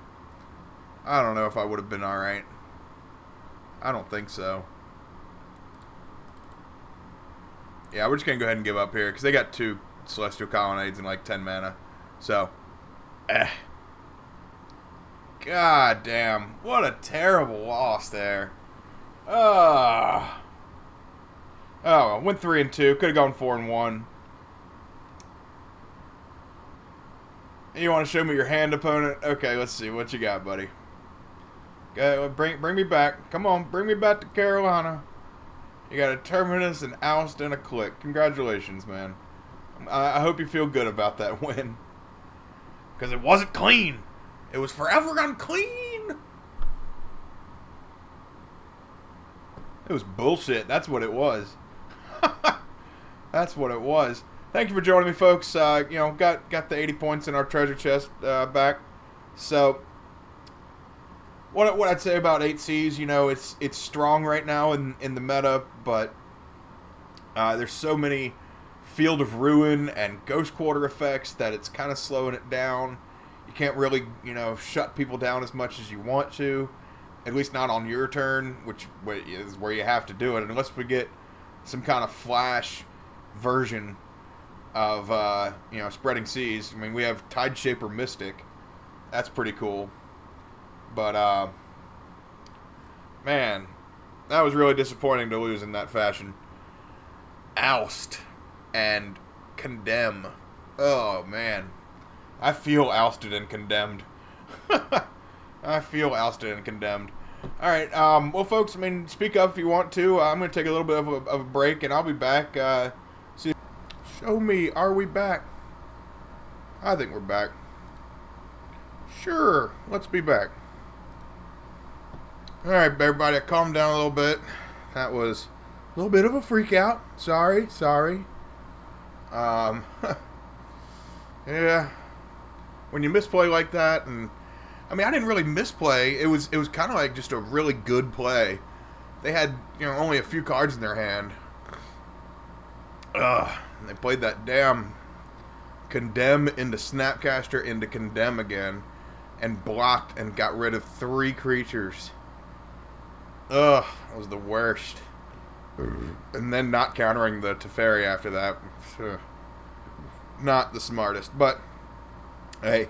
I don't know if I would have been alright. I don't think so. Yeah, we're just going to go ahead and give up here, because they got 2 Celestial Colonnades and, like, 10 mana. So, God damn. What a terrible loss there. Oh, went 3-2. Could have gone 4-1. You want to show me your hand, opponent? Okay, let's see what you got, buddy. Okay, bring me back. Come on, bring me back to Carolina. You got a Terminus, an Oust, and a Click. Congratulations, man. I hope you feel good about that win. Because it wasn't clean. It was forever unclean. It was bullshit. That's what it was. That's what it was. Thank you for joining me, folks. You know, got the 80 points in our treasure chest back. So, what I'd say about 8Cs, you know, it's strong right now in the meta, but there's so many Field of Ruin and Ghost Quarter effects that it's kind of slowing it down. You can't really, you know, shut people down as much as you want to. At least not on your turn, which is where you have to do it, unless we get some kind of flash version of, you know, Spreading Seas. I mean, we have Tideshaper Mystic. That's pretty cool. But, man, that was really disappointing to lose in that fashion. Oust and Condemn. Oh, man. I feel ousted and condemned. I feel ousted and condemned. Alright, well, folks, I mean, speak up if you want to. I'm going to take a little bit of a break, and I'll be back. Show me, are we back? I think we're back. Sure, let's be back. Alright, everybody, calm down a little bit. That was a little bit of a freak out. Sorry. Yeah. When you misplay like that, and I mean, I didn't really misplay. It was kind of like just a really good play. They had, you know, only a few cards in their hand. Ugh. They played that damn Condemn into Snapcaster into Condemn again, and blocked and got rid of 3 creatures. Ugh, that was the worst. And then not countering the Teferi after that. Not the smartest, but hey,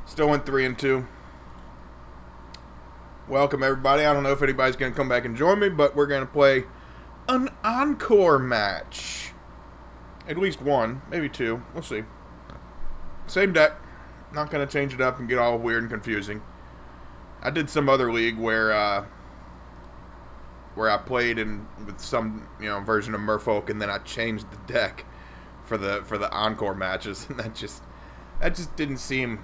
still went 3-2. Welcome everybody. I don't know if anybody's going to come back and join me, but we're going to play an Encore match. At least one, maybe 2. We'll see. Same deck. Not going to change it up and get all weird and confusing. I did some other league where I played with some version of Merfolk, and then I changed the deck for the Encore matches, and that just didn't seem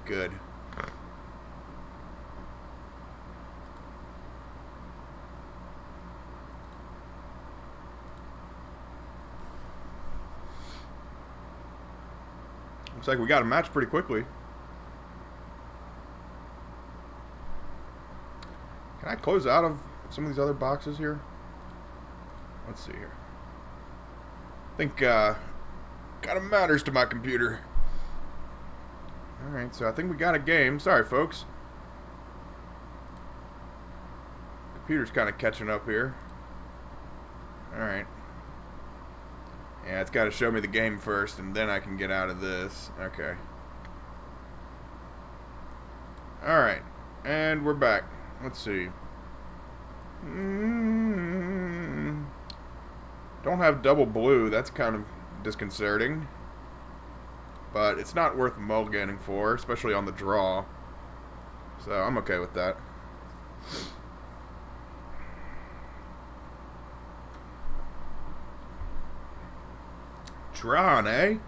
good. Looks like we got a match pretty quickly. Can I close out of some of these other boxes here? Let's see here. I think kind of matters to my computer. Alright, so I think we got a game. Sorry, folks. Computer's kind of catching up here. Alright. Yeah, it's got to show me the game first, and then I can get out of this. Okay. Alright. And we're back. Let's see. Don't have double blue. That's kind of disconcerting. But it's not worth mulliganing for, especially on the draw. So I'm okay with that. Tron, eh?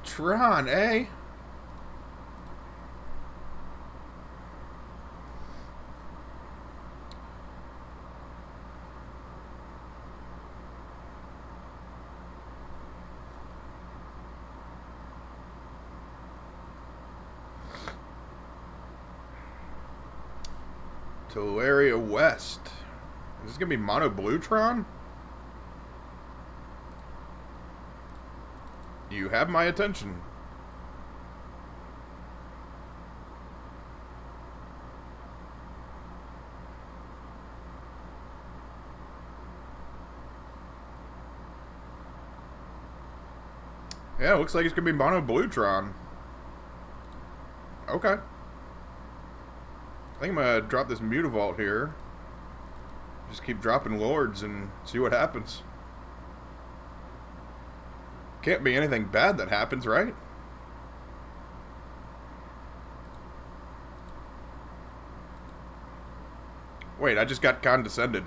Tron, eh? Teleria West. Is this gonna be mono blue Tron? You have my attention. Yeah, looks like it's gonna be mono blue Tron. Okay. I think I'm gonna drop this Mutavault here. Just keep dropping lords and see what happens. Can't be anything bad that happens, right? Wait, I just got condescended.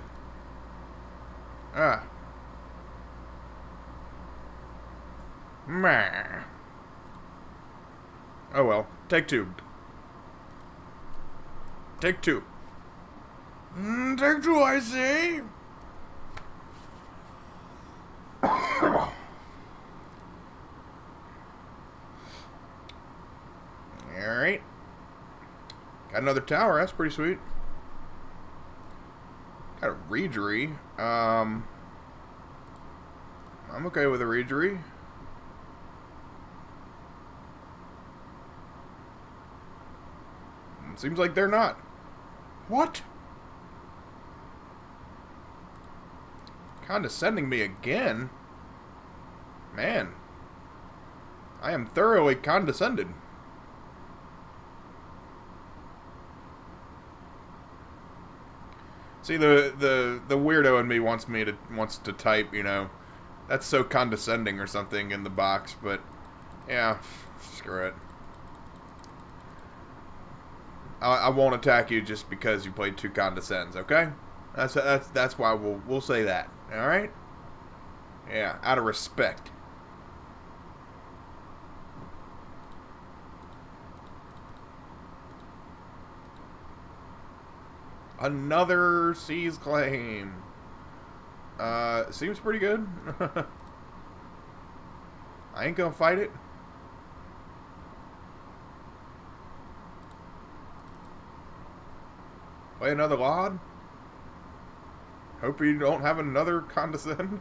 Ah. Meh. Oh well. Take 2. Take 2. Take 2, I say. Alright. Got another tower. That's pretty sweet. Got a Reejery. I'm okay with a Reejery. It seems like they're not. What? Condescending me again? Man. I am thoroughly condescended. See, the weirdo in me wants to type, that's so condescending or something in the box, but yeah, screw it. I won't attack you just because you played 2 condescends, okay? That's why we'll say that. All right? Yeah, out of respect. Another Seize Claim. Seems pretty good. I ain't gonna fight it. Play another Lod. Hope you don't have another Condescend.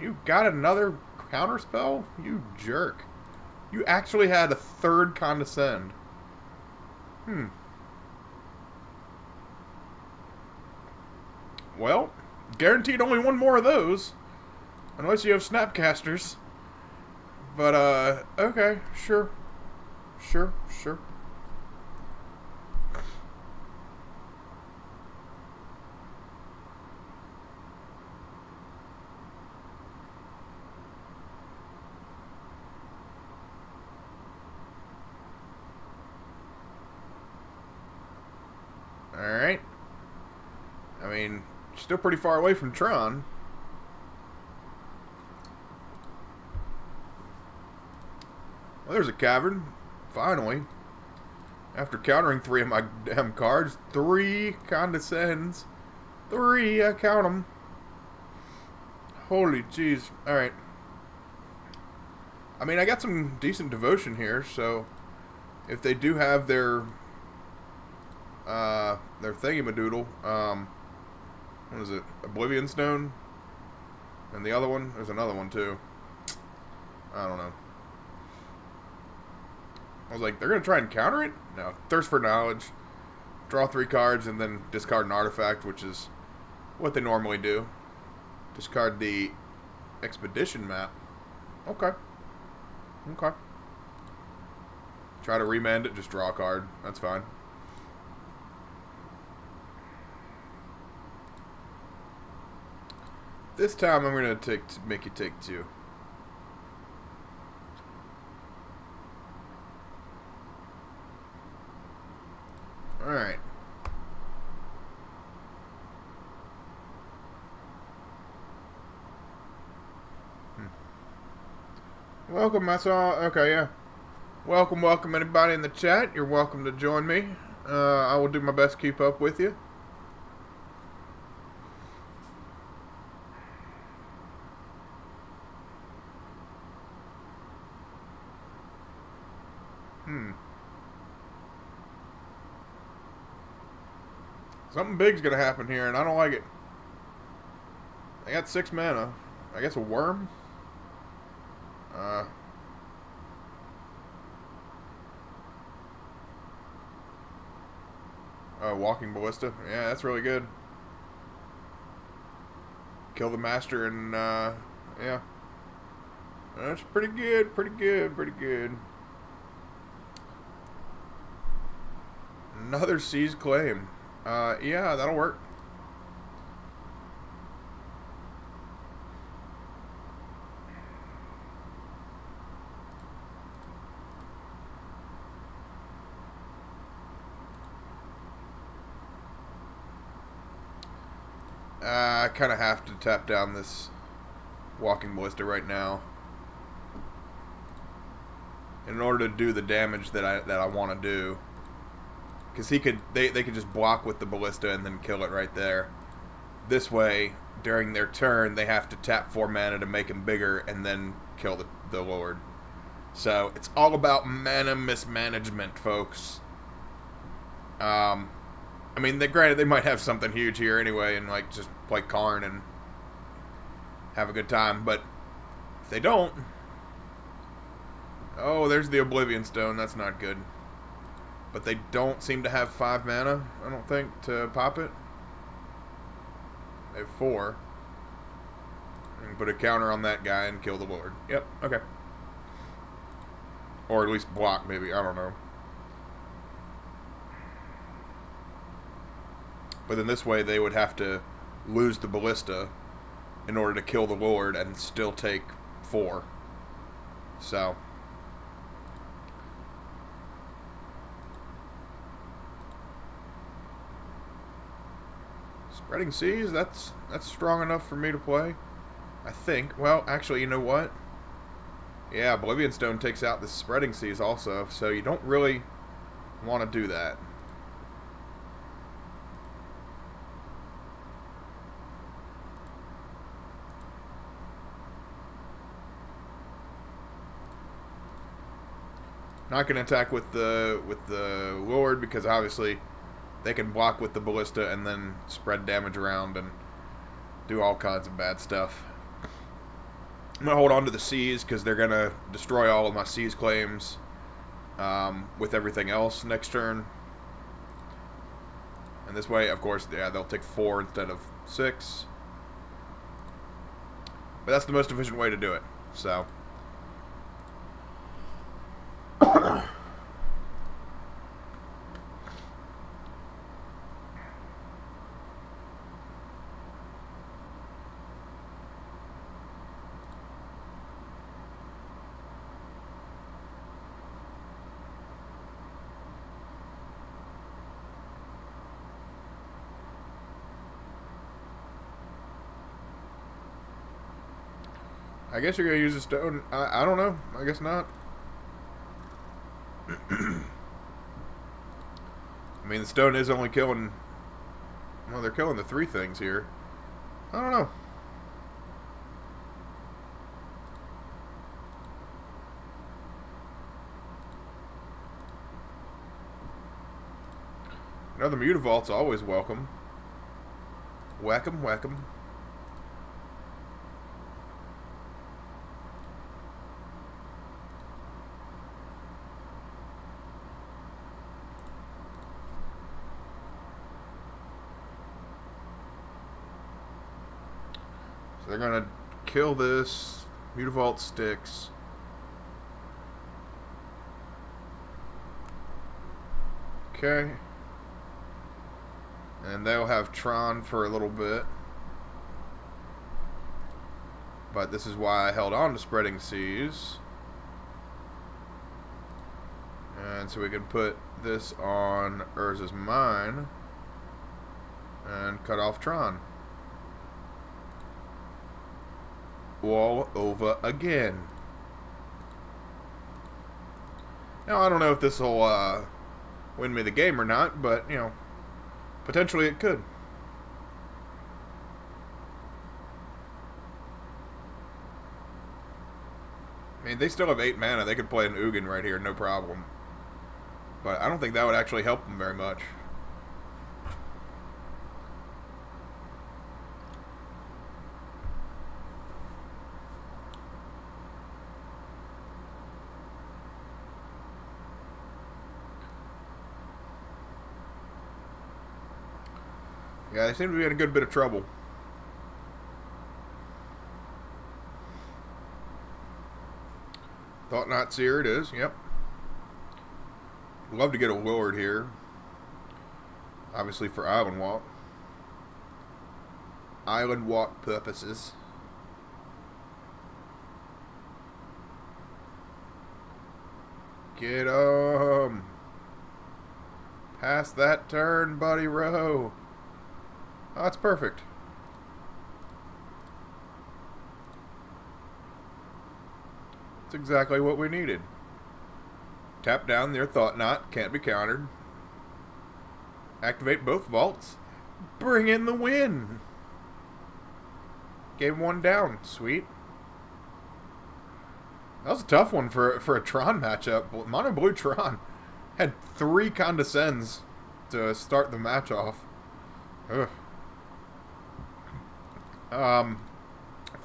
You got another counter spell? You jerk. You actually had a third Condescend. Well, guaranteed only one more of those. Unless you have Snapcasters. But, okay, sure. Sure. Alright. I mean, still pretty far away from Tron. Well, there's a cavern. Finally. After countering 3 of my damn cards. 3 Condescends. 3, I count them. Holy jeez. Alright. I mean, I got some decent devotion here, so if they do have their thingamadoodle, what is it? Oblivion Stone? And the other one? There's another one too. I don't know. I was like, they're going to try and counter it? No. Thirst for Knowledge. Draw 3 cards and then discard an artifact, which is what they normally do. Discard the Expedition map. Okay. Okay. Try to remand it, just draw a card. That's fine. This time I'm going to make you take 2. Alright. Welcome, I saw. Okay, yeah. Welcome anybody in the chat. You're welcome to join me. I will do my best to keep up with you. Something big's gonna happen here, and I don't like it. I got 6 mana. I guess a worm? Walking Ballista. Yeah, that's really good. Kill the master and, yeah. That's pretty good, pretty good. Another Seized Claim. Yeah, that'll work. I kind of have to tap down this Walking Ballista right now in order to do the damage that I want to do. Because they could just block with the Ballista and then kill it right there. This way, during their turn, they have to tap 4 mana to make him bigger and then kill the Lord. So, it's all about mana mismanagement, folks. I mean, granted, they might have something huge here anyway and, like, just play Karn and have a good time. But if they don't... Oh, there's the Oblivion Stone. That's not good. But they don't seem to have 5 mana, I don't think, to pop it. They have 4. You can put a counter on that guy and kill the Lord. Yep, okay. Or at least block, maybe. I don't know. But then this way they would have to lose the Ballista in order to kill the Lord and still take 4. So... Spreading Seas, that's strong enough for me to play, I think. Well, actually, you know what? Yeah, Oblivion Stone takes out the Spreading Seas also, so you don't really want to do that. Not going to attack with the Lord because obviously they can block with the Ballista and then spread damage around and do all kinds of bad stuff. I'm going to hold on to the Seas because they're going to destroy all of my Seas claims with everything else next turn. And this way, of course, yeah, they'll take 4 instead of 6. But that's the most efficient way to do it. So... I guess you're going to use a stone. I don't know. I guess not. I mean, the stone is only killing... Well, they're killing the 3 things here. I don't know. Another Mutavault's always welcome. Whack 'em, whack 'em. They're gonna kill this. Mutavault sticks. Okay. And they'll have Tron for a little bit. But this is why I held on to Spreading Seas. And so we can put this on Urza's Mine. And cut off Tron. All over again. Now, I don't know if this will win me the game or not, but, you know, potentially it could. I mean, they still have 8 mana. They could play an Ugin right here, no problem. But I don't think that would actually help them very much. Yeah, they seem to be in a good bit of trouble. Thought Not Seer it is, yep. Love to get a Lord here. Obviously for Island Walk. Island Walk purposes. Get 'em! Pass that turn, buddy row. Oh, that's perfect. That's exactly what we needed. Tap down their Thought Knot, can't be countered. Activate both vaults. Bring in the win. Game 1 down. Sweet. That was a tough one for a Tron matchup. Mono Blue Tron had 3 Condescends to start the match off. Ugh.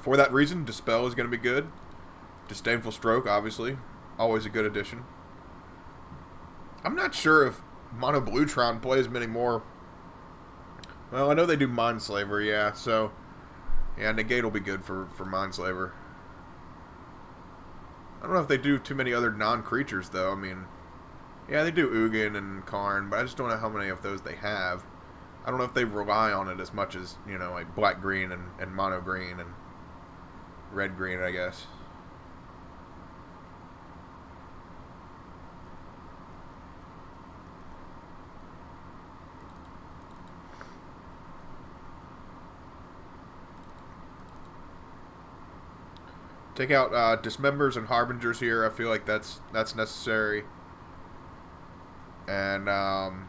For that reason, Dispel is going to be good. Disdainful Stroke, obviously. Always a good addition. I'm not sure if Mono Blue Tron plays many more. Well, I know they do Mindslaver, yeah, so... Yeah, Negate will be good for Mindslaver. I don't know if they do too many other non-creatures, though. I mean... Yeah, they do Ugin and Karn, but I just don't know how many of those they have. I don't know if they rely on it as much as, you know, like black-green and mono-green and red-green, I guess. Take out Dismembers and Harbingers here. I feel like that's necessary. And, I'm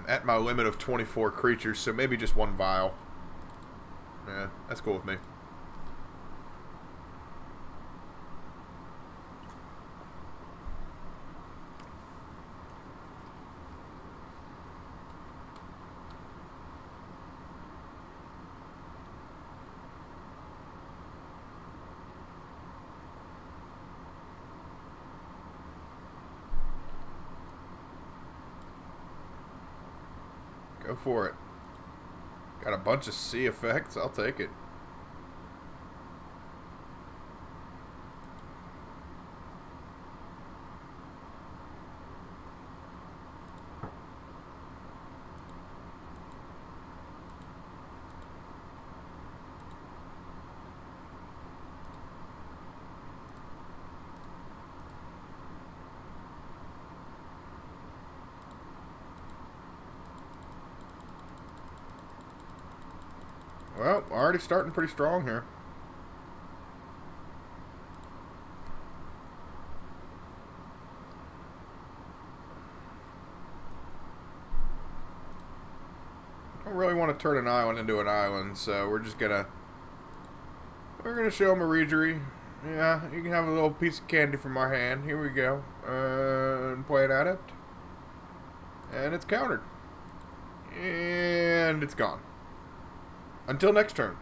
at my limit of 24 creatures, so maybe just 1 Vial. Yeah, that's cool with me. Go for it. Got a bunch of sea effects. I'll take it. Well, already starting pretty strong here. Don't really want to turn an island into an island, so we're gonna show him a Regery. Yeah, you can have a little piece of candy from our hand. Here we go. And play an Adept. And it's countered. And it's gone. Until next turn.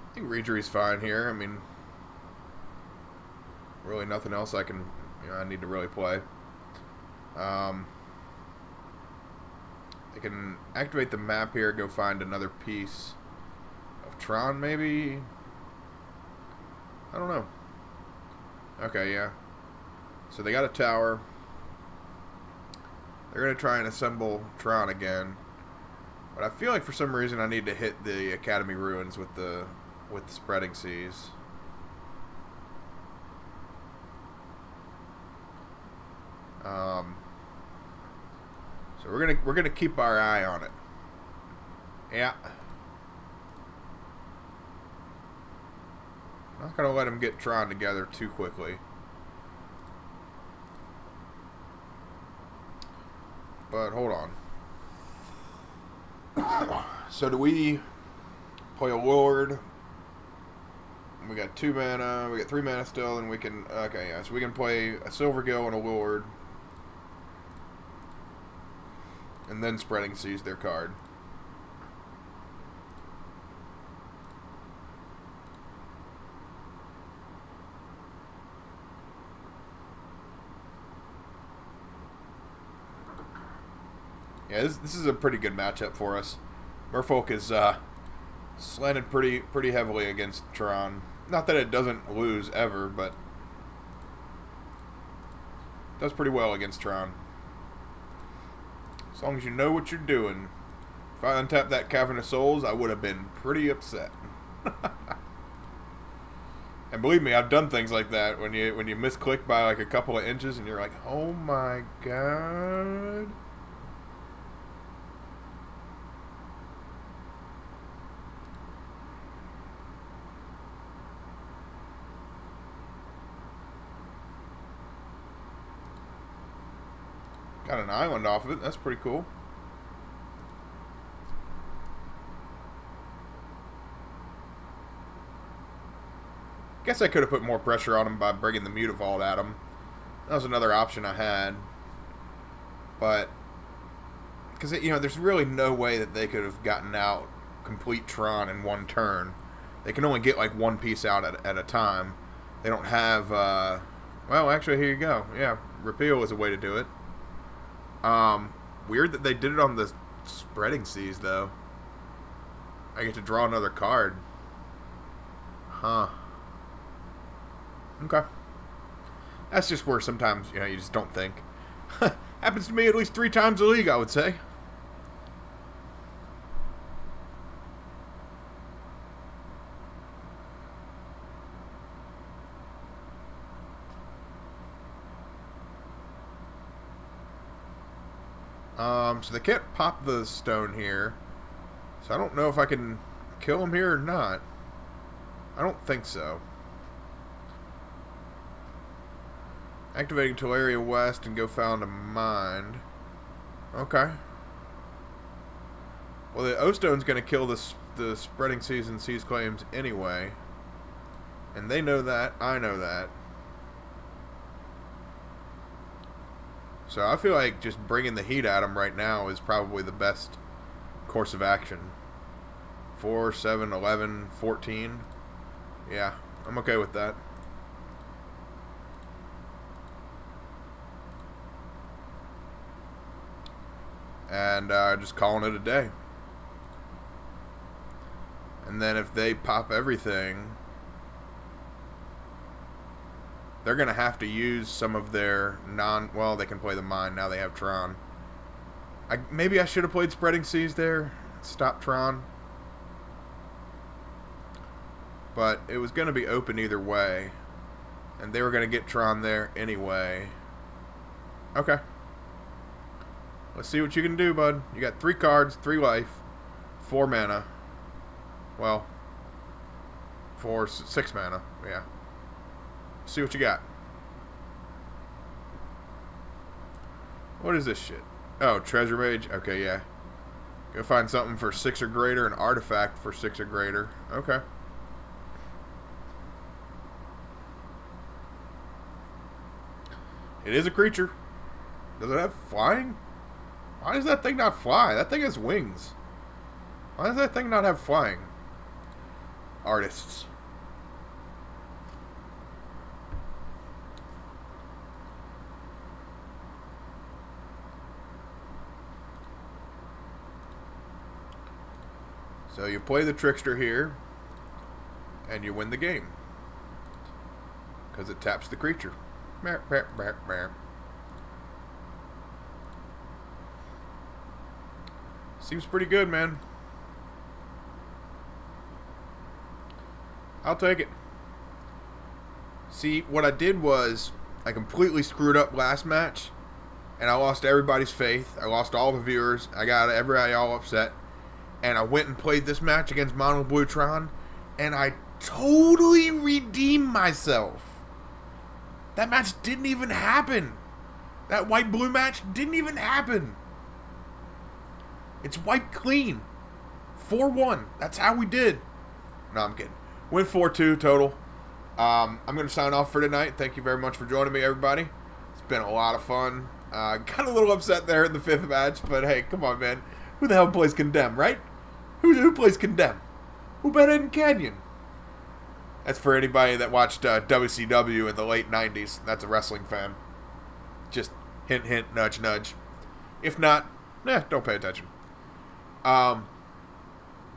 I think Regery's fine here. I mean, really nothing else I need to really play. I can activate the map here, go find another piece of Tron, maybe? I don't know. Okay, yeah. So they got a tower. They're going to try and assemble Tron again. But I feel like for some reason I need to hit the Academy Ruins with the Spreading Seas. So we're gonna keep our eye on it. Yeah. Not gonna let them get Tron together too quickly. But hold on. So do we play a Lord? We got 2 mana. We got 3 mana still, and we can. Okay, yeah. So we can play a Silvergill and a Lord, and then Spreading Seas their card. Yeah, this is a pretty good matchup for us. Merfolk is slanted pretty heavily against Tron. Not that it doesn't lose ever, but it does pretty well against Tron. As long as you know what you're doing. If I untapped that Cavern of Souls, I would have been pretty upset. And believe me, I've done things like that when you misclick by like a couple of inches and you're like, oh my god. Got an island off of it. That's pretty cool. Guess I could have put more pressure on him by bringing the Mutavault at him. That was another option I had. But, because, there's really no way that they could have gotten out complete Tron in one turn. They can only get, like, one piece out at a time. They don't have, well, actually, here you go. Yeah, Repeal is a way to do it. Weird that they did it on the Spreading Seas, though. I get to draw another card. Huh. Okay. That's just where sometimes, you just don't think. Happens to me at least 3 times a league, I would say. So they can't pop the stone here. So I don't know if I can kill him here or not. I don't think so. Activating Teleria West and go found a mine. Okay. Well, the O-Stone's going to kill the Spreading Seas and Seize Claims anyway. And they know that. I know that. So I feel like just bringing the heat at them right now is probably the best course of action. 4, 7, 11, 14. Yeah, I'm okay with that. And just calling it a day. And then if they pop everything, they're going to have to use some of their well, they can play the mine. Now they have Tron. Maybe I should have played Spreading Seas there. Stop Tron. But it was going to be open either way. And they were going to get Tron there anyway. Okay. Let's see what you can do, bud. You got 3 cards, 3 life, 4 mana. Well, 6 mana. Yeah. See what you got. What is this shit? Oh, Treasure Mage. Okay, yeah. Go find something for 6 or greater, an artifact for 6 or greater. Okay. It is a creature. Does it have flying? Why does that thing not fly? That thing has wings. Why does that thing not have flying? Artists. So you play the Trickster here, and you win the game. Because it taps the creature. Seems pretty good, man. I'll take it. See, what I did was I completely screwed up last match, and I lost everybody's faith. I lost all the viewers. I got everybody all upset. And I went and played this match against Mono Blue Tron, and I totally redeemed myself. That match didn't even happen. That white-blue match didn't even happen. It's wiped clean. 4-1. That's how we did. No, I'm kidding. Win 4-2 total. I'm going to sign off for tonight. Thank you very much for joining me, everybody. It's been a lot of fun. Got a little upset there in the 5th match, but hey, come on, man. Who the hell plays Condemn, right? Who plays Condemn? Who better than Canyon? That's for anybody that watched WCW in the late 90s. That's a wrestling fan. Just hint, hint, nudge, nudge. If not, don't pay attention.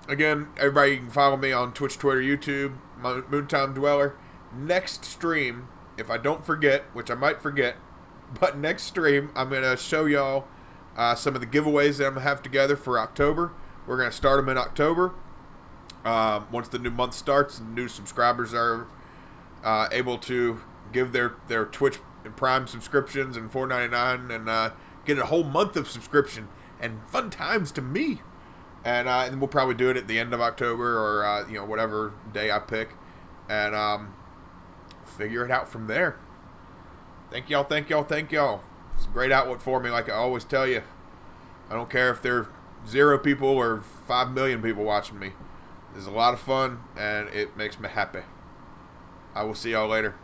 Again, everybody, you can follow me on Twitch, Twitter, YouTube, Moontime Dweller. Next stream, if I don't forget, which I might forget, but next stream, I'm going to show y'all some of the giveaways that I'm going to have together for October. We're going to start them in October. Once the new month starts, new subscribers are able to give their Twitch and Prime subscriptions and $4.99 and get a whole month of subscription and fun times to me. And we'll probably do it at the end of October or whatever day I pick, and figure it out from there. Thank y'all, thank y'all, thank y'all. It's a great outlet for me, like I always tell you. I don't care if there are 0 people or 5 million people watching me. It's a lot of fun, and it makes me happy. I will see y'all later.